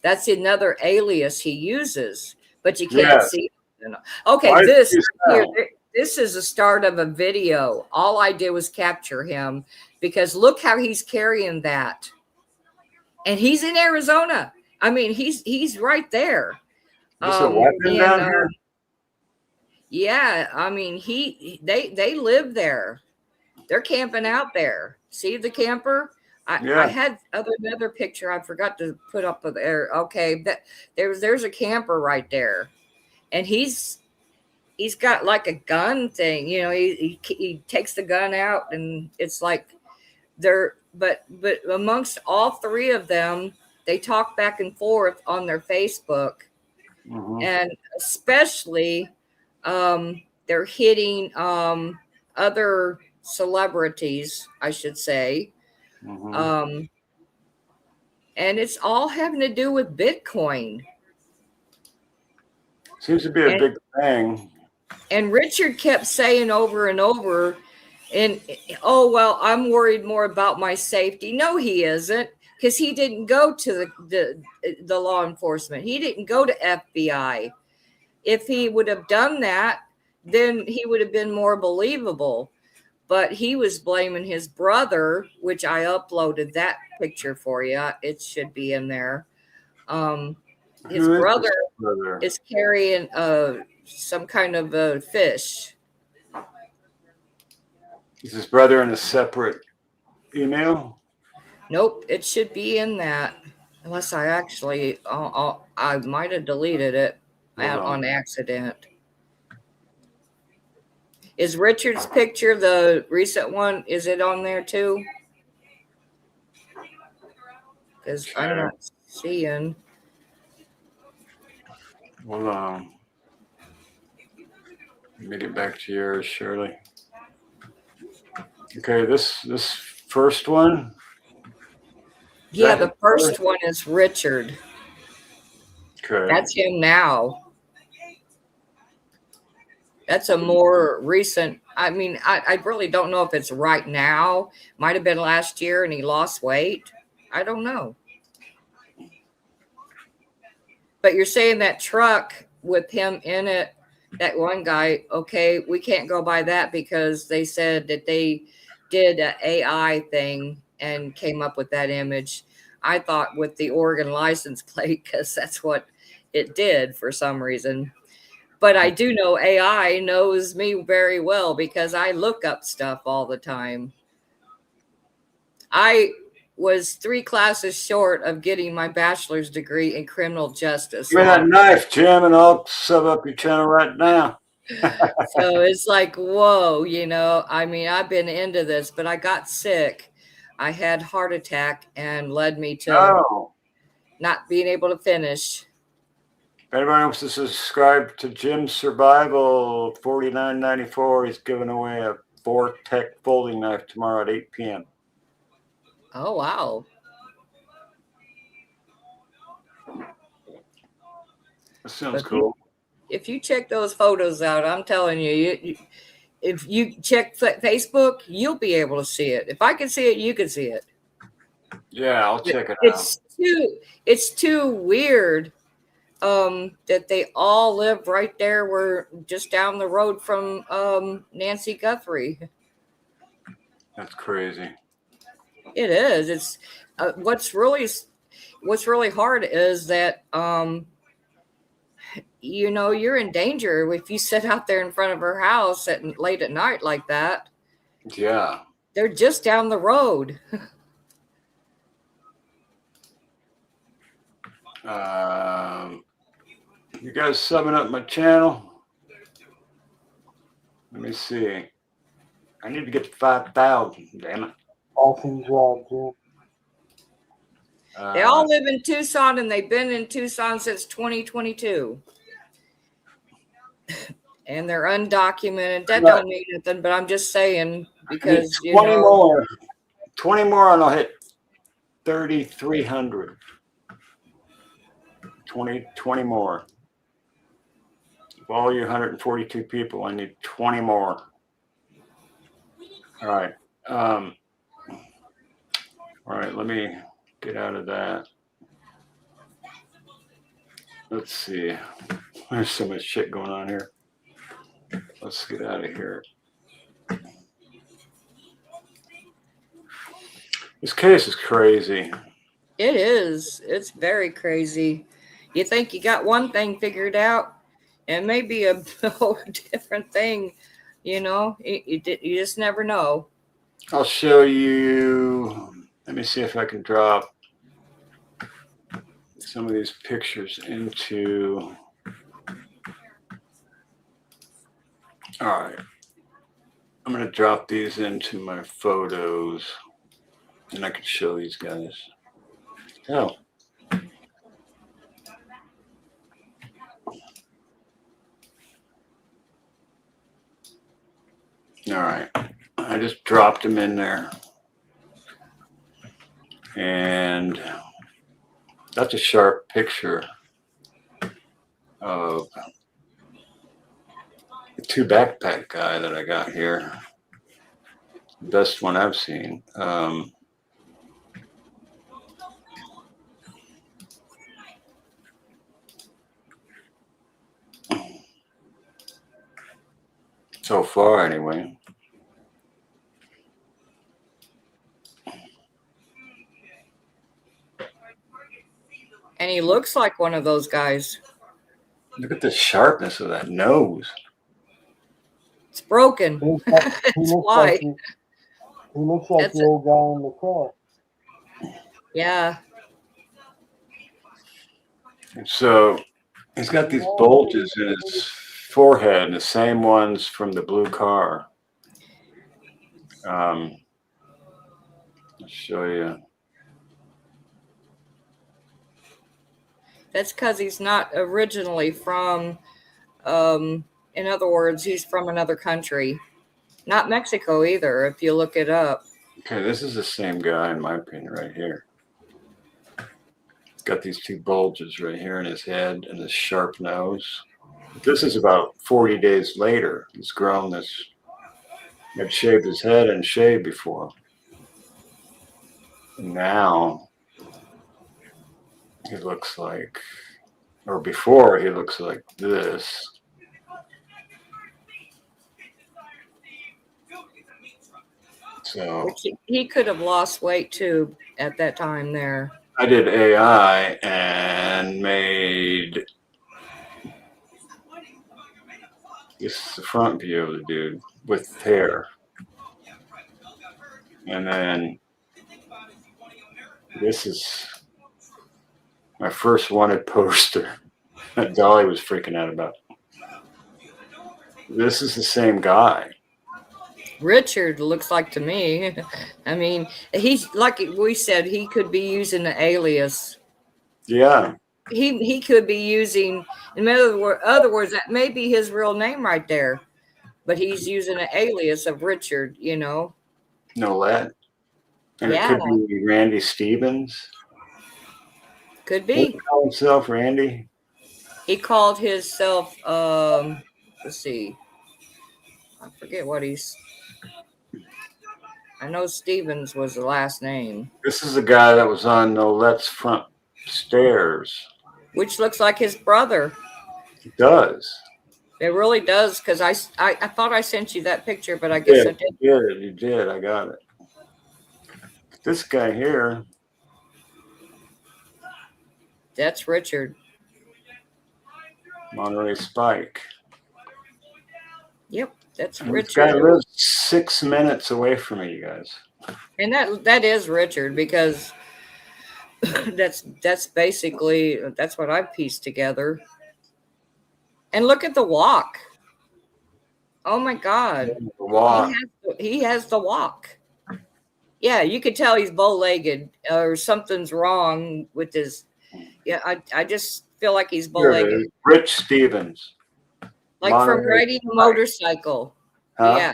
[SPEAKER 12] That's another alias he uses, but you can't
[SPEAKER 1] Yes.
[SPEAKER 12] see it. Okay,
[SPEAKER 1] Why
[SPEAKER 12] this
[SPEAKER 1] did you
[SPEAKER 12] here,
[SPEAKER 1] sell?
[SPEAKER 12] this is the start of a video. All I did was capture him because look how he's carrying that. And he's in Arizona. I mean, he's right there.
[SPEAKER 1] Is there a weapon down
[SPEAKER 12] and
[SPEAKER 1] here?
[SPEAKER 12] yeah, I mean, they live there. They're camping out there. See the camper? I
[SPEAKER 1] Yeah.
[SPEAKER 12] had another picture I forgot to put up there. Okay, that there's a camper right there, and he's got like a gun thing. You know, he takes the gun out, and it's like they're but amongst all three of them, they talk back and forth on their Facebook, and especially they're hitting other celebrities, I should say. And it's all having to do with Bitcoin.
[SPEAKER 1] Seems to be a big thing.
[SPEAKER 12] And Richard kept saying over and over, and oh, well, I'm worried more about my safety. No, he isn't, because he didn't go to the law enforcement. He didn't go to FBI. If he would have done that, then he would have been more believable. But he was blaming his brother, which I uploaded that picture for you. It should be in there. His brother is carrying some kind of a fish.
[SPEAKER 1] Is his brother in a separate email?
[SPEAKER 12] Nope, it should be in that. Unless I actually, I might have deleted it on accident. Is Richard's picture, the recent one, is it on there too? Because I'm not seeing.
[SPEAKER 1] Hold on. Let me get back to yours, Shirley. Okay, this first one.
[SPEAKER 12] Yeah, the first one is Richard.
[SPEAKER 1] Okay.
[SPEAKER 12] That's him now. That's a more recent. I mean, I really don't know if it's right now. Might have been last year and he lost weight. I don't know. But you're saying that truck with him in it, that one guy, okay, we can't go by that because they said that they did an AI thing and came up with that image. I thought with the Oregon license plate, because that's what it did for some reason. But I do know AI knows me very well because I look up stuff all the time. I was 3 classes short of getting my bachelor's degree in criminal justice.
[SPEAKER 1] Give me that knife, Jim, and I'll sub up your channel right now.
[SPEAKER 12] So it's like, whoa, you know, I mean, I've been into this, but I got sick. I had heart attack and led me to not being able to finish.
[SPEAKER 1] If anybody wants to subscribe to Jim's Survival, $49.94, he's giving away a Vortec folding knife tomorrow at 8 p.m.
[SPEAKER 12] Oh, wow.
[SPEAKER 1] That sounds cool.
[SPEAKER 12] If you check those photos out, I'm telling you, if you check Facebook, you'll be able to see it. If I can see it, you can see it.
[SPEAKER 1] Yeah, I'll check it out.
[SPEAKER 12] It's too weird that they all live right there. We're just down the road from Nancy Guthrie.
[SPEAKER 1] That's crazy.
[SPEAKER 12] It is. It's what's really hard is that you know, you're in danger if you sit out there in front of her house late at night like that.
[SPEAKER 1] Yeah.
[SPEAKER 12] They're just down the road.
[SPEAKER 1] You guys summing up my channel? Let me see. I need to get to 5,000, damn it.
[SPEAKER 8] Awesome job, Jim.
[SPEAKER 12] They all live in Tucson, and they've been in Tucson since 2022. And they're undocumented. That don't mean nothing, but I'm just saying because
[SPEAKER 1] 20 more. 20 more, and I'll hit 3,300. 20 more. Of all you 142 people, I need 20 more. All right. All right, let me get out of that. Let's see. There's so much shit going on here. Let's get out of here. This case is crazy.
[SPEAKER 12] It is. It's very crazy. You think you got one thing figured out, and maybe a whole different thing. You know, you just never know.
[SPEAKER 1] I'll show you. Let me see if I can drop some of these pictures into. All right. I'm going to drop these into my photos, and I can show these guys. Oh. All right. I just dropped them in there. And that's a sharp picture of the two backpack guy that I got here. Best one I've seen. So far, anyway.
[SPEAKER 12] And he looks like one of those guys.
[SPEAKER 1] Look at the sharpness of that nose.
[SPEAKER 12] It's broken. It's why.
[SPEAKER 8] He looks like the old guy in the car.
[SPEAKER 12] Yeah.
[SPEAKER 1] So he's got these bulges in his forehead, the same ones from the blue car. I'll show you.
[SPEAKER 12] That's because he's not originally from, in other words, he's from another country. Not Mexico either, if you look it up.
[SPEAKER 1] Okay, this is the same guy, in my opinion, right here. He's got these two bulges right here in his head and his sharp nose. This is about 40 days later. He's grown this. Had shaved his head and shaved before. Now he looks like, or before he looks like this. So
[SPEAKER 12] he could have lost weight too at that time there.
[SPEAKER 1] I did AI and made this is the front view of the dude with hair. And then this is my first wanted poster that Dolly was freaking out about. This is the same guy.
[SPEAKER 12] Richard looks like to me. I mean, he's like we said, he could be using an alias.
[SPEAKER 1] Yeah.
[SPEAKER 12] He could be using, in other words, that may be his real name right there, but he's using an alias of Richard, you know.
[SPEAKER 1] No lead. And
[SPEAKER 12] yeah.
[SPEAKER 1] It could be Randy Stevens.
[SPEAKER 12] Could be.
[SPEAKER 1] What did he call himself, Randy?
[SPEAKER 12] He called himself, let's see. I forget what he's. I know Stevens was the last name.
[SPEAKER 1] This is the guy that was on Nolette's front stairs.
[SPEAKER 12] Which looks like his brother.
[SPEAKER 1] It does.
[SPEAKER 12] It really does, because I thought I sent you that picture, but I guess I didn't.
[SPEAKER 1] You did. I got it. This guy here.
[SPEAKER 12] That's Richard.
[SPEAKER 1] MontereySpike.
[SPEAKER 12] Yep, that's
[SPEAKER 1] And
[SPEAKER 12] Richard.
[SPEAKER 1] This guy lives 6 minutes away from me, you guys.
[SPEAKER 12] And that is Richard, because that's basically that's what I pieced together. And look at the walk. Oh my God.
[SPEAKER 1] The walk.
[SPEAKER 12] He has the walk. Yeah, you could tell he's bow-legged or something's wrong with his. Yeah, I just feel like he's bow-legged.
[SPEAKER 1] Rich Stevens.
[SPEAKER 12] Like from riding a motorcycle.
[SPEAKER 1] Huh?
[SPEAKER 12] Yeah.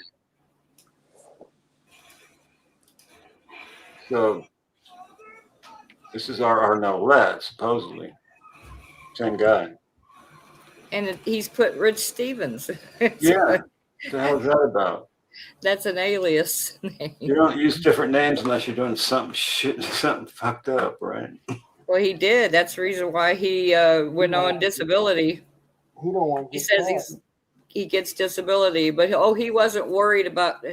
[SPEAKER 1] So this is our Nolette, supposedly. Same guy.
[SPEAKER 12] And he's put Rich Stevens.
[SPEAKER 1] Yeah. What the hell is that about?
[SPEAKER 12] That's an alias name.
[SPEAKER 1] You don't use different names unless you're doing something something fucked up, right?
[SPEAKER 12] Well, he did. That's the reason why he went on disability.
[SPEAKER 8] He don't want.
[SPEAKER 12] He says he gets disability, but he wasn't worried about.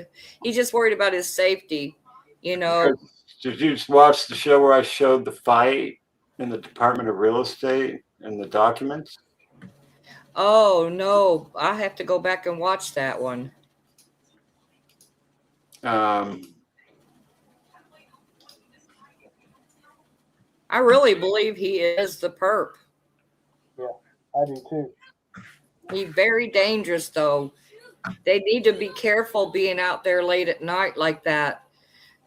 [SPEAKER 12] He's just worried about his safety. You know.
[SPEAKER 1] Did you watch the show where I showed the fight in the Department of Real Estate and the documents?
[SPEAKER 12] Oh no, I have to go back and watch that one. I really believe he is the perp.
[SPEAKER 8] Yeah, I do too.
[SPEAKER 12] He's very dangerous, though. They need to be careful being out there late at night like that.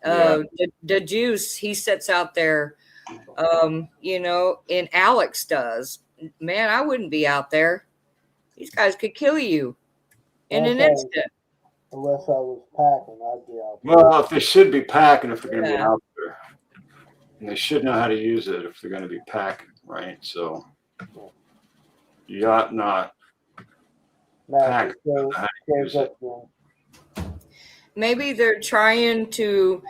[SPEAKER 12] The Juice, he sits out there, you know, and Alex does. Man, I wouldn't be out there. These guys could kill you in an instant.
[SPEAKER 8] Unless I was packing, I'd be out there.
[SPEAKER 1] Well, if they should be packing, if they're going to be out there. And they should know how to use it if they're going to be packing, right? So you ought not pack.
[SPEAKER 12] Maybe they're trying to.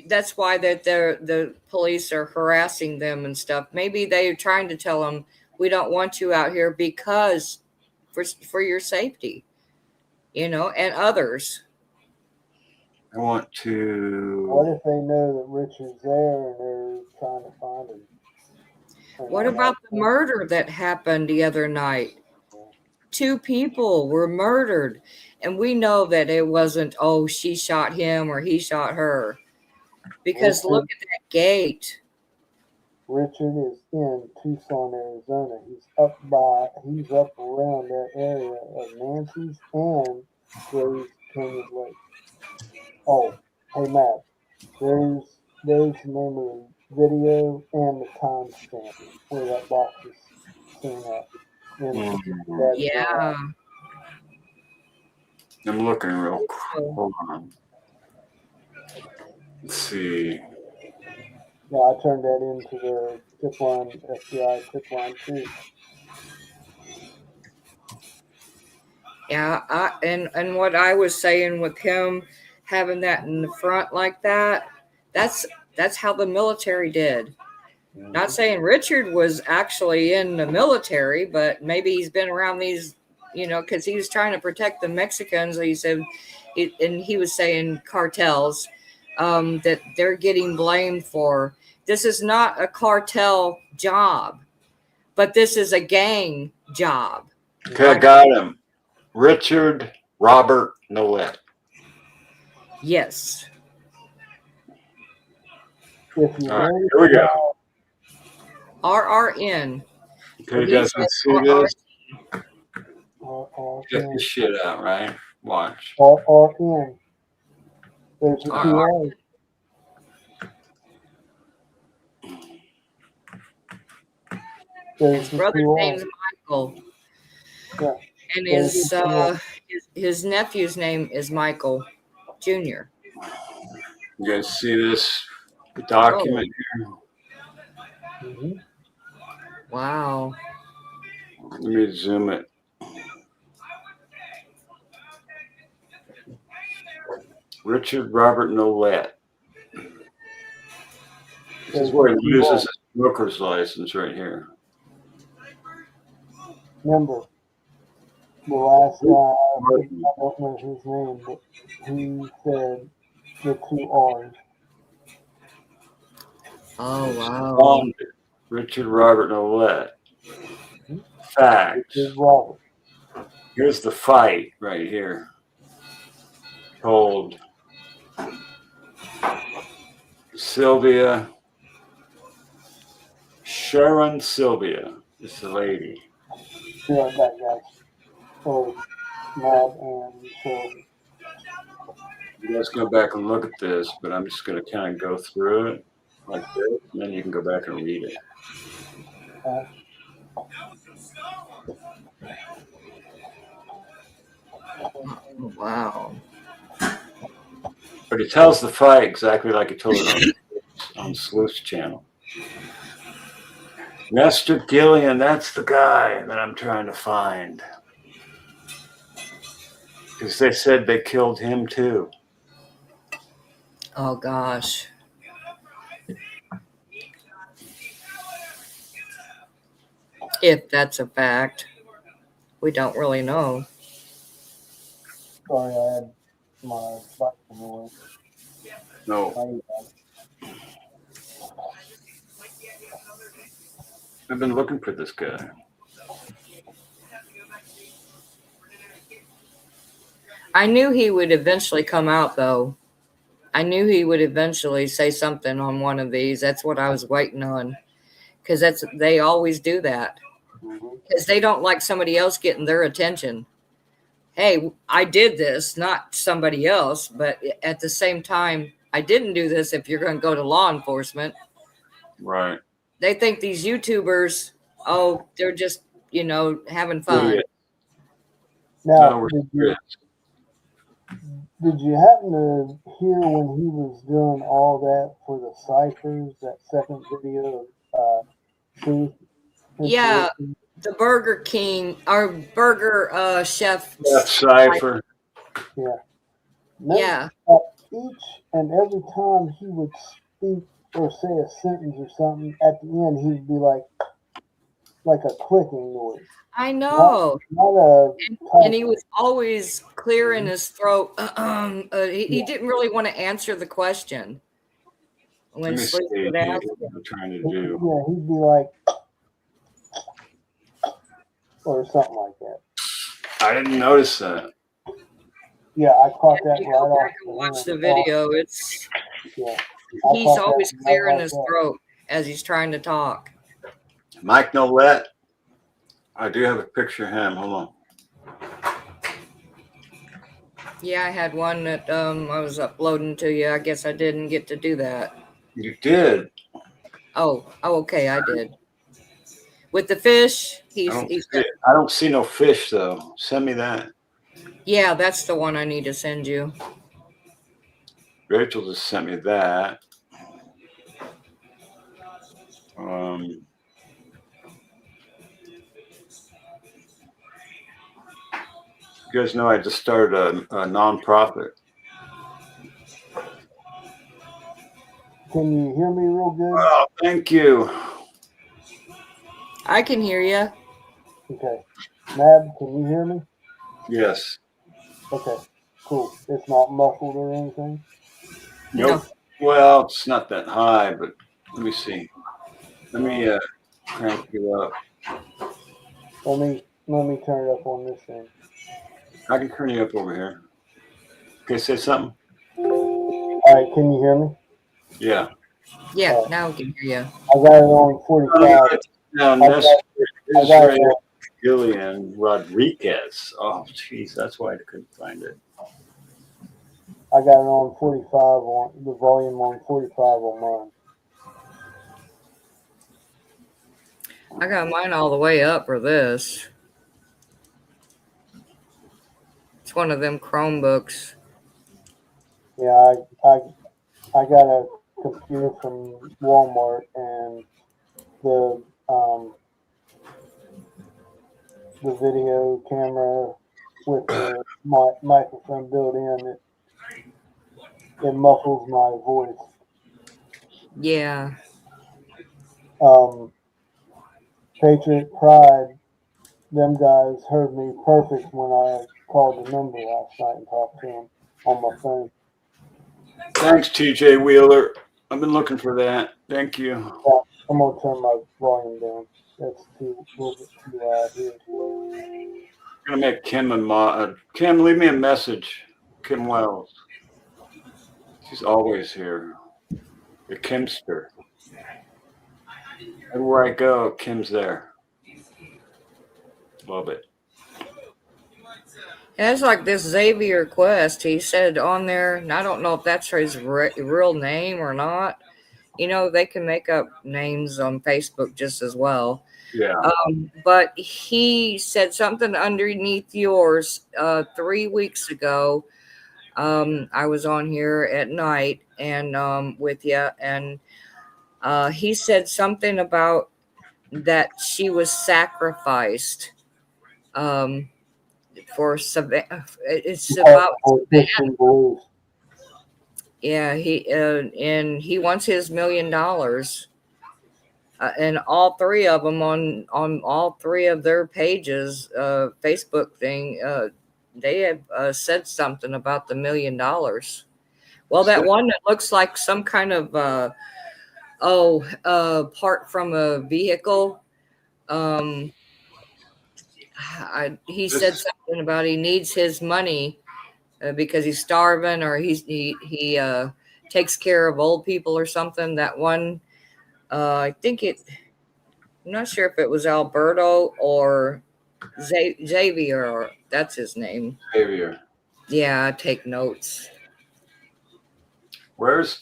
[SPEAKER 12] That's why the police are harassing them and stuff. Maybe they're trying to tell them, we don't want you out here because for your safety, you know, and others.
[SPEAKER 1] I want to.
[SPEAKER 8] What if they know that Richard's there and they're trying to find him?
[SPEAKER 12] What about the murder that happened the other night? 2 people were murdered, and we know that it wasn't, oh, she shot him or he shot her. Because look at that gate.
[SPEAKER 8] Richard is in Tucson, Arizona. He's up around that area of Nancy's and Grays Canyon Lake. Oh, hey Matt, there's the name of the video and the timestamp where that box is seen at.
[SPEAKER 12] Yeah.
[SPEAKER 1] I'm looking real quick. Hold on. Let's see.
[SPEAKER 8] Yeah, I turned that into the tip line, FBI tip line too.
[SPEAKER 12] Yeah, and what I was saying with him having that in the front like that, that's how the military did. Not saying Richard was actually in the military, but maybe he's been around these, you know, because he was trying to protect the Mexicans. He said, and he was saying cartels that they're getting blamed for. This is not a cartel job, but this is a gang job.
[SPEAKER 1] Okay, I got him. Richard Robert Nolet.
[SPEAKER 12] Yes.
[SPEAKER 1] All right, here we go.
[SPEAKER 12] RRN.
[SPEAKER 1] Okay, you guys want to see this? Get this shit out, right? Watch.
[SPEAKER 8] RRN. There's the two
[SPEAKER 12] His brother's name's Michael.
[SPEAKER 8] Yeah.
[SPEAKER 12] And his nephew's name is Michael Jr.
[SPEAKER 1] You guys see this document here?
[SPEAKER 8] Mm-hmm.
[SPEAKER 12] Wow.
[SPEAKER 1] Let me zoom it. Richard Robert Nolet. This is where he loses his broker's license right here.
[SPEAKER 8] Remember, the last guy, I don't know his name, but he said the 2 R's.
[SPEAKER 12] Oh, wow.
[SPEAKER 1] Richard Robert Nolet. Facts. Here's the fight right here. Told Sylvia. Sharon Sylvia is the lady.
[SPEAKER 8] Be right back, guys. So, MAB and so.
[SPEAKER 1] You guys go back and look at this, but I'm just going to kind of go through it like this, and then you can go back and read it.
[SPEAKER 12] Wow.
[SPEAKER 1] But he tells the fight exactly like he told it on Sleuth's channel. Lester Gillian, that's the guy that I'm trying to find. Because they said they killed him too.
[SPEAKER 12] Oh gosh. If that's a fact, we don't really know.
[SPEAKER 8] Sorry, I had my bike in the way.
[SPEAKER 1] No. I've been looking for this guy.
[SPEAKER 12] I knew he would eventually come out, though. I knew he would eventually say something on one of these. That's what I was waiting on, because they always do that, because they don't like somebody else getting their attention. Hey, I did this, not somebody else, but at the same time, I didn't do this. If you're going to go to law enforcement,
[SPEAKER 1] right?
[SPEAKER 12] They think these YouTubers, oh, they're just having fun.
[SPEAKER 8] Now, did you happen to hear when he was doing all that for the ciphers, that second video of Truth?
[SPEAKER 12] Yeah, the Burger King, our burger chef.
[SPEAKER 1] Cipher.
[SPEAKER 8] Yeah.
[SPEAKER 12] Yeah.
[SPEAKER 8] Each and every time he would speak or say a sentence or something, at the end he'd be like a clicking noise.
[SPEAKER 12] I know. And he was always clearing his throat. He didn't really want to answer the question. When Sleep would ask him.
[SPEAKER 1] I'm trying to do.
[SPEAKER 8] Yeah, he'd be like, or something like that.
[SPEAKER 1] I didn't notice that.
[SPEAKER 8] Yeah, I caught that right off.
[SPEAKER 12] Go back and watch the video. He's always clearing his throat as he's trying to talk.
[SPEAKER 1] Mike Nolet. I do have a picture of him. Hold on.
[SPEAKER 12] Yeah, I had one that I was uploading to you. I guess I didn't get to do that.
[SPEAKER 1] You did.
[SPEAKER 12] Oh, okay, I did. With the fish,
[SPEAKER 1] I don't see no fish though. Send me that.
[SPEAKER 12] Yeah, that's the one I need to send you.
[SPEAKER 1] Rachel just sent me that. You guys know I just started a nonprofit.
[SPEAKER 8] Can you hear me real good?
[SPEAKER 1] Oh, thank you.
[SPEAKER 12] I can hear you.
[SPEAKER 8] Okay. Mab, can you hear me?
[SPEAKER 1] Yes.
[SPEAKER 8] Okay, cool. It's not muffled or anything?
[SPEAKER 1] Nope. No. Well, it's not that high, but let me see. Let me crank you up.
[SPEAKER 8] Let me turn it up on this end.
[SPEAKER 1] I can turn you up over here. Okay, say something.
[SPEAKER 8] All right, can you hear me?
[SPEAKER 1] Yeah.
[SPEAKER 12] Yeah, now we can hear you.
[SPEAKER 8] I got it on 45.
[SPEAKER 1] Israel Gillian Rodriguez. Oh, jeez, that's why I couldn't find it.
[SPEAKER 8] I got it on 45 on the volume on 45 on mine.
[SPEAKER 12] I got mine all the way up for this. It's one of them Chromebooks.
[SPEAKER 8] Yeah, I got a computer from Walmart, and the video camera with the microphone built in, it muffles my voice.
[SPEAKER 12] Yeah.
[SPEAKER 8] Patriot Pride, them guys heard me perfect when I called the number last night and talked to them on my phone.
[SPEAKER 1] Thanks, TJ Wheeler. I've been looking for that. Thank you.
[SPEAKER 8] Yeah, I'm gonna turn my volume down. That's a little bit too loud here.
[SPEAKER 1] I'm gonna make Kim and Kim, leave me a message. Kim Wells. She's always here. The Kimster. Everywhere I go, Kim's there. Love it.
[SPEAKER 12] It's like this Xavier Quest. He said on there, and I don't know if that's his real name or not. They can make up names on Facebook just as well.
[SPEAKER 1] Yeah.
[SPEAKER 12] But he said something underneath yours 3 weeks ago. I was on here at night and with you, and he said something about that she was sacrificed for it's about
[SPEAKER 8] Christian beliefs.
[SPEAKER 12] yeah, and he wants his $1 million. And all three of them on all three of their pages, Facebook thing, they have said something about the $1 million. Well, that one that looks like some kind of part from a vehicle. He said something about he needs his money because he's starving, or he takes care of old people or something. That one, I think I'm not sure if it was Alberto or Xavier, or that's his name.
[SPEAKER 1] Xavier.
[SPEAKER 12] Yeah, I take notes.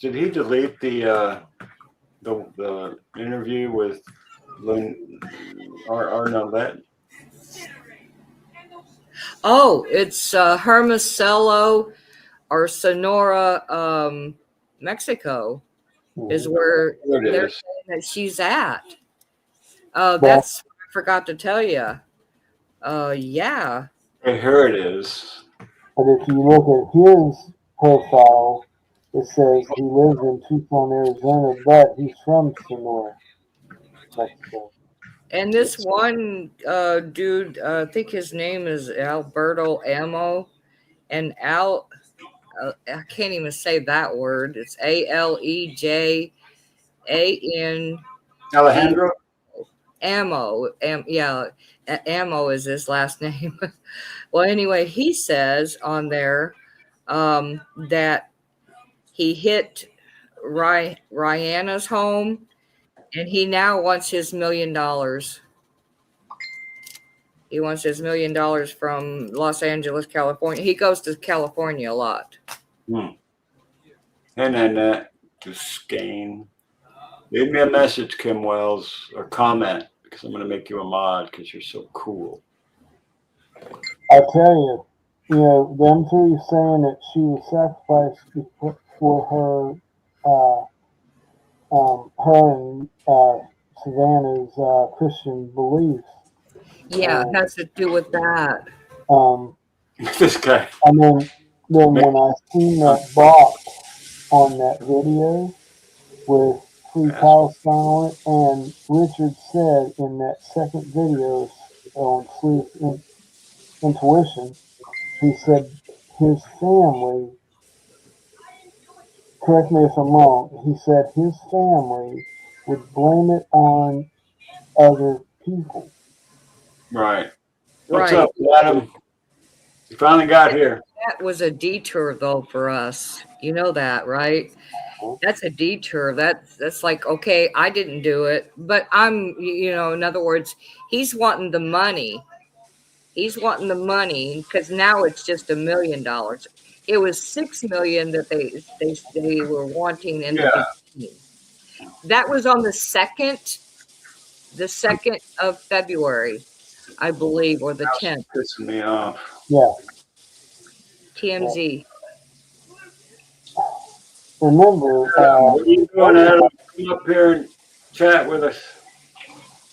[SPEAKER 1] Did he delete the interview with Lynn or no, that?
[SPEAKER 12] Oh, it's Hermosillo or Sonora, Mexico is where they're saying that she's at. That's what I forgot to tell you. Yeah.
[SPEAKER 1] Here it is.
[SPEAKER 8] But if you look at his profile, it says he lives in Tucson, Arizona, but he's from Sonora, Mexico.
[SPEAKER 12] And this one dude, I think his name is Alberto Amo, and I can't even say that word. It's AlejaN.
[SPEAKER 1] Alejandro?
[SPEAKER 12] Amo. Yeah, Amo is his last name. Well, anyway, he says on there that he hit Rihanna's home, and he now wants his $1 million. He wants his $1 million from Los Angeles, California. He goes to California a lot.
[SPEAKER 1] And then to Skane. Leave me a message, Kim Wells, or comment, because I'm going to make you a mod because you're so cool.
[SPEAKER 8] I tell you, them three saying that she was sacrificed for her and Savannah's Christian beliefs.
[SPEAKER 12] Yeah, it has to do with that.
[SPEAKER 1] This guy.
[SPEAKER 8] And then when I seen that box on that video with Free Palestine on it, and Richard said in that second video on Sleuth Intuition, he said his family, correct me if I'm wrong, he said his family would blame it on other people.
[SPEAKER 1] Right. What's up, Adam? You finally got here.
[SPEAKER 12] That was a detour, though, for us. You know that, right? That's a detour. That's like, okay, I didn't do it, but in other words, he's wanting the money. He's wanting the money because now it's just $1 million. It was $6 million that they were wanting in the beginning. That was on the 2nd of February, I believe, or the 10th.
[SPEAKER 1] Pissing me off.
[SPEAKER 8] Yeah.
[SPEAKER 12] TMZ.
[SPEAKER 8] Remember,
[SPEAKER 1] what are you doing, Adam? Come up here and chat with us.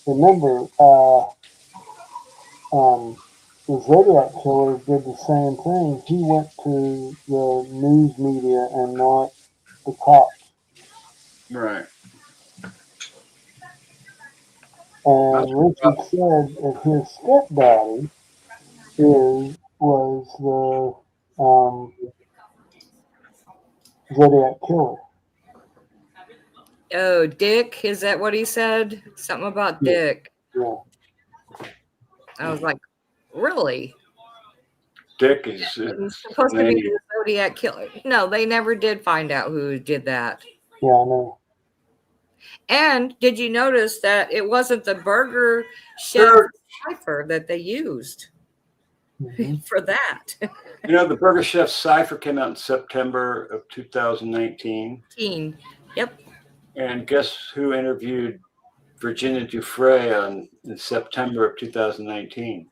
[SPEAKER 8] Remember, the Zodiac Killer did the same thing. He went to the news media and not the cops.
[SPEAKER 1] Right.
[SPEAKER 8] And Richard said that his stepdaddy was the Zodiac Killer.
[SPEAKER 12] Oh, Dick? Is that what he said? Something about Dick.
[SPEAKER 8] Yeah.
[SPEAKER 12] I was like, really?
[SPEAKER 1] Dick is
[SPEAKER 12] supposed to be the Zodiac Killer. No, they never did find out who did that.
[SPEAKER 8] Yeah, I know.
[SPEAKER 12] And did you notice that it wasn't the Burger Chef cipher that they used for that?
[SPEAKER 1] The Burger Chef cipher came out in September of 2019.
[SPEAKER 12] Yep.
[SPEAKER 1] And guess who interviewed Virginia Dufresne in September of 2019?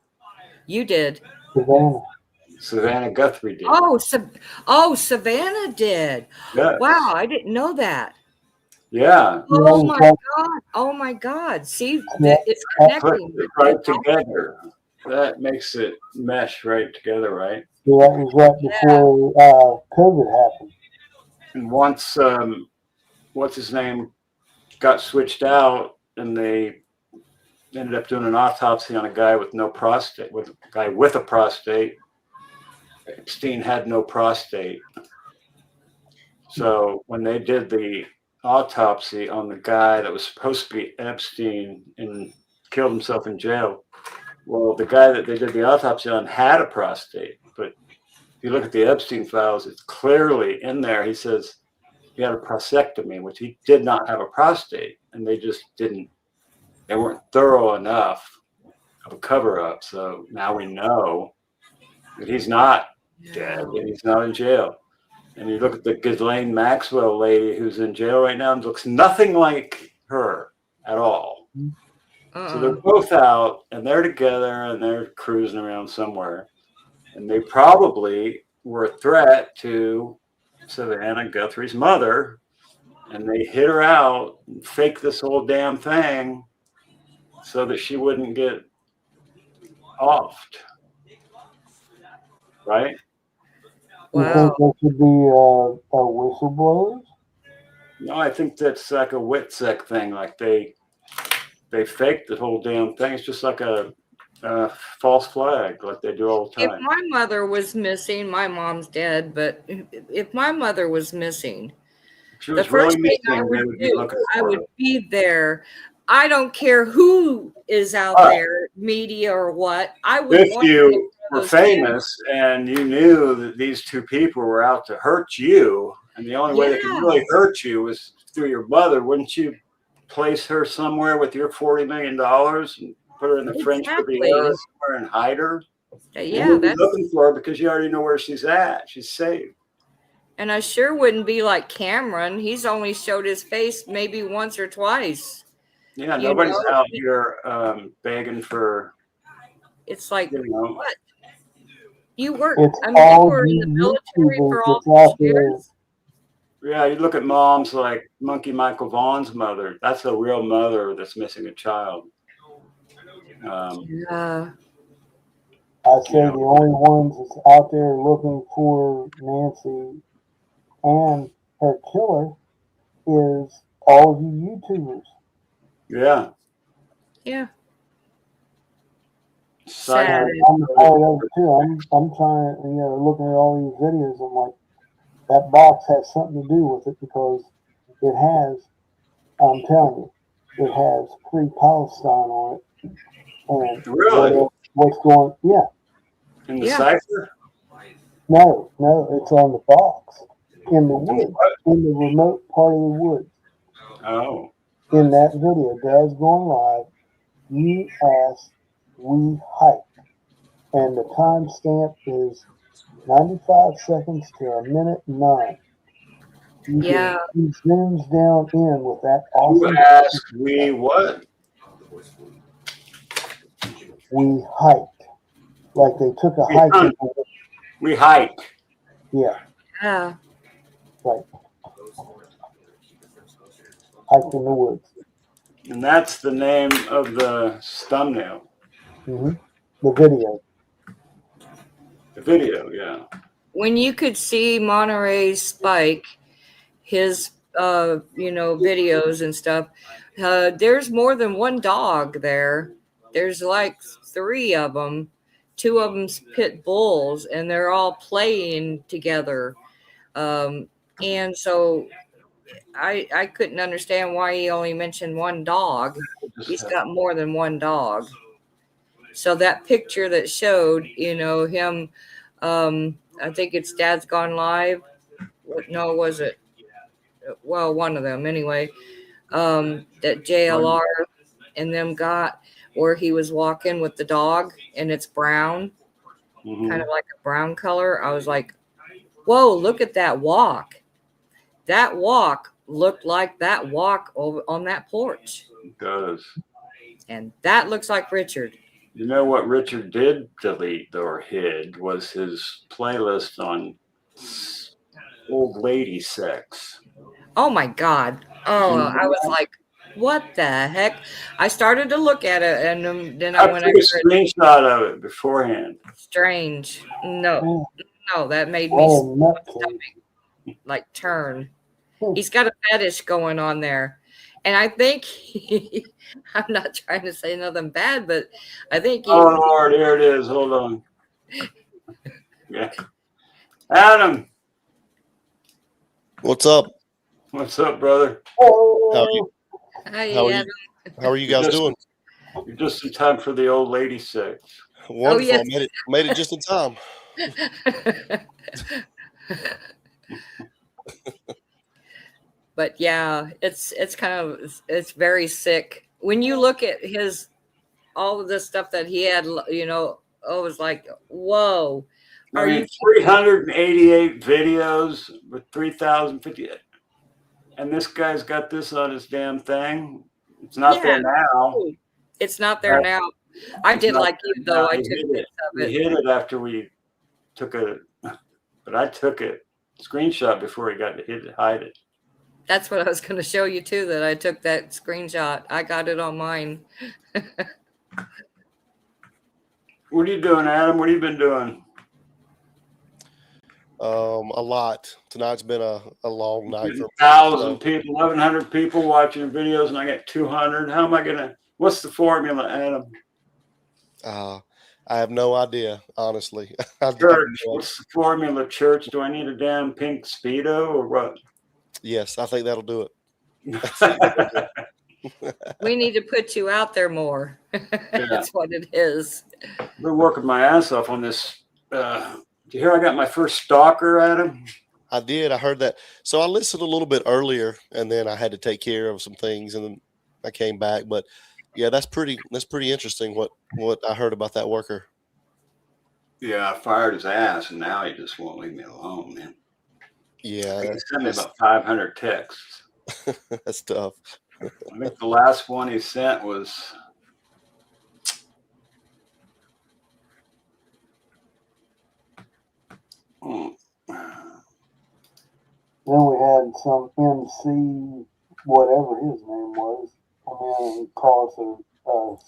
[SPEAKER 12] You did.
[SPEAKER 1] Savannah Guthrie did.
[SPEAKER 12] Oh, Savannah did.
[SPEAKER 1] Yes.
[SPEAKER 12] Wow, I didn't know that.
[SPEAKER 1] Yeah.
[SPEAKER 12] Oh my God. Oh my God. See, it's connecting.
[SPEAKER 1] Right together. That makes it mesh right together, right?
[SPEAKER 8] Yeah, that was right before COVID happened.
[SPEAKER 1] And once what's his name got switched out, and they ended up doing an autopsy on a guy with no prostate, with a guy with a prostate. Epstein had no prostate. So when they did the autopsy on the guy that was supposed to be Epstein and killed himself in jail, well, the guy that they did the autopsy on had a prostate. But if you look at the Epstein files, it's clearly in there. He says he had a prostatectomy, which he did not have a prostate. And they just didn't, they weren't thorough enough of a cover up. So now we know that he's not dead and he's not in jail. And you look at the Ghislaine Maxwell lady who's in jail right now and looks nothing like her at all. So they're both out and they're together and they're cruising around somewhere. And they probably were a threat to Savannah Guthrie's mother. And they hid her out and faked this whole damn thing so that she wouldn't get offed. Right?
[SPEAKER 8] You think there should be whistleblowers?
[SPEAKER 1] No, I think that's like a WITSEC thing. Like they faked the whole damn thing. It's just like a false flag, like they do all the
[SPEAKER 12] If
[SPEAKER 1] time.
[SPEAKER 12] my mother was missing, my mom's dead, but if my mother was missing,
[SPEAKER 1] She
[SPEAKER 12] the
[SPEAKER 1] was
[SPEAKER 12] first
[SPEAKER 1] really
[SPEAKER 12] thing I
[SPEAKER 1] missing, they
[SPEAKER 12] would
[SPEAKER 1] would be
[SPEAKER 12] do,
[SPEAKER 1] looking
[SPEAKER 12] I
[SPEAKER 1] for
[SPEAKER 12] would
[SPEAKER 1] her.
[SPEAKER 12] be there. I don't care who is out there, media or what. I would
[SPEAKER 1] If
[SPEAKER 12] want to
[SPEAKER 1] you
[SPEAKER 12] get
[SPEAKER 1] were
[SPEAKER 12] those
[SPEAKER 1] famous and you knew that these two people were out to hurt you, and the only way they could really hurt you was through your mother, wouldn't you place her somewhere with your $40 million and put her in the French Riviera somewhere and hide her?
[SPEAKER 12] Yeah,
[SPEAKER 1] You'd be
[SPEAKER 12] that's.
[SPEAKER 1] looking for her because you already know where she's at. She's safe.
[SPEAKER 12] And I sure wouldn't be like Cameron. He's only showed his face maybe once or twice.
[SPEAKER 1] Yeah,
[SPEAKER 12] You
[SPEAKER 1] nobody's
[SPEAKER 12] know?
[SPEAKER 1] out here begging for.
[SPEAKER 12] It's like,
[SPEAKER 1] you know,
[SPEAKER 12] what? You work.
[SPEAKER 8] It's
[SPEAKER 12] I mean, you
[SPEAKER 8] all
[SPEAKER 12] were in the
[SPEAKER 8] you
[SPEAKER 12] military for
[SPEAKER 8] YouTubers
[SPEAKER 12] all
[SPEAKER 8] that's out
[SPEAKER 12] these
[SPEAKER 8] there.
[SPEAKER 12] years.
[SPEAKER 1] Yeah, you look at moms like Monkey Michael Vaughn's mother. That's a real mother that's missing a child.
[SPEAKER 12] Yeah.
[SPEAKER 8] I say the only ones that's out there looking for Nancy and her killer is all of you YouTubers.
[SPEAKER 1] Yeah.
[SPEAKER 12] Yeah.
[SPEAKER 8] Sad. I'm part of it too. I'm trying, looking at all these videos. I'm like, that box has something to do with it because it has. I'm telling you, it has Free Palestine on it. And
[SPEAKER 1] really,
[SPEAKER 8] what's going? Yeah.
[SPEAKER 1] In the cipher?
[SPEAKER 8] No, it's on the box in the woods, in the remote part of the woods.
[SPEAKER 1] Oh.
[SPEAKER 8] In that video, Dad's going live. You asked, we hiked, and the timestamp is 95 seconds to a minute 9.
[SPEAKER 12] Yeah.
[SPEAKER 8] He zooms down in with that awesome.
[SPEAKER 1] You asked we what?
[SPEAKER 8] We hiked. Like they took a hike.
[SPEAKER 1] We hike.
[SPEAKER 8] Yeah.
[SPEAKER 12] Yeah.
[SPEAKER 8] Right. Hiked in the woods.
[SPEAKER 1] And that's the name of the thumbnail.
[SPEAKER 8] Mm-hmm. The video.
[SPEAKER 1] The video, yeah.
[SPEAKER 12] When you could see MontereySpike, his videos and stuff, there's more than one dog there. There's like 3 of them. 2 of them's pit bulls, and they're all playing together. And so I couldn't understand why he only mentioned one dog. He's got more than one dog. So that picture that showed, him, I think it's Dad's Gone Live. No, was it? Well, one of them anyway. That JLR and them got where he was walking with the dog and it's brown, kind of like a brown color. I was like, whoa, look at that walk. That walk looked like that walk over on that porch.
[SPEAKER 1] It does.
[SPEAKER 12] And that looks like Richard.
[SPEAKER 1] You know what Richard did delete or hid was his playlist on old lady sex.
[SPEAKER 12] Oh my God. Oh, I was like, what the heck? I started to look at it, and then
[SPEAKER 1] I
[SPEAKER 12] when
[SPEAKER 1] took a screenshot of it beforehand.
[SPEAKER 12] strange. No, that made me
[SPEAKER 8] What a nutcase.
[SPEAKER 12] stomach like turn. He's got a fetish going on there. And I think I'm not trying to say nothing bad, but I think
[SPEAKER 1] Oh Lord, here it is. Hold on. Yeah. Adam.
[SPEAKER 13] What's up?
[SPEAKER 1] What's up, brother?
[SPEAKER 13] How are you?
[SPEAKER 12] Hi,
[SPEAKER 13] How are
[SPEAKER 12] Adam.
[SPEAKER 13] you? How are you guys doing?
[SPEAKER 1] You're just in time for the old lady sex.
[SPEAKER 13] Wonderful.
[SPEAKER 12] yes.
[SPEAKER 13] Made it just in time.
[SPEAKER 12] But yeah, it's it's very sick. When you look at all of the stuff that he had, you know, I was like, whoa.
[SPEAKER 1] I mean, 388 videos with 3,050. And this guy's got this on his damn thing. It's not there now.
[SPEAKER 12] It's not there now. I did like you, though. I took bits of it.
[SPEAKER 1] We hid it after we took it, but I took it screenshot before he got to hide it.
[SPEAKER 12] That's what I was going to show you, too, that I took that screenshot. I got it on mine.
[SPEAKER 1] What are you doing, Adam? What have you been doing?
[SPEAKER 13] A lot. Tonight's been a long night for
[SPEAKER 1] 1,000 people, 1,100 people watching videos, and I got 200. How am I gonna? What's the formula, Adam?
[SPEAKER 13] I have no idea, honestly.
[SPEAKER 1] Church. What's the formula, Church? Do I need a damn pink Speedo or what?
[SPEAKER 13] Yes, I think that'll do it.
[SPEAKER 12] We need to put you out there more. That's what it is.
[SPEAKER 1] I've been working my ass off on this. Did you hear I got my first stalker, Adam?
[SPEAKER 13] I did. I heard that. So I listened a little bit earlier, and then I had to take care of some things, and then I came back. But yeah, that's pretty interesting. What I heard about that worker.
[SPEAKER 1] Yeah, I fired his ass, and now he just won't leave me alone, man.
[SPEAKER 13] Yeah,
[SPEAKER 1] he sent me about 500 texts.
[SPEAKER 13] That's tough.
[SPEAKER 1] I think the last one he sent was.
[SPEAKER 8] Then we had some MC, whatever his name was, come in and call us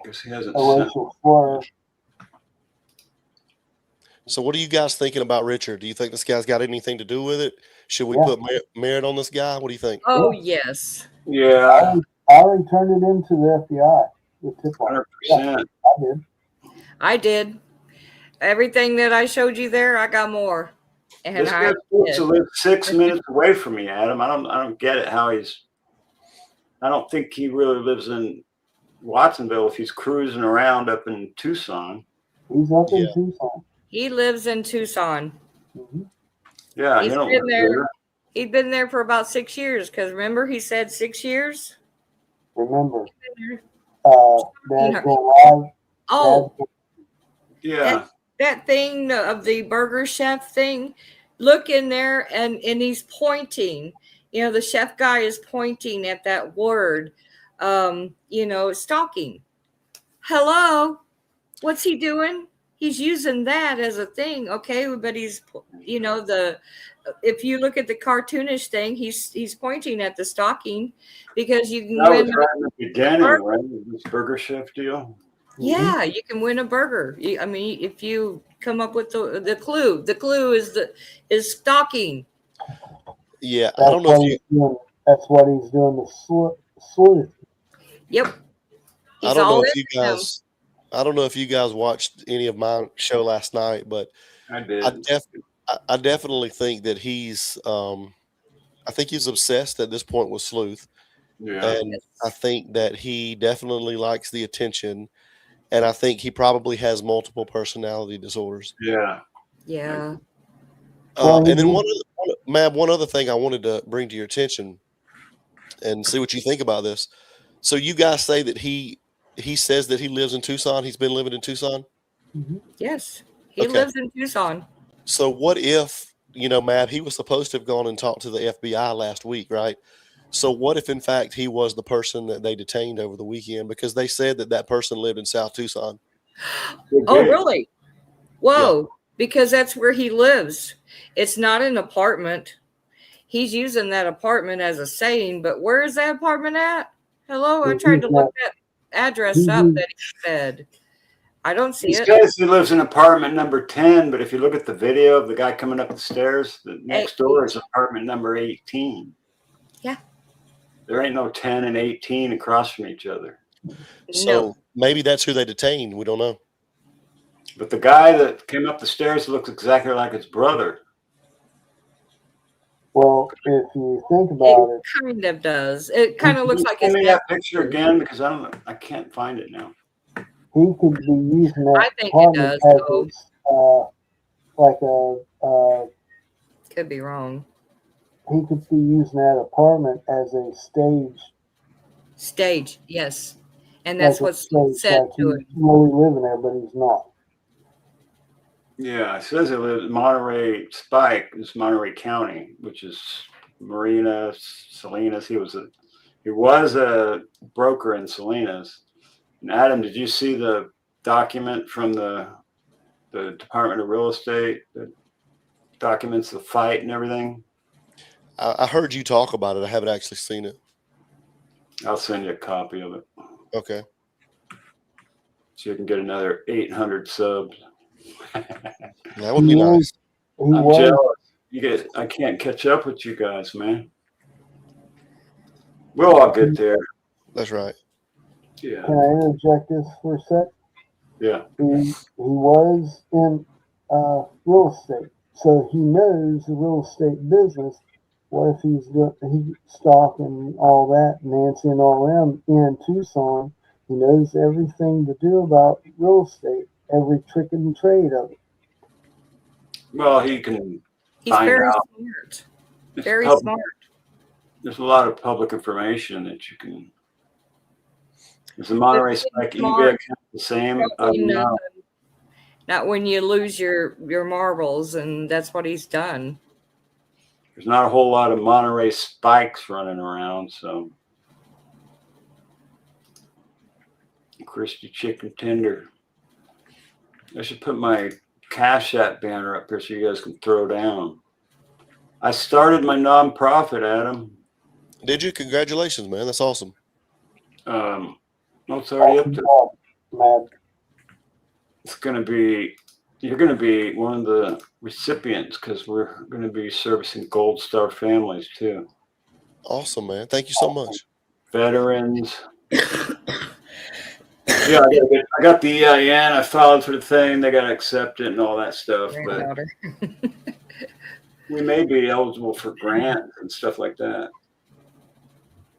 [SPEAKER 1] Guess he hasn't
[SPEAKER 8] a racial slur.
[SPEAKER 13] So what are you guys thinking about Richard? Do you think this guy's got anything to do with it? Should we put merit on this guy? What do you think?
[SPEAKER 12] Oh, yes.
[SPEAKER 1] Yeah.
[SPEAKER 8] I already turned it into the FBI. The tip off.
[SPEAKER 1] 100%.
[SPEAKER 8] I
[SPEAKER 12] I did. Everything that I showed you there, I got more. And
[SPEAKER 1] This guy lives 6 minutes away from me, Adam. I don't get it. I don't think he really lives in Watsonville if he's cruising around up in Tucson.
[SPEAKER 8] He's up in Tucson.
[SPEAKER 12] He lives in Tucson.
[SPEAKER 8] Mm-hmm.
[SPEAKER 1] Yeah,
[SPEAKER 12] he's been there. He'd been there for about 6 years. Because remember, he said 6 years.
[SPEAKER 8] Remember, Dad's going live.
[SPEAKER 12] Oh,
[SPEAKER 1] yeah.
[SPEAKER 12] That thing of the burger chef thing. Look in there, and he's pointing. You know, the chef guy is pointing at that word. You know, stalking. Hello, what's he doing? He's using that as a thing, okay? But he's, you know, if you look at the cartoonish thing, he's pointing at the stalking because you can win.
[SPEAKER 1] That was right in the beginning, right? This burger chef deal.
[SPEAKER 12] Yeah, you can win a burger. I mean, if you come up with the clue. The clue is stalking.
[SPEAKER 13] Yeah, I don't know if you.
[SPEAKER 8] That's what he's doing. The sleuth.
[SPEAKER 12] Yep.
[SPEAKER 13] I don't know if you guys watched any of my show last night, but
[SPEAKER 1] I did.
[SPEAKER 13] I definitely think that he's. I think he's obsessed at this point with sleuth, and I think that he definitely likes the attention, and I think he probably has multiple personality disorders.
[SPEAKER 1] Yeah.
[SPEAKER 12] Yeah.
[SPEAKER 13] And then one other thing I wanted to bring to your attention, and see what you think about this. So you guys say that he says that he lives in Tucson. He's been living in Tucson.
[SPEAKER 8] Mm-hmm.
[SPEAKER 12] Yes, he lives in Tucson.
[SPEAKER 13] So what if, Mab, he was supposed to have gone and talked to the FBI last week, right? So what if, in fact, he was the person that they detained over the weekend because they said that person lived in South Tucson?
[SPEAKER 12] Oh, really? Whoa, because that's where he lives. It's not an apartment. he's using that apartment as a saying, but where is that apartment at? Hello, I tried to look that address up that he said. I don't see
[SPEAKER 1] He
[SPEAKER 12] it.
[SPEAKER 1] says he lives in apartment number 10, but if you look at the video of the guy coming up the stairs, the next door is apartment number 18.
[SPEAKER 12] Yeah.
[SPEAKER 1] There ain't no 10 and 18 across from each other.
[SPEAKER 13] So maybe that's who they detained. We don't know.
[SPEAKER 1] But the guy that came up the stairs looks exactly like his brother.
[SPEAKER 8] Well, if you think about it,
[SPEAKER 12] kind of does. It kind of looks like
[SPEAKER 1] Send
[SPEAKER 12] his
[SPEAKER 1] me that picture again because I can't find it now.
[SPEAKER 8] he could be using that
[SPEAKER 12] I think it does,
[SPEAKER 8] apartment as like a
[SPEAKER 12] could be wrong.
[SPEAKER 8] he could be using that apartment as a
[SPEAKER 12] stage, yes, and that's
[SPEAKER 8] like
[SPEAKER 12] what's said to it.
[SPEAKER 8] He's really living there, but he's not.
[SPEAKER 1] Yeah, it says it lives in MontereySpike. It's Monterey County, which is Marina, Salinas. He was a broker in Salinas. And Adam, did you see the document from the Department of Real Estate that documents the fight and everything?
[SPEAKER 13] I heard you talk about it. I haven't actually seen it.
[SPEAKER 1] I'll send you a copy of it.
[SPEAKER 13] Okay.
[SPEAKER 1] So you can get another 800 subs.
[SPEAKER 13] That would be nice.
[SPEAKER 1] I'm jealous. I can't catch up with you guys, man. We'll all get there.
[SPEAKER 13] That's right.
[SPEAKER 1] Yeah.
[SPEAKER 8] Can I interject this for a sec?
[SPEAKER 1] Yeah.
[SPEAKER 8] He was in real estate, so he knows the real estate business. What if he's stalking all that, Nancy and all them in Tucson? He knows everything to do about real estate, every trick and trade of it.
[SPEAKER 1] Well, he can
[SPEAKER 12] He's
[SPEAKER 1] find
[SPEAKER 12] very
[SPEAKER 1] out.
[SPEAKER 12] smart.
[SPEAKER 1] It's
[SPEAKER 12] Very
[SPEAKER 1] public.
[SPEAKER 12] smart.
[SPEAKER 1] There's a lot of public information that you can. Is the MontereySpike eBay account the same? No.
[SPEAKER 12] Not when you lose your marbles, and that's what he's done.
[SPEAKER 1] There's not a whole lot of MontereySpikes running around, so. Crispy chicken tender. I should put my CashApp banner up here so you guys can throw down. I started my nonprofit, Adam.
[SPEAKER 13] Did you? Congratulations, man. That's awesome.
[SPEAKER 1] No, it's already up there. It's going to be, you're going to be one of the recipients because we're going to be servicing Gold Star families too.
[SPEAKER 13] Awesome, man. Thank you so much.
[SPEAKER 1] Veterans. Yeah, I got the EIN. I filed for the thing. They got to accept it and all that stuff. But we may be eligible for grants and stuff like that.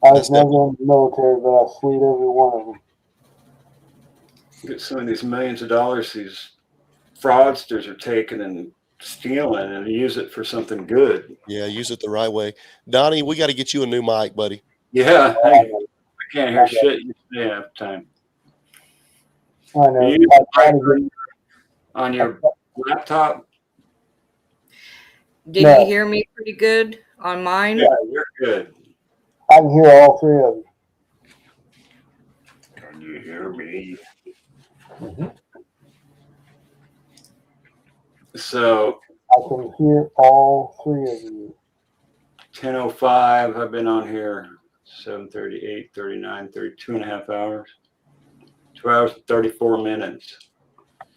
[SPEAKER 8] I was never in the military, but I sleed every one of them.
[SPEAKER 1] Get some of these millions of dollars these fraudsters are taking and stealing and use it for something good.
[SPEAKER 13] Yeah, use it the right way. Donnie, we got to get you a new mic, buddy.
[SPEAKER 1] Yeah, I can't hear shit you say half the time.
[SPEAKER 8] I know.
[SPEAKER 1] You use the on your laptop?
[SPEAKER 12] Did you hear me pretty good on mine?
[SPEAKER 1] Yeah, you're good.
[SPEAKER 8] I can hear all three of you.
[SPEAKER 1] Can you hear me? So
[SPEAKER 8] I can hear all three of you.
[SPEAKER 1] 10:05. I've been on here 7:30, 8:39, 32 and a half hours. 2 hours and 34 minutes. I'm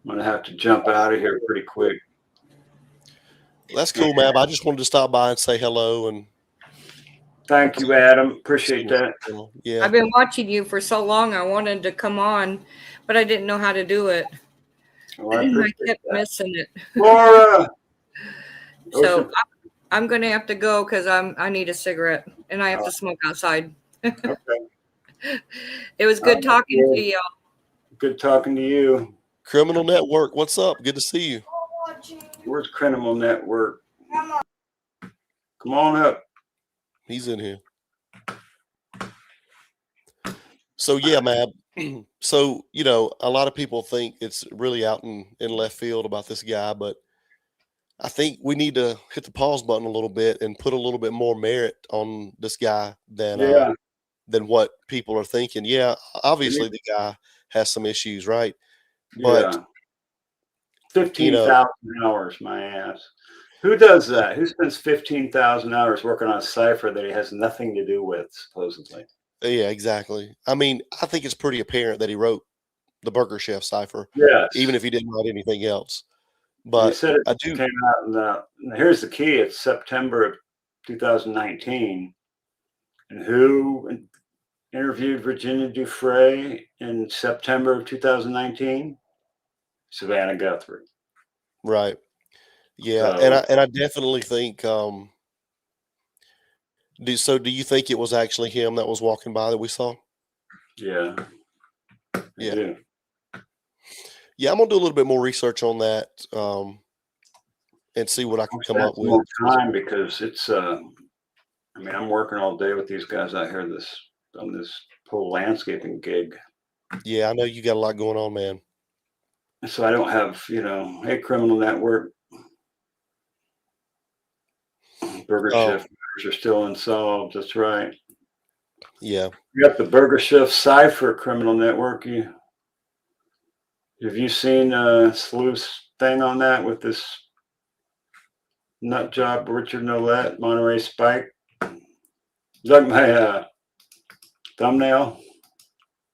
[SPEAKER 1] gonna have to jump out of here pretty quick.
[SPEAKER 13] That's cool, Mab. I just wanted to stop by and say hello and
[SPEAKER 1] thank you, Adam. Appreciate that.
[SPEAKER 13] Yeah.
[SPEAKER 12] I've been watching you for so long. I wanted to come on, but I didn't know how to do it.
[SPEAKER 1] Well,
[SPEAKER 12] I kept missing it.
[SPEAKER 1] Laura.
[SPEAKER 12] So I'm going to have to go because I need a cigarette and I have to smoke outside.
[SPEAKER 1] Okay.
[SPEAKER 12] It was good talking to y'all.
[SPEAKER 1] Good talking to you.
[SPEAKER 13] Criminal Network, what's up? Good to see you.
[SPEAKER 1] Where's Criminal Network? Come on up.
[SPEAKER 13] He's in here. So yeah, Mab. So, you know, a lot of people think it's really out in left field about this guy, but I think we need to hit the pause button a little bit and put a little bit more merit on this guy than what people are thinking. Yeah, obviously the guy has some issues, right? But
[SPEAKER 1] 15,000 hours, my ass. Who does that? Who spends 15,000 hours working on a cipher that he has nothing to do with, supposedly?
[SPEAKER 13] Yeah, exactly. I mean, I think it's pretty apparent that he wrote the Burger Chef cipher,
[SPEAKER 1] Yes.
[SPEAKER 13] even if he didn't write anything else.
[SPEAKER 1] He
[SPEAKER 13] But
[SPEAKER 1] said
[SPEAKER 13] I
[SPEAKER 1] it
[SPEAKER 13] do.
[SPEAKER 1] came out in and here's the key. It's September of 2019. And who interviewed Virginia Dufresne in September of 2019? Savannah Guthrie.
[SPEAKER 13] Right. Yeah,
[SPEAKER 1] So,
[SPEAKER 13] and I definitely think. Do you think it was actually him that was walking by that we saw?
[SPEAKER 1] yeah, I
[SPEAKER 13] Yeah.
[SPEAKER 1] do.
[SPEAKER 13] Yeah, I'm gonna do a little bit more research on that, and see what I can come up with.
[SPEAKER 1] More time because it's. I mean, I'm working all day with these guys out here. On this whole landscaping gig.
[SPEAKER 13] Yeah, I know you got a lot going on, man.
[SPEAKER 1] So I don't have, hey, Criminal Network, Burger Chef are still unsolved. That's right.
[SPEAKER 13] Yeah.
[SPEAKER 1] You got the Burger Chef Cipher Criminal Network. Have you seen Sleuth's thing on that with this nut job Richard Nolette, MontereySpike? Is that my thumbnail?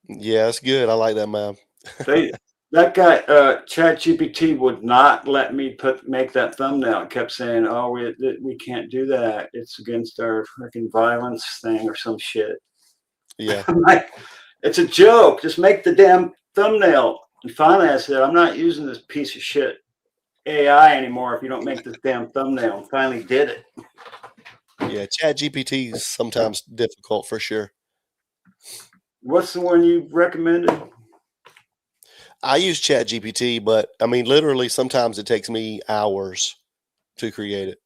[SPEAKER 13] Yeah, that's good. I like that, man.
[SPEAKER 1] That guy, ChatGPT would not let me make that thumbnail. It kept saying, "Oh, we can't do that. It's against our freaking violence thing or some shit."
[SPEAKER 13] Yeah.
[SPEAKER 1] I'm like, it's a joke. Just make the damn thumbnail. And finally, I said, "I'm not using this piece of shit AI anymore if you don't make this damn thumbnail." And finally, did it.
[SPEAKER 13] Yeah, ChatGPT is sometimes difficult for sure.
[SPEAKER 1] What's the one you recommended?
[SPEAKER 13] I use ChatGPT, but I mean, literally, sometimes it takes me hours to create it.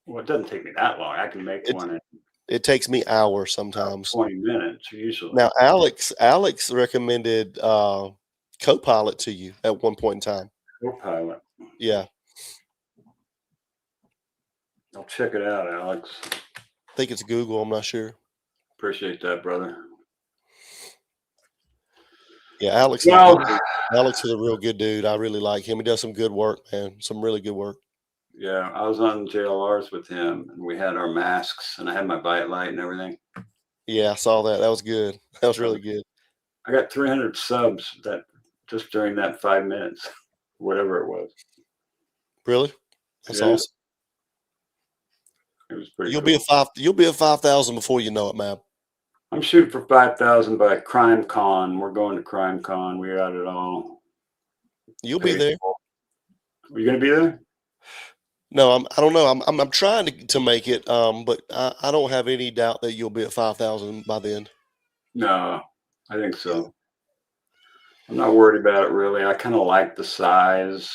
[SPEAKER 1] Well, it doesn't take me that long. I can make one in
[SPEAKER 13] It takes me hours sometimes.
[SPEAKER 1] 20 minutes usually.
[SPEAKER 13] Now, Alex recommended Copilot to you at one point in time.
[SPEAKER 1] Copilot.
[SPEAKER 13] Yeah.
[SPEAKER 1] I'll check it out, Alex.
[SPEAKER 13] I think it's Google. I'm not sure.
[SPEAKER 1] Appreciate that, brother.
[SPEAKER 13] Yeah, Alex is a real good dude. I really like him. He does some good work, man. Some really good work.
[SPEAKER 1] Yeah, I was on JLRs with him, and we had our masks, and I had my bite light and everything.
[SPEAKER 13] Yeah, I saw that. That was good. That was really good.
[SPEAKER 1] I got 300 subs just during that 5 minutes, whatever it was.
[SPEAKER 13] Really? That's awesome.
[SPEAKER 1] It was pretty.
[SPEAKER 13] You'll be at 5,000 before you know it, man.
[SPEAKER 1] I'm shooting for 5,000 by Crime Con. We're going to Crime Con. We got it all.
[SPEAKER 13] You'll be there.
[SPEAKER 1] Are you going to be there?
[SPEAKER 13] No, I don't know. I'm trying to make it, but I don't have any doubt that you'll be at 5,000 by then.
[SPEAKER 1] No, I think so. I'm not worried about it really. I kind of like the size.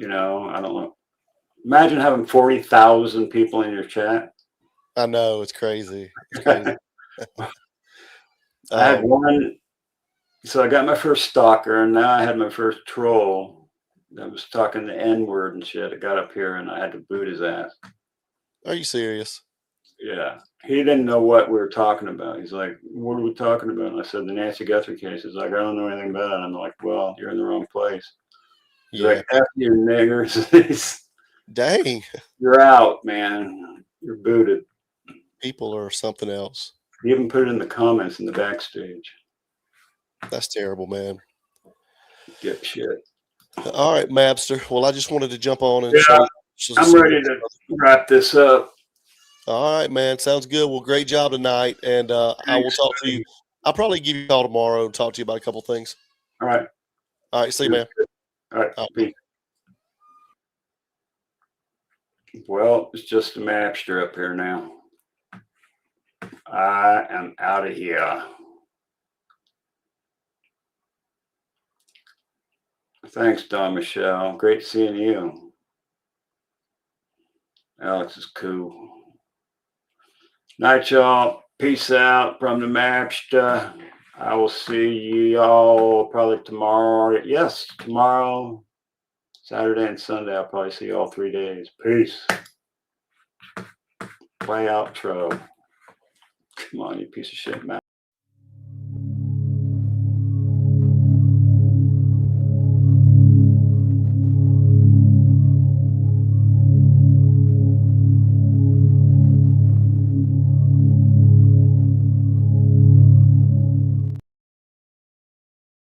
[SPEAKER 1] I don't know. Imagine having 40,000 people in your chat.
[SPEAKER 13] I know, it's crazy. It's crazy.
[SPEAKER 1] I had one. So I got my first stalker, and now I had my first troll that was talking the N-word and shit. It got up here, and I had to boot his ass.
[SPEAKER 13] Are you serious?
[SPEAKER 1] Yeah. He didn't know what we were talking about. He's like, "What are we talking about?" And I said, "The Nancy Guthrie case." He's like, "I don't know anything about it." I'm like, "Well, you're in the wrong place." He's like, "F you, niggers."
[SPEAKER 13] Dang.
[SPEAKER 1] You're out, man. You're booted.
[SPEAKER 13] People are something else.
[SPEAKER 1] He even put it in the comments in the backstage.
[SPEAKER 13] That's terrible, man.
[SPEAKER 1] Get shit.
[SPEAKER 13] All right, Mabster. Well, I just wanted to jump on and
[SPEAKER 1] I'm ready to wrap this up.
[SPEAKER 13] All right, man. Sounds good. Well, great job tonight. And I will talk to you. I'll probably give you a call tomorrow and talk to you about a couple things.
[SPEAKER 1] All right.
[SPEAKER 13] All right. See you, man.
[SPEAKER 1] All right. Peace. Well, it's just a Mabster up here now. I am out of here. Thanks, Don Michelle. Great seeing you. Alex is cool. Night, y'all. Peace out from the Mabsta. I will see y'all probably tomorrow. Yes, tomorrow, Saturday and Sunday. I'll probably see you all 3 days. Peace. Play outro. Come on, you piece of shit, Matt.